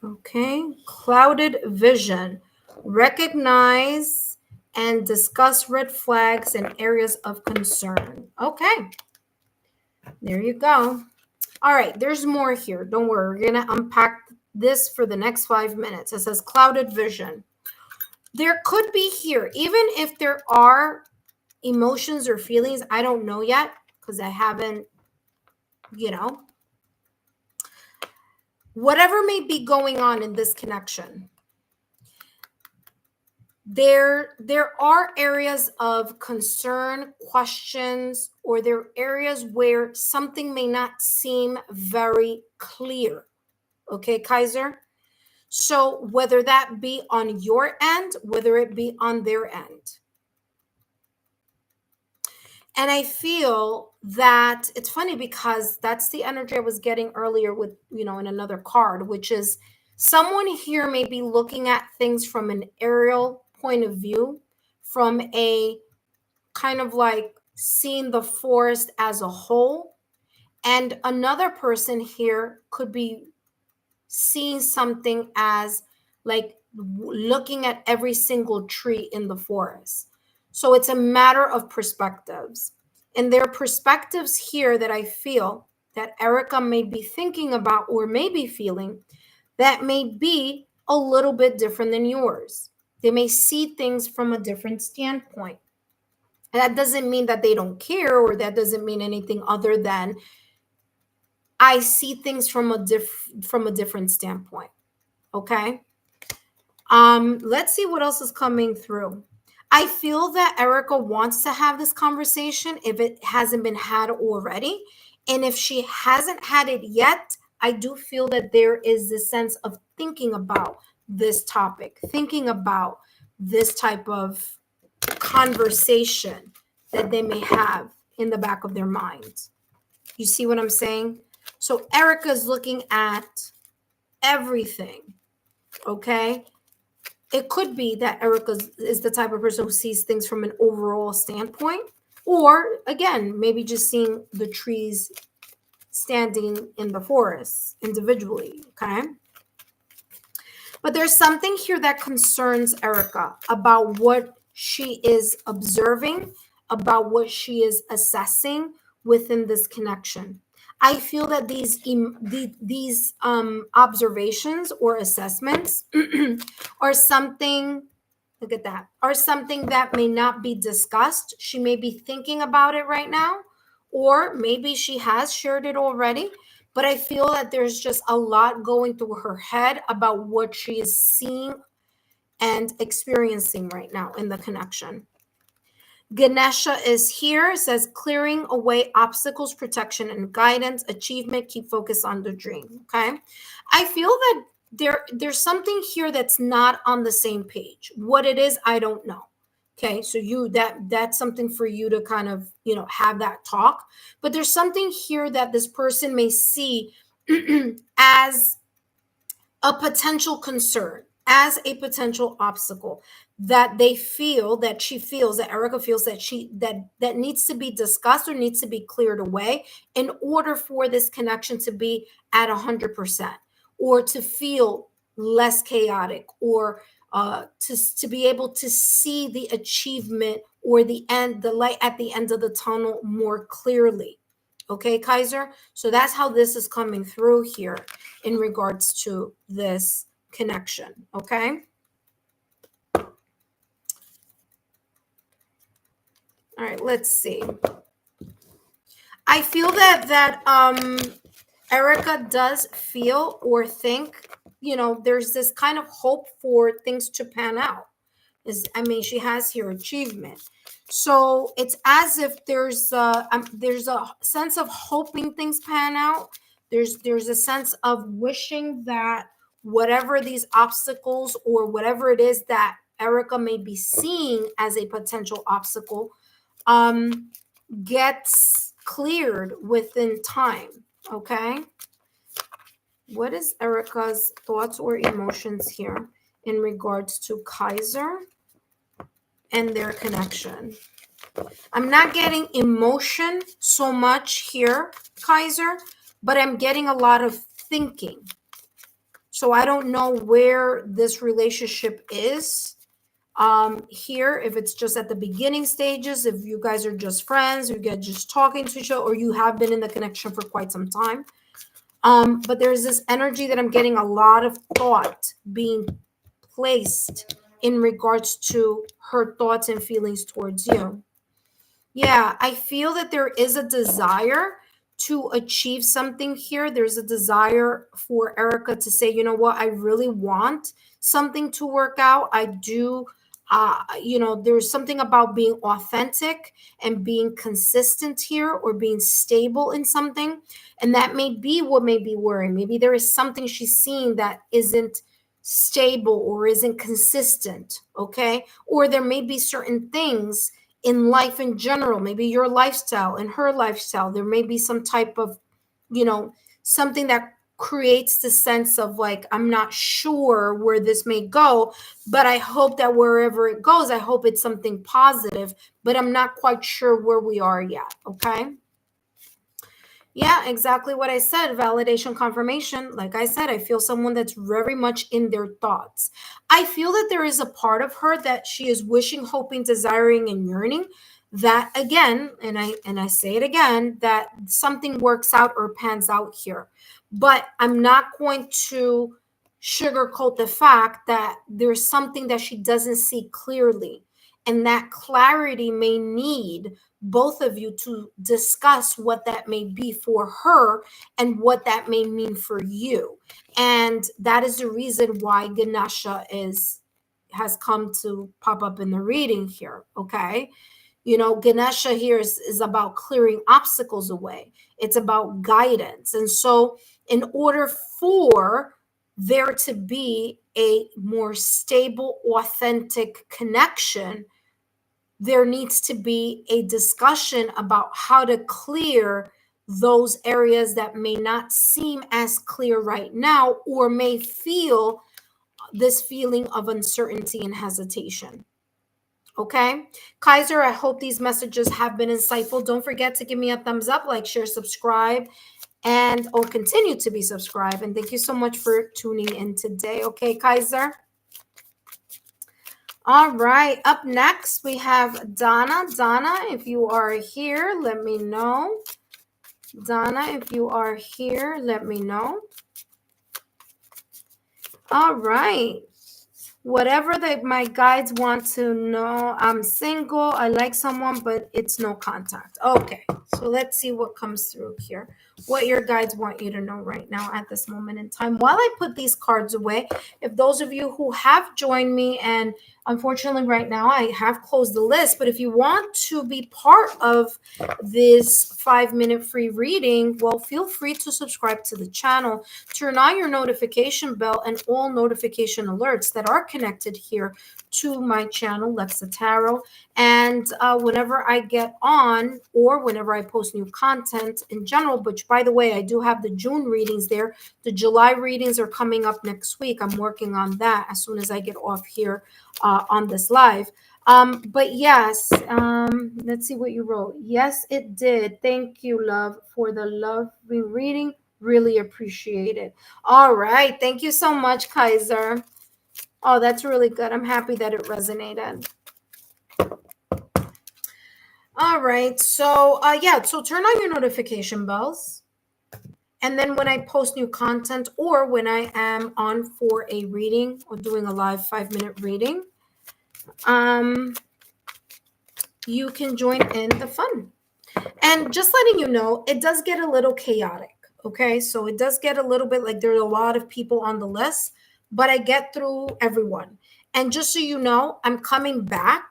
Okay, clouded vision. Recognize and discuss red flags and areas of concern. Okay, there you go. All right, there's more here. Don't worry, we're going to unpack this for the next 5 minutes. It says clouded vision. There could be here, even if there are emotions or feelings, I don't know yet because I haven't, whatever may be going on in this connection. There are areas of concern, questions, or there are areas where something may not seem very clear. Okay, Kaiser? So whether that be on your end, whether it be on their end. And I feel that it's funny because that's the energy I was getting earlier with, in another card, which is someone here may be looking at things from an aerial point of view, from a kind of like seeing the forest as a whole. And another person here could be seeing something as like looking at every single tree in the forest. So it's a matter of perspectives. And there are perspectives here that I feel that Erica may be thinking about or may be feeling that may be a little bit different than yours. They may see things from a different standpoint. And that doesn't mean that they don't care, or that doesn't mean anything other than I see things from a different standpoint. Okay. Let's see what else is coming through. I feel that Erica wants to have this conversation if it hasn't been had already. And if she hasn't had it yet, I do feel that there is this sense of thinking about this topic, thinking about this type of conversation that they may have in the back of their mind. You see what I'm saying? So Erica's looking at everything, okay? It could be that Erica is the type of person who sees things from an overall standpoint, or again, maybe just seeing the trees standing in the forest individually, okay? But there's something here that concerns Erica about what she is observing, about what she is assessing within this connection. I feel that these observations or assessments are something, look at that, are something that may not be discussed. She may be thinking about it right now, or maybe she has shared it already. But I feel that there's just a lot going through her head about what she is seeing and experiencing right now in the connection. Ganesha is here, says clearing away obstacles, protection, and guidance, achievement, keep focus on the dream. Okay. I feel that there's something here that's not on the same page. What it is, I don't know. Okay, so that's something for you to kind of, have that talk. But there's something here that this person may see as a potential concern, as a potential obstacle that they feel, that she feels, that Erica feels that needs to be discussed or needs to be cleared away in order for this connection to be at 100%, or to feel less chaotic, or to be able to see the achievement or the light at the end of the tunnel more clearly. Okay, Kaiser? So that's how this is coming through here in regards to this connection. Okay? All right, let's see. I feel that Erica does feel or think, there's this kind of hope for things to pan out. She has here achievement. So it's as if there's a sense of hoping things pan out. There's a sense of wishing that whatever these obstacles or whatever it is that Erica may be seeing as a potential obstacle gets cleared within time. Okay. What is Erica's thoughts or emotions here in regards to Kaiser and their connection? I'm not getting emotion so much here, Kaiser, but I'm getting a lot of thinking. So I don't know where this relationship is here, if it's just at the beginning stages, if you guys are just friends, you get just talking to each other, or you have been in the connection for quite some time. But there's this energy that I'm getting a lot of thought being placed in regards to her thoughts and feelings towards you. Yeah, I feel that there is a desire to achieve something here. There's a desire for Erica to say, you know what, I really want something to work out. I do. There's something about being authentic and being consistent here, or being stable in something. And that may be what may be worrying. Maybe there is something she's seeing that isn't stable or isn't consistent. Okay. Or there may be certain things in life in general, maybe your lifestyle and her lifestyle, there may be some type of, something that creates the sense of like, I'm not sure where this may go, but I hope that wherever it goes, I hope it's something positive, but I'm not quite sure where we are yet. Okay. Yeah, exactly what I said. Validation, confirmation. Like I said, I feel someone that's very much in their thoughts. I feel that there is a part of her that she is wishing, hoping, desiring, and yearning that again, and I say it again, that something works out or pans out here. But I'm not going to sugarcoat the fact that there's something that she doesn't see clearly. And that clarity may need both of you to discuss what that may be for her and what that may mean for you. And that is the reason why Ganesha has come to pop up in the reading here. Okay. Ganesha here is about clearing obstacles away. It's about guidance. And so in order for there to be a more stable, authentic connection, there needs to be a discussion about how to clear those areas that may not seem as clear right now, or may feel this feeling of uncertainty and hesitation. Okay, Kaiser, I hope these messages have been insightful. Don't forget to give me a thumbs up, like, share, subscribe, and or continue to be subscribed. And thank you so much for tuning in today. Okay, Kaiser. All right, up next we have Donna. Donna, if you are here, let me know. Donna, if you are here, let me know. All right. Whatever my guides want to know, I'm single, I like someone, but it's no contact. Okay, so let's see what comes through here. What your guides want you to know right now at this moment in time. While I put these cards away, if those of you who have joined me, and unfortunately right now I have closed the list, but if you want to be part of this 5-minute free reading, well, feel free to subscribe to the channel, turn on your notification bell and all notification alerts that are connected here to my channel, Lexa Tarot. And whenever I get on, or whenever I post new content in general, which by the way, I do have the June readings there. The July readings are coming up next week. I'm working on that as soon as I get off here on this live. But yes, let's see what you wrote. Yes, it did. Thank you, love, for the lovely reading. Really appreciate it. All right. Thank you so much, Kaiser. Oh, that's really good. I'm happy that it resonated. All right. So, so turn on your notification bells. And then when I post new content, or when I am on for a reading or doing a live 5-minute reading, you can join in the fun. And just letting you know, it does get a little chaotic. Okay. So it does get a little bit like there are a lot of people on the list, but I get through everyone. And just so you know, I'm coming back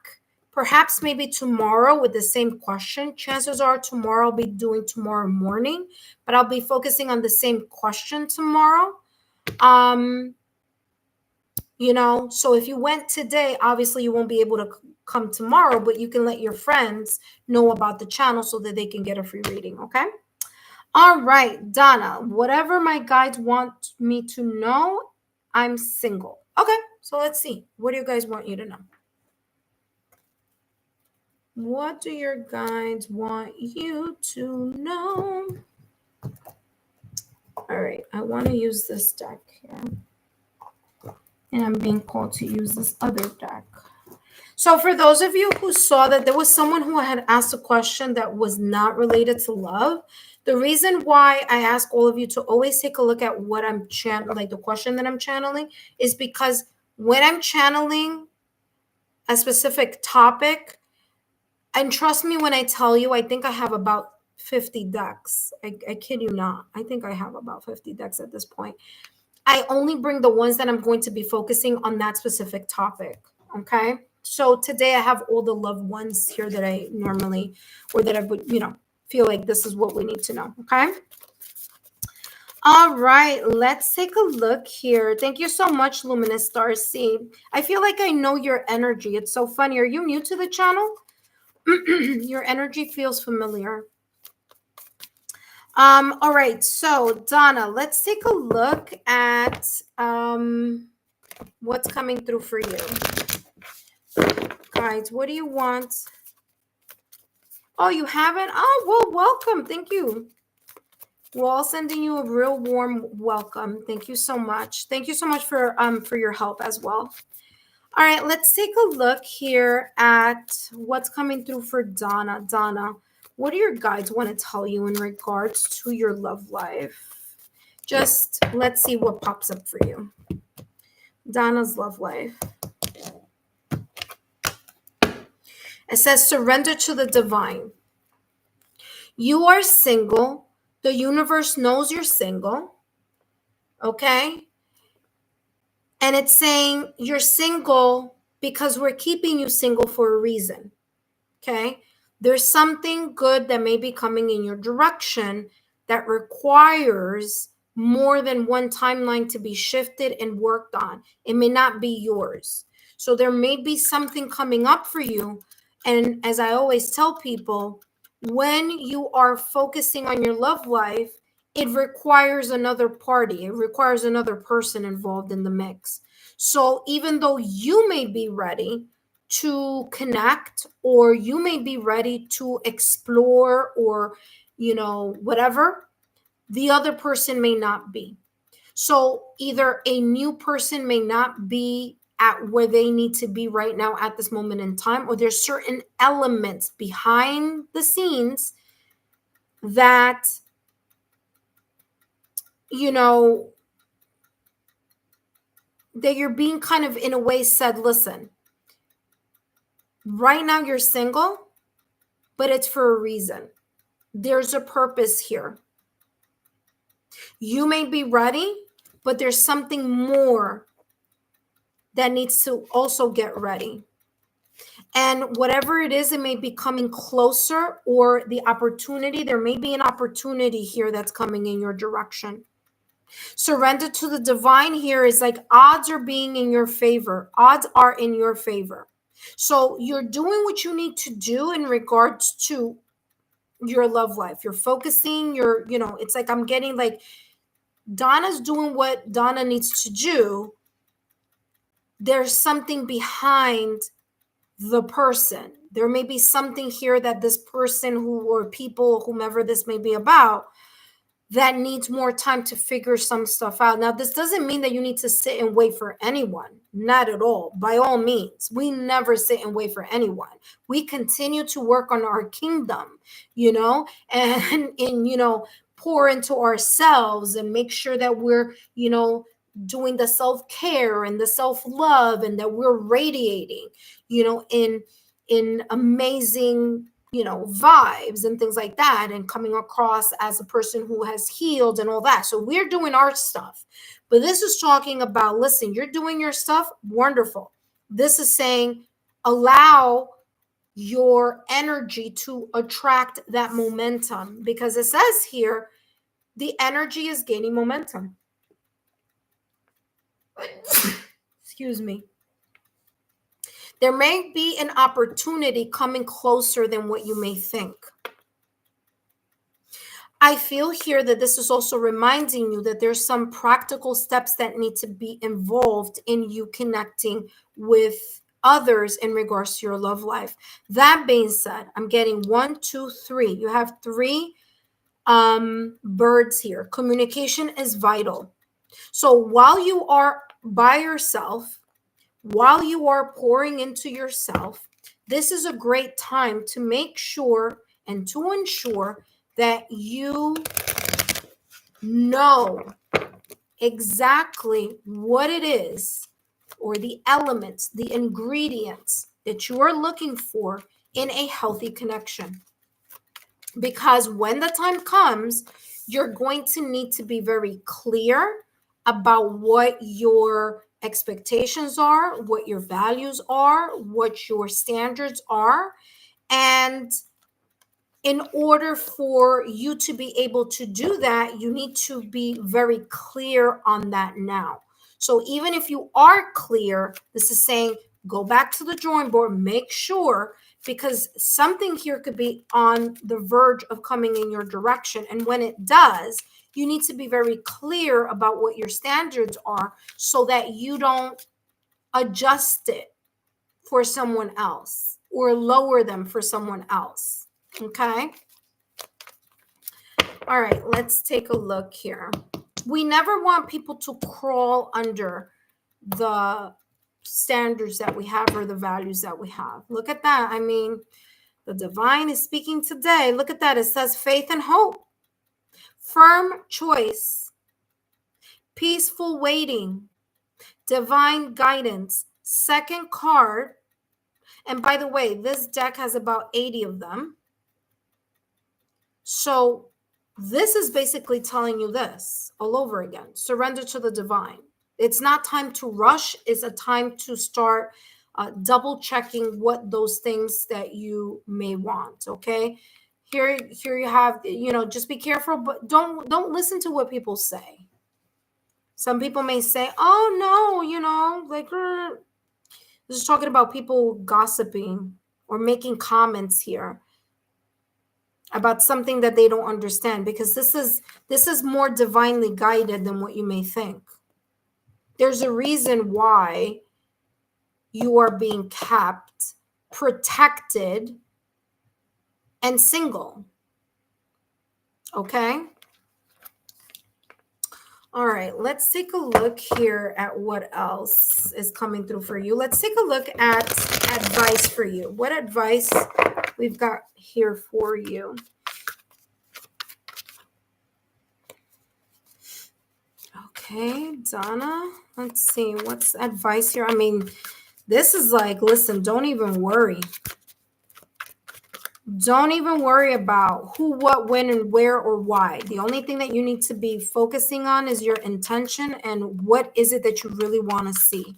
perhaps maybe tomorrow with the same question. Chances are tomorrow I'll be doing tomorrow morning, but I'll be focusing on the same question tomorrow. So if you went today, obviously you won't be able to come tomorrow, but you can let your friends know about the channel so that they can get a free reading. Okay. All right, Donna, whatever my guides want me to know, I'm single. Okay, so let's see. What do you guys want you to know? What do your guides want you to know? All right, I want to use this deck here. And I'm being called to use this other deck. So for those of you who saw that there was someone who had asked a question that was not related to love, the reason why I ask all of you to always take a look at what I'm channeling, like the question that I'm channeling, is because when I'm channeling a specific topic, and trust me when I tell you, I think I have about 50 decks. I kid you not. I think I have about 50 decks at this point. I only bring the ones that I'm going to be focusing on that specific topic. Okay. So today I have all the loved ones here that I normally, or that I would, feel like this is what we need to know. Okay. All right, let's take a look here. Thank you so much, Luminous Starseed. I feel like I know your energy. It's so funny. Are you new to the channel? Your energy feels familiar. All right, so Donna, let's take a look at what's coming through for you. Guys, what do you want? Oh, you haven't? Oh, well, welcome. Thank you. We're all sending you a real warm welcome. Thank you so much. Thank you so much for your help as well. All right, let's take a look here at what's coming through for Donna. Donna, what do your guides want to tell you in regards to your love life? Just let's see what pops up for you. Donna's love life. It says surrender to the divine. You are single. The universe knows you're single. Okay? And it's saying you're single because we're keeping you single for a reason. Okay? There's something good that may be coming in your direction that requires more than one timeline to be shifted and worked on. It may not be yours. So there may be something coming up for you. And as I always tell people, when you are focusing on your love life, it requires another party. It requires another person involved in the mix. So even though you may be ready to connect, or you may be ready to explore, or whatever, the other person may not be. So either a new person may not be at where they need to be right now at this moment in time, or there's certain elements behind the scenes that that you're being kind of in a way said, listen, right now you're single, but it's for a reason. There's a purpose here. You may be ready, but there's something more that needs to also get ready. And whatever it is, it may be coming closer, or the opportunity, there may be an opportunity here that's coming in your direction. Surrender to the divine here is like odds are being in your favor. Odds are in your favor. So you're doing what you need to do in regards to your love life. You're focusing, it's like I'm getting like Donna's doing what Donna needs to do. There's something behind the person. There may be something here that this person or people, whomever this may be about, that needs more time to figure some stuff out. Now, this doesn't mean that you need to sit and wait for anyone. Not at all. By all means, we never sit and wait for anyone. We continue to work on our kingdom, and pour into ourselves and make sure that we're, doing the self-care and the self-love, and that we're radiating, in amazing vibes and things like that, and coming across as a person who has healed and all that. So we're doing our stuff. But this is talking about, listen, you're doing your stuff. Wonderful. This is saying allow your energy to attract that momentum, because it says here the energy is gaining momentum. Excuse me. There may be an opportunity coming closer than what you may think. I feel here that this is also reminding you that there's some practical steps that need to be involved in you connecting with others in regards to your love life. That being said, I'm getting 1, 2, 3. You have 3 birds here. Communication is vital. So while you are by yourself, while you are pouring into yourself, this is a great time to make sure and to ensure that you know exactly what it is, or the elements, the ingredients that you are looking for in a healthy connection. Because when the time comes, you're going to need to be very clear about what your expectations are, what your values are, what your standards are. And in order for you to be able to do that, you need to be very clear on that now. So even if you are clear, this is saying go back to the drawing board, make sure, because something here could be on the verge of coming in your direction. And when it does, you need to be very clear about what your standards are so that you don't adjust it for someone else or lower them for someone else. Okay. All right, let's take a look here. We never want people to crawl under the standards that we have or the values that we have. Look at that. I mean, the divine is speaking today. Look at that. It says faith and hope, firm choice, peaceful waiting, divine guidance. Second card. And by the way, this deck has about 80 of them. So this is basically telling you this all over again. Surrender to the divine. It's not time to rush. It's a time to start double checking what those things that you may want. Okay. Here you have, just be careful, but don't listen to what people say. Some people may say, oh no, like this is talking about people gossiping or making comments here about something that they don't understand, because this is more divinely guided than what you may think. There's a reason why you are being kept, protected, and single. Okay? All right, let's take a look here at what else is coming through for you. Let's take a look at advice for you. What advice we've got here for you? Okay, Donna, let's see. What's advice here? I mean, this is like, listen, don't even worry. Don't even worry about who, what, when, and where, or why. The only thing that you need to be focusing on is your intention and what is it that you really want to see.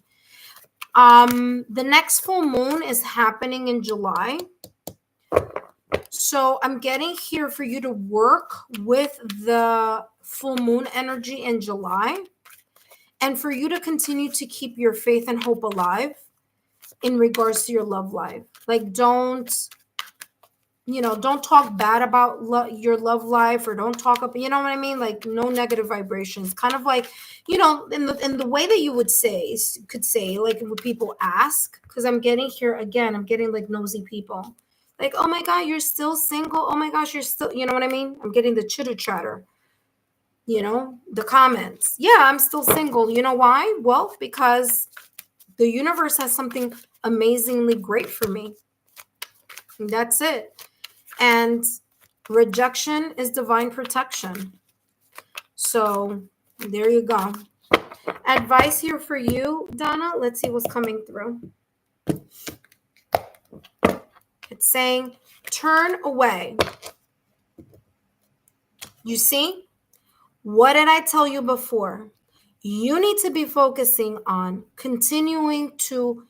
The next full moon is happening in July. So I'm getting here for you to work with the full moon energy in July, and for you to continue to keep your faith and hope alive in regards to your love life. Like, don't talk bad about your love life, or don't talk up, you know what I mean? Like, no negative vibrations. Kind of like, in the way that you could say, like, when people ask, because I'm getting here again, I'm getting like nosy people. Like, oh my God, you're still single? Oh my gosh, you're still, you know what I mean? I'm getting the chitter chatter, the comments. Yeah, I'm still single. You know why? Well, because the universe has something amazingly great for me. And that's it. And rejection is divine protection. So there you go. Advice here for you, Donna. Let's see what's coming through. It's saying, turn away. You see? What did I tell you before? You need to be focusing on continuing to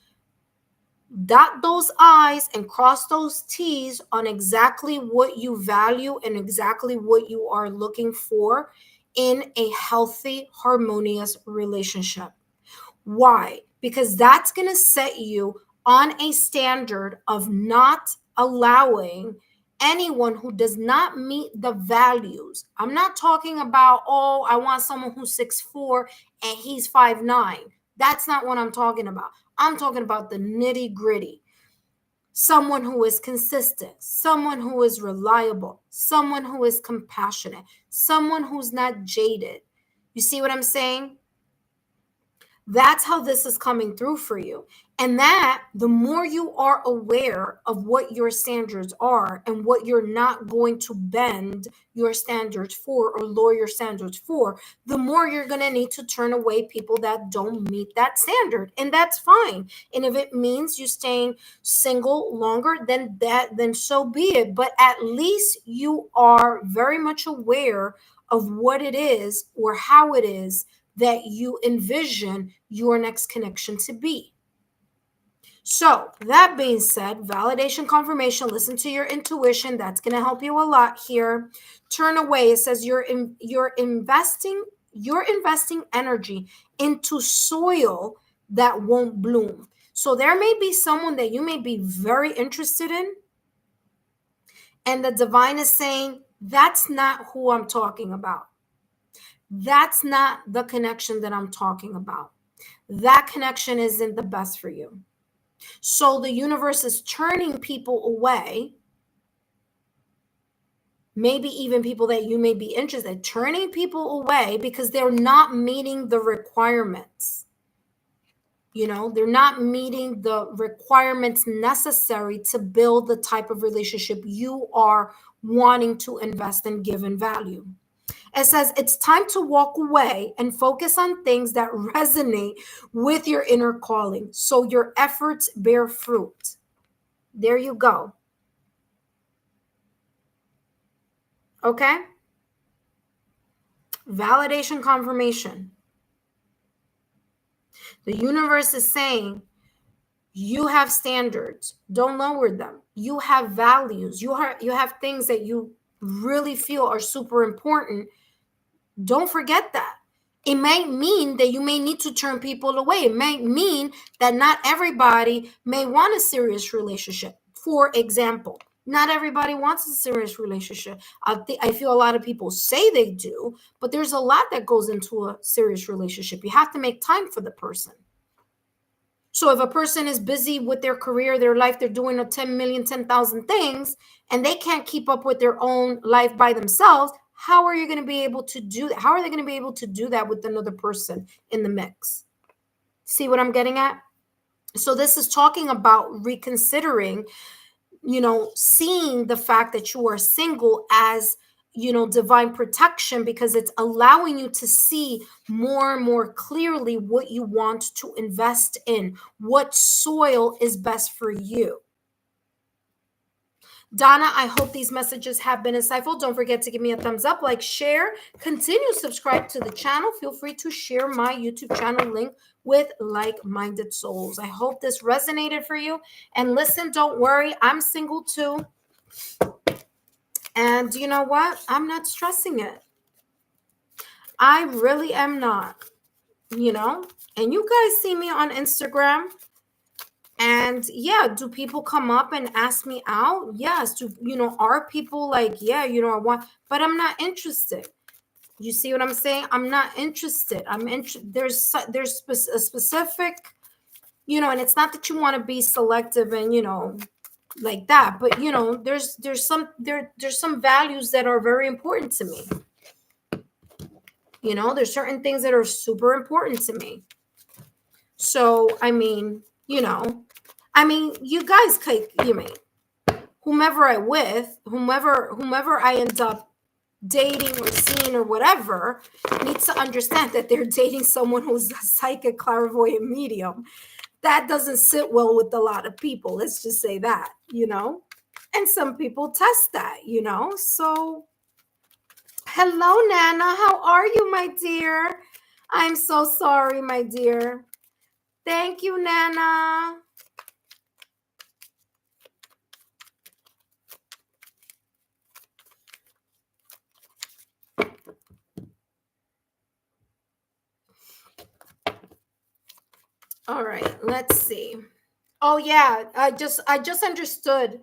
dot those I's and cross those T's on exactly what you value and exactly what you are looking for in a healthy, harmonious relationship. Why? Because that's going to set you on a standard of not allowing anyone who does not meet the values. I'm not talking about, oh, I want someone who's 6'4" and he's 5'9". That's not what I'm talking about. I'm talking about the nitty gritty. Someone who is consistent, someone who is reliable, someone who is compassionate, someone who's not jaded. You see what I'm saying? That's how this is coming through for you. And that the more you are aware of what your standards are and what you're not going to bend your standards for or lower your standards for, the more you're going to need to turn away people that don't meet that standard. And that's fine. And if it means you staying single longer, then so be it. But at least you are very much aware of what it is or how it is that you envision your next connection to be. So, that being said, validation, confirmation, listen to your intuition. That's going to help you a lot here. Turn away. It says you're investing energy into soil that won't bloom. So there may be someone that you may be very interested in, and the divine is saying, that's not who I'm talking about. That's not the connection that I'm talking about. That connection isn't the best for you. So the universe is turning people away, maybe even people that you may be interested in, turning people away because they're not meeting the requirements. You know, they're not meeting the requirements necessary to build the type of relationship you are wanting to invest and give and value. It says it's time to walk away and focus on things that resonate with your inner calling so your efforts bear fruit. There you go. Okay? Validation, confirmation. The universe is saying you have standards. Don't lower them. You have values. You have things that you really feel are super important. Don't forget that. It might mean that you may need to turn people away. It might mean that not everybody may want a serious relationship. For example, not everybody wants a serious relationship. I feel a lot of people say they do, but there's a lot that goes into a serious relationship. You have to make time for the person. So if a person is busy with their career, their life, they're doing a 10 million, 10,000 things, and they can't keep up with their own life by themselves, how are you going to be able to do that? How are they going to be able to do that with another person in the mix? See what I'm getting at? So this is talking about reconsidering, seeing the fact that you are single as, divine protection, because it's allowing you to see more and more clearly what you want to invest in, what soil is best for you. Donna, I hope these messages have been insightful. Don't forget to give me a thumbs up, like, share, continue to subscribe to the channel. Feel free to share my YouTube channel link with like-minded souls. I hope this resonated for you. And listen, don't worry, I'm single too. And you know what? I'm not stressing it. I really am not, And you guys see me on Instagram. And yeah, do people come up and ask me out? Yes. Are people like, yeah, I want, but I'm not interested. You see what I'm saying? I'm not interested. There's a specific, and it's not that you want to be selective and, like that, but there's some values that are very important to me. There's certain things that are super important to me. So, you guys whomever I end up dating or seeing or whatever needs to understand that they're dating someone who's a psychic, clairvoyant, medium. That doesn't sit well with a lot of people. Let's just say that, and some people test that, so hello, Nana. How are you, my dear? I'm so sorry, my dear. Thank you, Nana. All right, let's see. Oh yeah, I just understood.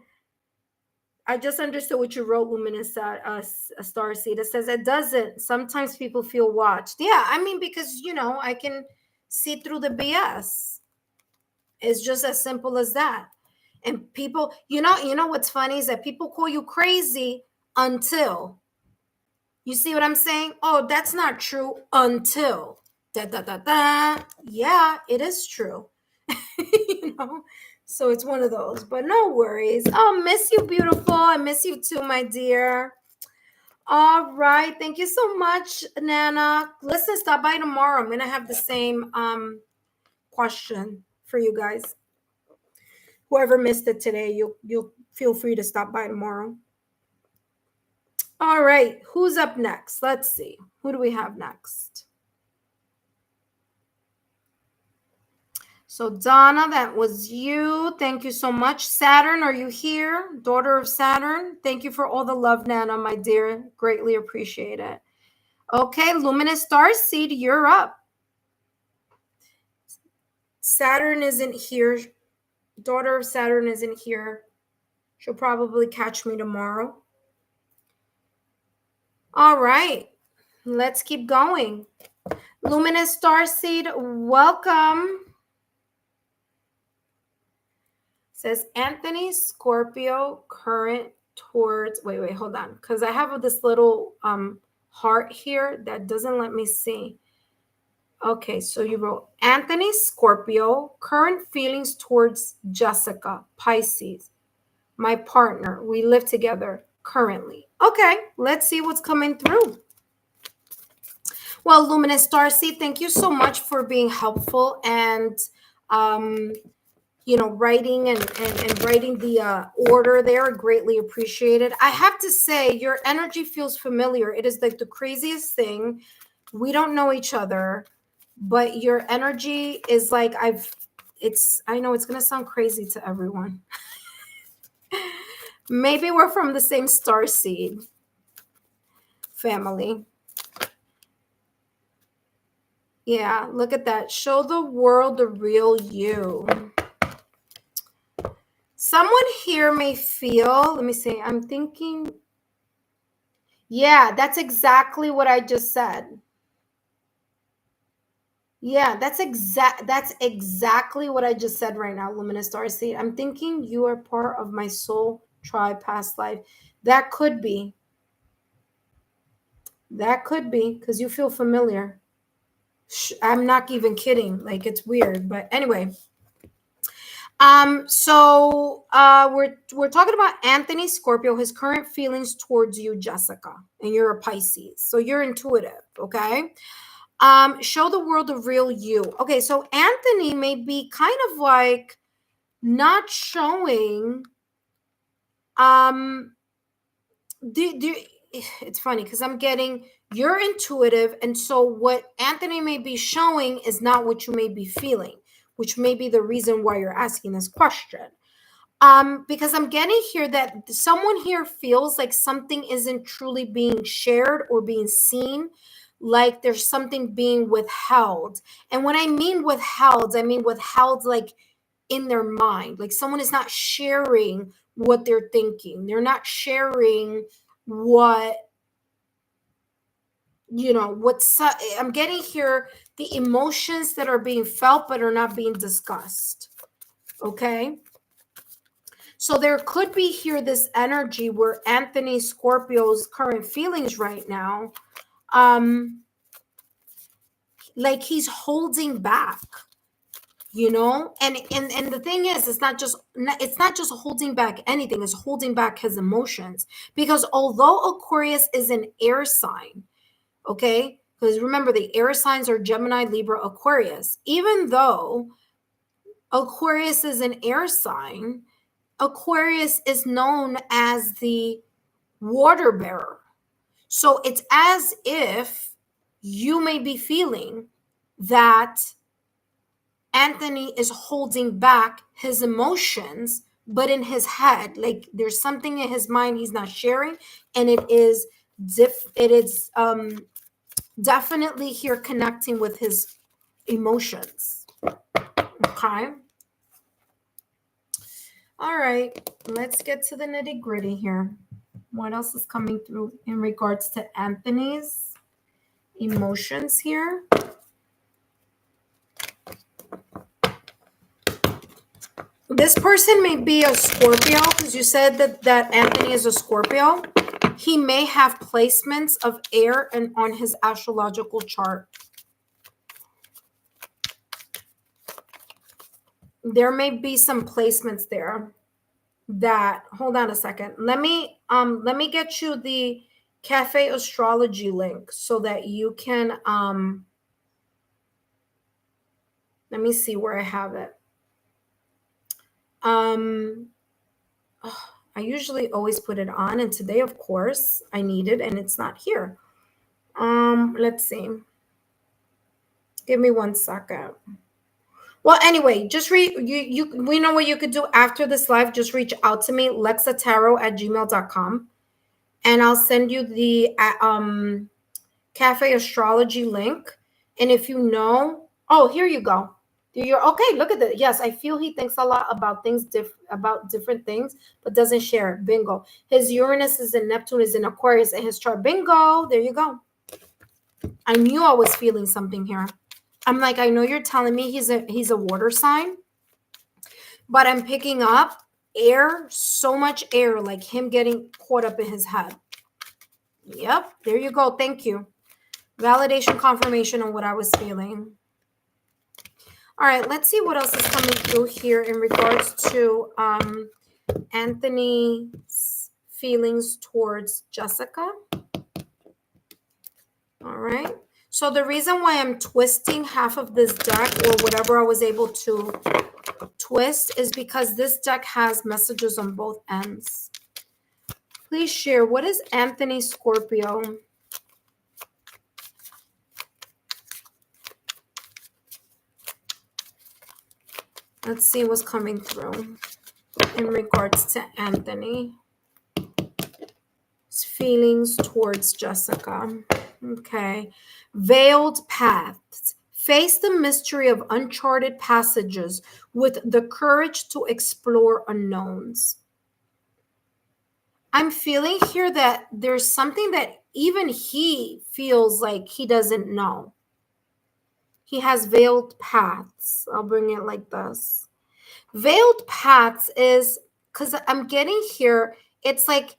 I just understood what you wrote, Luminous Star Seed. It says it doesn't. Sometimes people feel watched. Yeah, I mean, because, I can see through the BS. It's just as simple as that. And people, you know what's funny is that people call you crazy until. You see what I'm saying? Oh, that's not true until. Da, da, da, da. Yeah, it is true. So it's one of those, but no worries. Oh, miss you, beautiful. I miss you too, my dear. All right. Thank you so much, Nana. Listen, stop by tomorrow. I'm going to have the same question for you guys. Whoever missed it today, you'll feel free to stop by tomorrow. All right. Who's up next? Let's see. Who do we have next? So Donna, that was you. Thank you so much. Saturn, are you here? Daughter of Saturn. Thank you for all the love, Nana, my dear. Greatly appreciate it. Okay, Luminous Star Seed, you're up. Saturn isn't here. Daughter of Saturn isn't here. She'll probably catch me tomorrow. All right, let's keep going. Luminous Star Seed, welcome. Says Anthony Scorpio current towards, wait, hold on. Because I have this little heart here that doesn't let me see. Okay, so you wrote Anthony Scorpio, current feelings towards Jessica, Pisces, my partner. We live together currently. Okay, let's see what's coming through. Well, Luminous Starseed, thank you so much for being helpful and writing and writing the order there. Greatly appreciated. I have to say, your energy feels familiar. It is like the craziest thing. We don't know each other, but your energy is like I know it's gonna sound crazy to everyone. Maybe we're from the same star seed family. Yeah, look at that. Show the world the real you. Someone here may feel, let me see, I'm thinking, yeah, that's exactly what I just said. Yeah, that's exactly what I just said right now, Luminous Starseed. I'm thinking you are part of my soul tribe past life. That could be. That could be because you feel familiar. I'm not even kidding. Like, it's weird. But anyway. So we're talking about Anthony Scorpio, his current feelings towards you, Jessica, and you're a Pisces. So you're intuitive, okay? Show the world the real you. Okay, so Anthony may be kind of like not showing it's funny because I'm getting you're intuitive, and so what Anthony may be showing is not what you may be feeling, which may be the reason why you're asking this question. Because I'm getting here that someone here feels like something isn't truly being shared or being seen, like there's something being withheld. And when I mean withheld like in their mind, like someone is not sharing what they're thinking. They're not sharing what, I'm getting here, the emotions that are being felt but are not being discussed. Okay. So there could be here this energy where Anthony Scorpio's current feelings right now, like he's holding back, and the thing is, it's not just holding back anything, it's holding back his emotions. Because although Aquarius is an air sign, okay, because remember the air signs are Gemini, Libra, Aquarius. Even though Aquarius is an air sign, Aquarius is known as the water bearer. So it's as if you may be feeling that Anthony is holding back his emotions, but in his head, like there's something in his mind he's not sharing, and it is definitely here connecting with his emotions. Okay. All right, let's get to the nitty gritty here. What else is coming through in regards to Anthony's emotions here? This person may be a Scorpio, because you said that Anthony is a Scorpio. He may have placements of air and on his astrological chart. There may be some placements there that, hold on a second. Let me get you the Cafe Astrology link so that you can let me see where I have it. I usually always put it on, and today, of course, I need it and it's not here. Let's see. Give me 1 second. Well, anyway, just we know what you could do after this live. Just reach out to me, lexatarot@gmail.com, and I'll send you the Cafe Astrology link. And if you know, oh, here you go. You're okay. Look at that. Yes, I feel he thinks a lot about things about different things, but doesn't share. Bingo. His Uranus is in Neptune is in Aquarius in his chart. Bingo. There you go. I knew I was feeling something here. I'm like, I know you're telling me he's a water sign, but I'm picking up air, so much air, like him getting caught up in his head. Yep. There you go. Thank you. Validation, confirmation on what I was feeling. All right, let's see what else is coming through here in regards to Anthony's feelings towards Jessica. All right. So the reason why I'm twisting half of this deck, or whatever I was able to twist, is because this deck has messages on both ends. Please share. What is Anthony Scorpio? Let's see what's coming through in regards to Anthony. His feelings towards Jessica. Okay. Veiled paths. Face the mystery of uncharted passages with the courage to explore unknowns. I'm feeling here that there's something that even he feels like he doesn't know. He has veiled paths. I'll bring it like this. Veiled paths is, because I'm getting here, it's like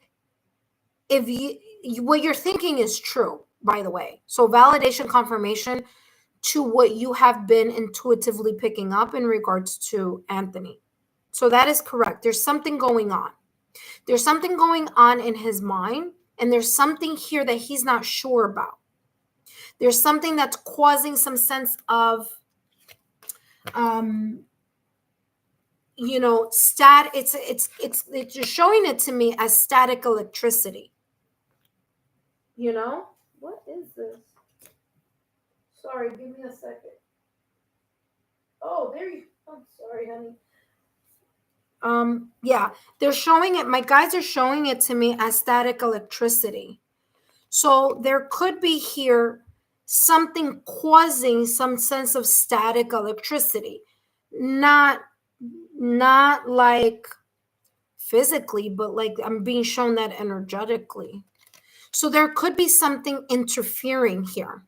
if what you're thinking is true, by the way. So validation, confirmation to what you have been intuitively picking up in regards to Anthony. So that is correct. There's something going on. There's something going on in his mind, and there's something here that he's not sure about. There's something that's causing some sense of it's showing it to me as static electricity. What is this? Sorry, give me a second. Oh, there you go. I'm sorry, honey. Yeah, they're showing it. My guys are showing it to me as static electricity. So there could be here something causing some sense of static electricity. Not like physically, but like I'm being shown that energetically. So there could be something interfering here.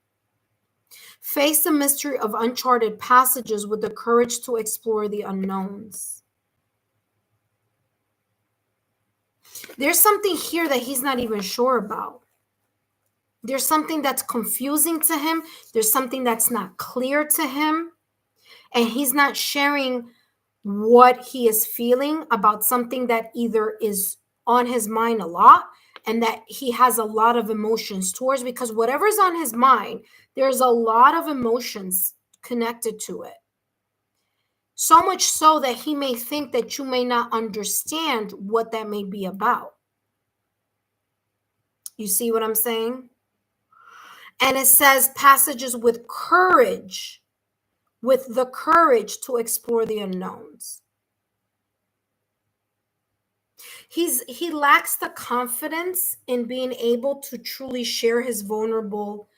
Face the mystery of uncharted passages with the courage to explore the unknowns. There's something here that he's not even sure about. There's something that's confusing to him. There's something that's not clear to him. And he's not sharing what he is feeling about something that either is on his mind a lot and that he has a lot of emotions towards, because whatever's on his mind, there's a lot of emotions connected to it. So much so that he may think that you may not understand what that may be about. You see what I'm saying? And it says passages with courage, with the courage to explore the unknowns. He lacks the confidence in being able to truly share his vulnerable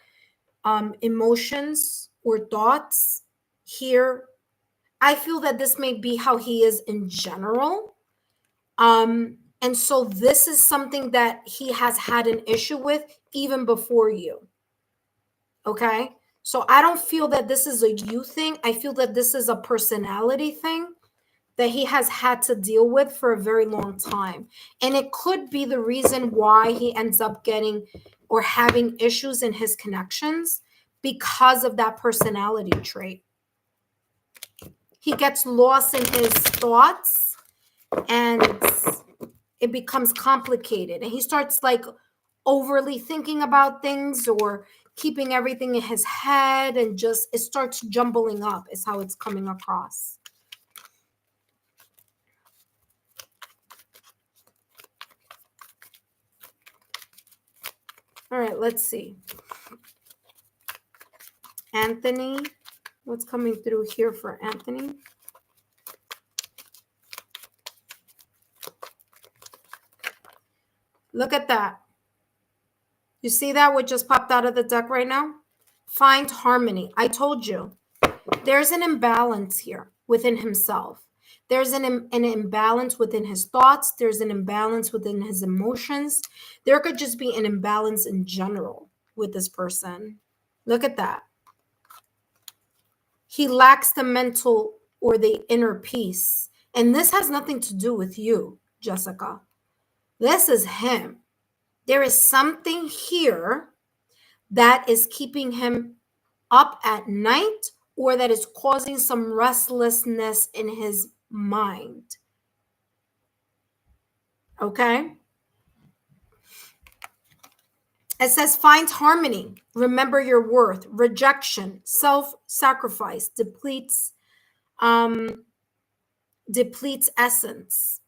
emotions or thoughts here. I feel that this may be how he is in general, And so this is something that he has had an issue with even before you. Okay? So I don't feel that this is a you thing. I feel that this is a personality thing that he has had to deal with for a very long time. And it could be the reason why he ends up getting or having issues in his connections because of that personality trait. He gets lost in his thoughts and it becomes complicated. And he starts like overly thinking about things or keeping everything in his head and just it starts jumbling up, is how it's coming across. All right, let's see. Anthony, what's coming through here for Anthony? Look at that. You see that what just popped out of the deck right now? Find harmony. I told you. There's an imbalance here within himself. There's an imbalance within his thoughts. There's an imbalance within his emotions. There could just be an imbalance in general with this person. Look at that. He lacks the mental or the inner peace. And this has nothing to do with you, Jessica. This is him. There is something here that is keeping him up at night or that is causing some restlessness in his mind. Okay? It says find harmony, remember your worth. Rejection, self-sacrifice depletes essence.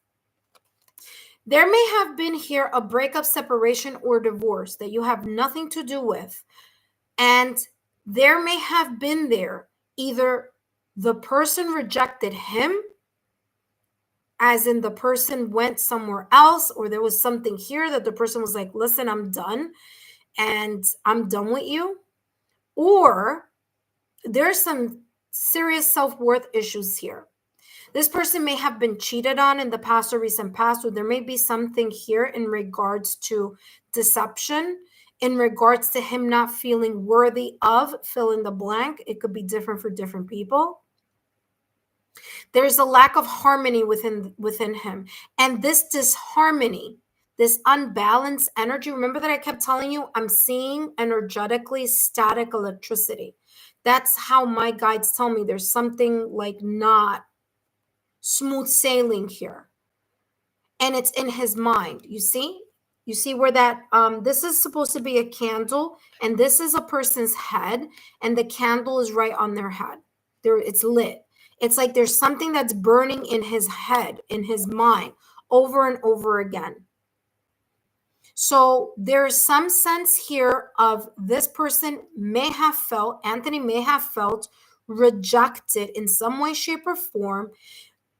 There may have been here a breakup, separation, or divorce that you have nothing to do with. And there may have been there either the person rejected him, as in the person went somewhere else, or there was something here that the person was like, listen, I'm done and I'm done with you. Or there's some serious self-worth issues here. This person may have been cheated on in the past or recent past, or there may be something here in regards to deception, in regards to him not feeling worthy of fill in the blank. It could be different for different people. There's a lack of harmony within him. And this disharmony, this unbalanced energy, remember that I kept telling you, I'm seeing energetically static electricity. That's how my guides tell me there's something like not smooth sailing here. And it's in his mind. You see where that this is supposed to be a candle and this is a person's head and the candle is right on their head. It's lit. It's like there's something that's burning in his head, in his mind, over and over again. So there's some sense here of this person may have felt, Anthony may have felt rejected in some way, shape, or form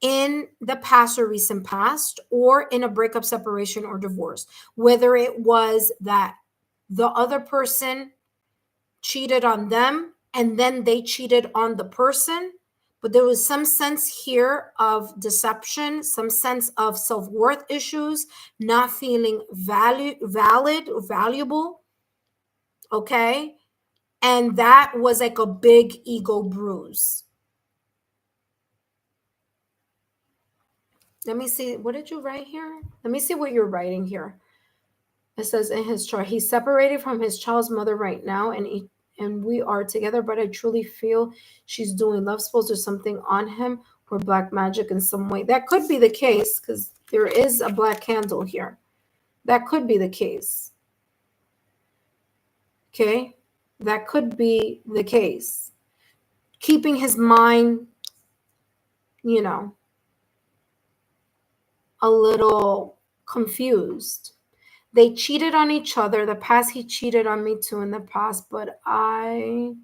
in the past or recent past, or in a breakup, separation, or divorce. Whether it was that the other person cheated on them and then they cheated on the person, but there was some sense here of deception, some sense of self-worth issues, not feeling valid or valuable. Okay. And that was like a big ego bruise. Let me see. What did you write here? Let me see what you're writing here. It says in his chart, he's separated from his child's mother right now, and we are together, but I truly feel she's doing love spells or something on him or black magic in some way. That could be the case because there is a black candle here. That could be the case. Okay? That could be the case. Keeping his mind, you know, a little confused. They cheated on each other. The past, he cheated on me too in the past, but okay,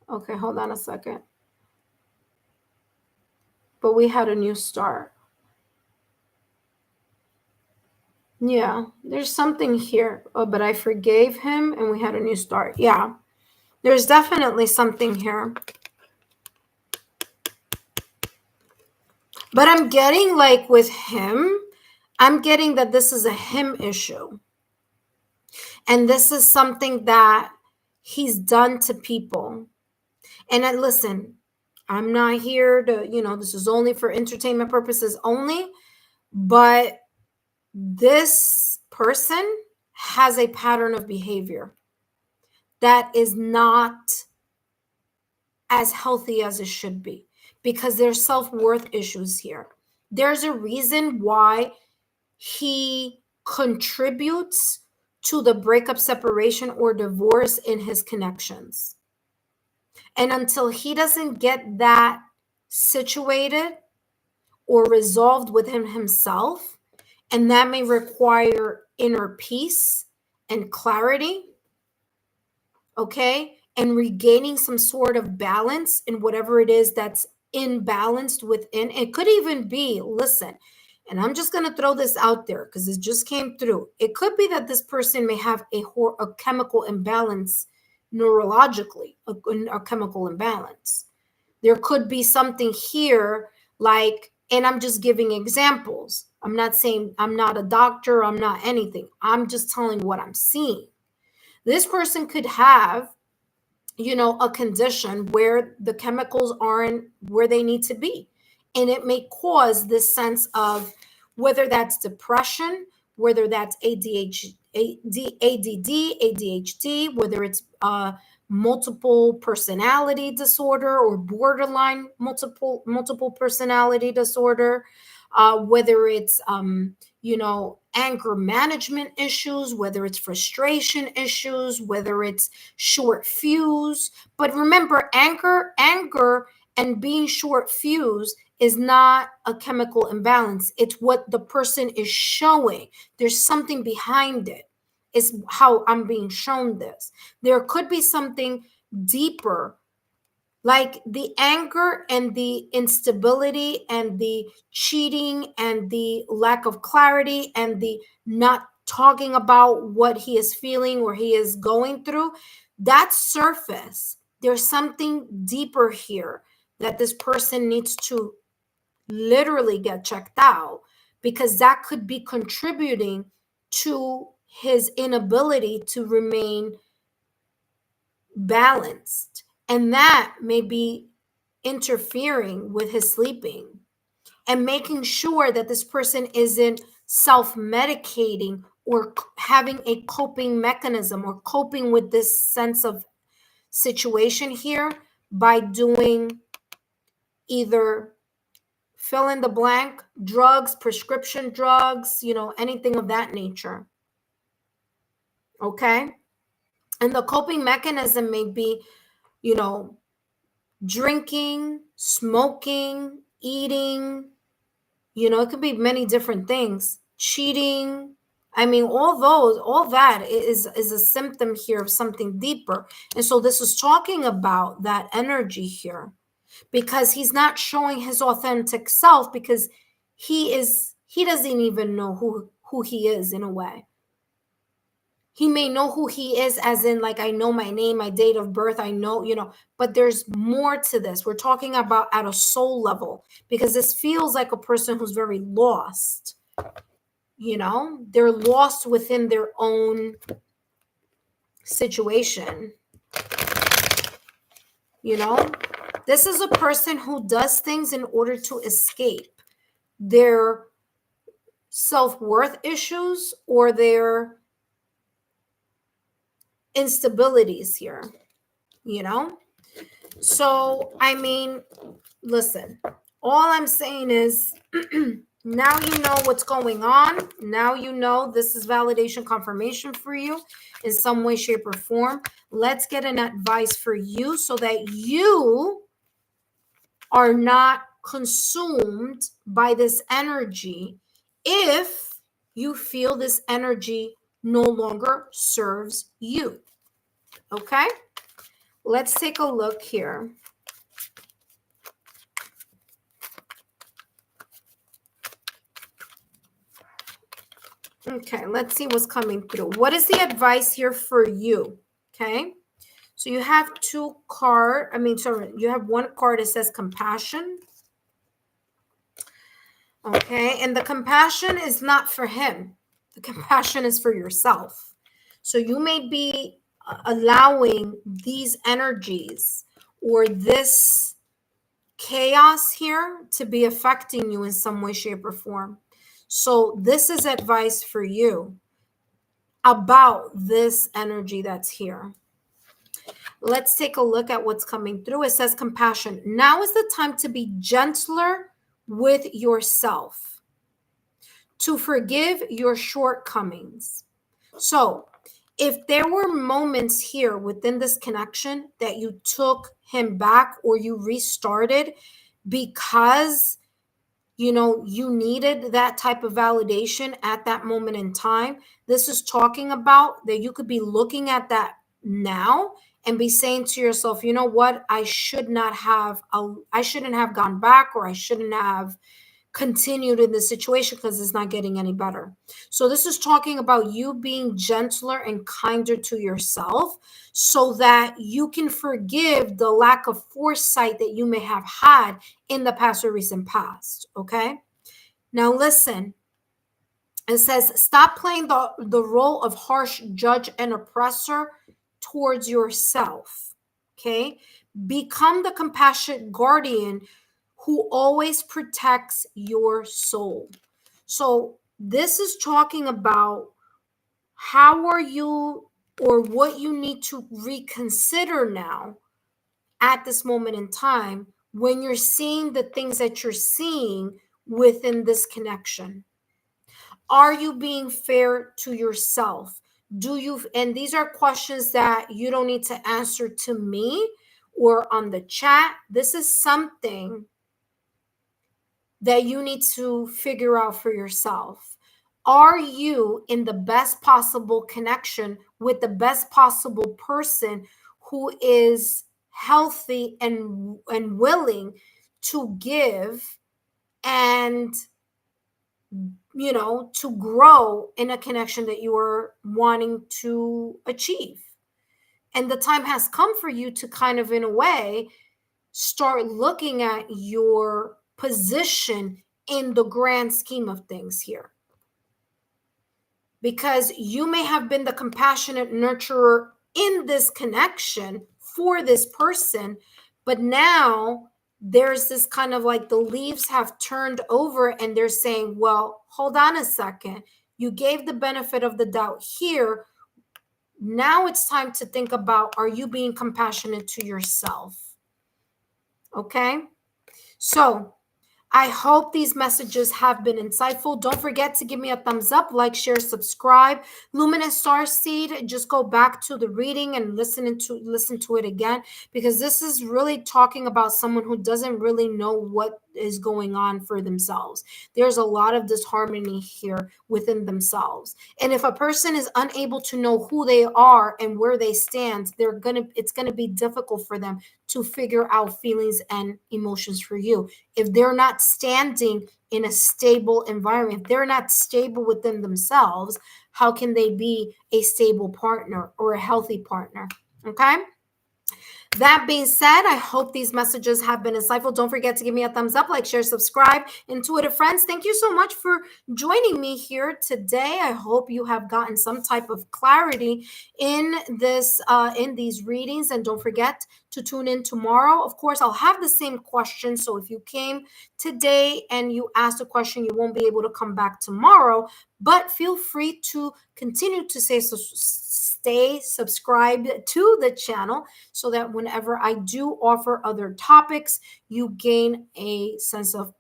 hold on a second. But we had a new start. Yeah, there's something here. Oh, but I forgave him and we had a new start. Yeah, there's definitely something here. But I'm getting like with him, I'm getting that this is a him issue. And this is something that he's done to people. And listen, I'm not here to, this is only for entertainment purposes only, but this person has a pattern of behavior that is not as healthy as it should be, because there's self-worth issues here. There's a reason why he contributes to the breakup, separation, or divorce in his connections. And until he doesn't get that situated or resolved within himself, and that may require inner peace and clarity, okay, and regaining some sort of balance in whatever it is that's imbalanced within. It could even be, listen, and I'm just going to throw this out there because it just came through. It could be that this person may have a chemical imbalance neurologically, a chemical imbalance. There could be something here like, and I'm just giving examples. I'm not saying, I'm not a doctor, I'm not anything. I'm just telling what I'm seeing. This person could have, a condition where the chemicals aren't where they need to be. And it may cause this sense of, whether that's depression, whether that's ADHD, whether it's multiple personality disorder or borderline multiple personality disorder, whether it's anger management issues, whether it's frustration issues, whether it's short fuse. But remember, anger and being short fuse is not a chemical imbalance. It's what the person is showing. There's something behind it, is how I'm being shown this. There could be something deeper, like the anger and the instability and the cheating and the lack of clarity and the not talking about what he is feeling or he is going through. That's surface. There's something deeper here that this person needs to literally get checked out, because that could be contributing to his inability to remain balanced. And that may be interfering with his sleeping, and making sure that this person isn't self-medicating or having a coping mechanism or coping with this sense of situation here by doing either fill in the blank, drugs, prescription drugs, anything of that nature. Okay. And the coping mechanism may be, drinking, smoking, eating, it could be many different things, cheating. I mean, all that is a symptom here of something deeper. And so this is talking about that energy here, because he's not showing his authentic self, because he doesn't even know who he is in a way. He may know who he is, as in, like, I know my name, my date of birth, I know, but there's more to this. We're talking about at a soul level, because this feels like a person who's very lost. They're lost within their own situation. This is a person who does things in order to escape their self-worth issues or their instabilities here, So, I mean, listen, all I'm saying is now you know what's going on. Now you know this is validation confirmation for you in some way, shape, or form. Let's get an advice for you so that you are not consumed by this energy if you feel this energy no longer serves you. Okay, let's take a look here. Okay, let's see what's coming through. What is the advice here for you? Okay, so you have you have one card that says compassion. Okay. And the compassion is not for him, the compassion is for yourself. So you may be allowing these energies or this chaos here to be affecting you in some way, shape, or form. So this is advice for you about this energy that's here. Let's take a look at what's coming through. It says compassion. Now is the time to be gentler with yourself, to forgive your shortcomings. So, if there were moments here within this connection that you took him back or you restarted because you needed that type of validation at that moment in time, this is talking about that you could be looking at that now and be saying to yourself, you know what, I shouldn't have gone back, or I shouldn't have continued in this situation because it's not getting any better. So this is talking about you being gentler and kinder to yourself so that you can forgive the lack of foresight that you may have had in the past or recent past. Okay. Now listen, it says, stop playing the role of harsh judge and oppressor towards yourself. Okay. Become the compassionate guardian who always protects your soul. So this is talking about how are you, or what you need to reconsider now at this moment in time when you're seeing the things that you're seeing within this connection. Are you being fair to yourself? And these are questions that you don't need to answer to me or on the chat. This is something that you need to figure out for yourself. Are you in the best possible connection with the best possible person who is healthy and willing to give and to grow in a connection that you are wanting to achieve? And the time has come for you to kind of, in a way, start looking at your position in the grand scheme of things here. Because you may have been the compassionate nurturer in this connection for this person, but now there's this kind of like the leaves have turned over and they're saying, well, hold on a second. You gave the benefit of the doubt here. Now it's time to think about, are you being compassionate to yourself? Okay. So I hope these messages have been insightful. Don't forget to give me a thumbs up, like, share, subscribe. Luminous Starseed, just go back to the reading and listen to it again, because this is really talking about someone who doesn't really know what is going on for themselves. There's a lot of disharmony here within themselves. And if a person is unable to know who they are and where they stand, it's gonna be difficult for them to figure out feelings and emotions for you. If they're not standing in a stable environment, if they're not stable within themselves, how can they be a stable partner or a healthy partner? Okay. That being said, I hope these messages have been insightful. Don't forget to give me a thumbs up, like, share, subscribe. Intuitive friends, thank you so much for joining me here today. I hope you have gotten some type of clarity in these readings. And don't forget to tune in tomorrow. Of course, I'll have the same question. So if you came today and you asked a question, you won't be able to come back tomorrow. But feel free to continue to stay subscribed to the channel so that whenever I do offer other topics, you gain a sense of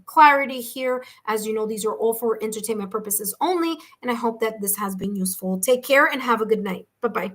clarity here. As you know, these are all for entertainment purposes only, and I hope that this has been useful. Take care and have a good night. Bye-bye.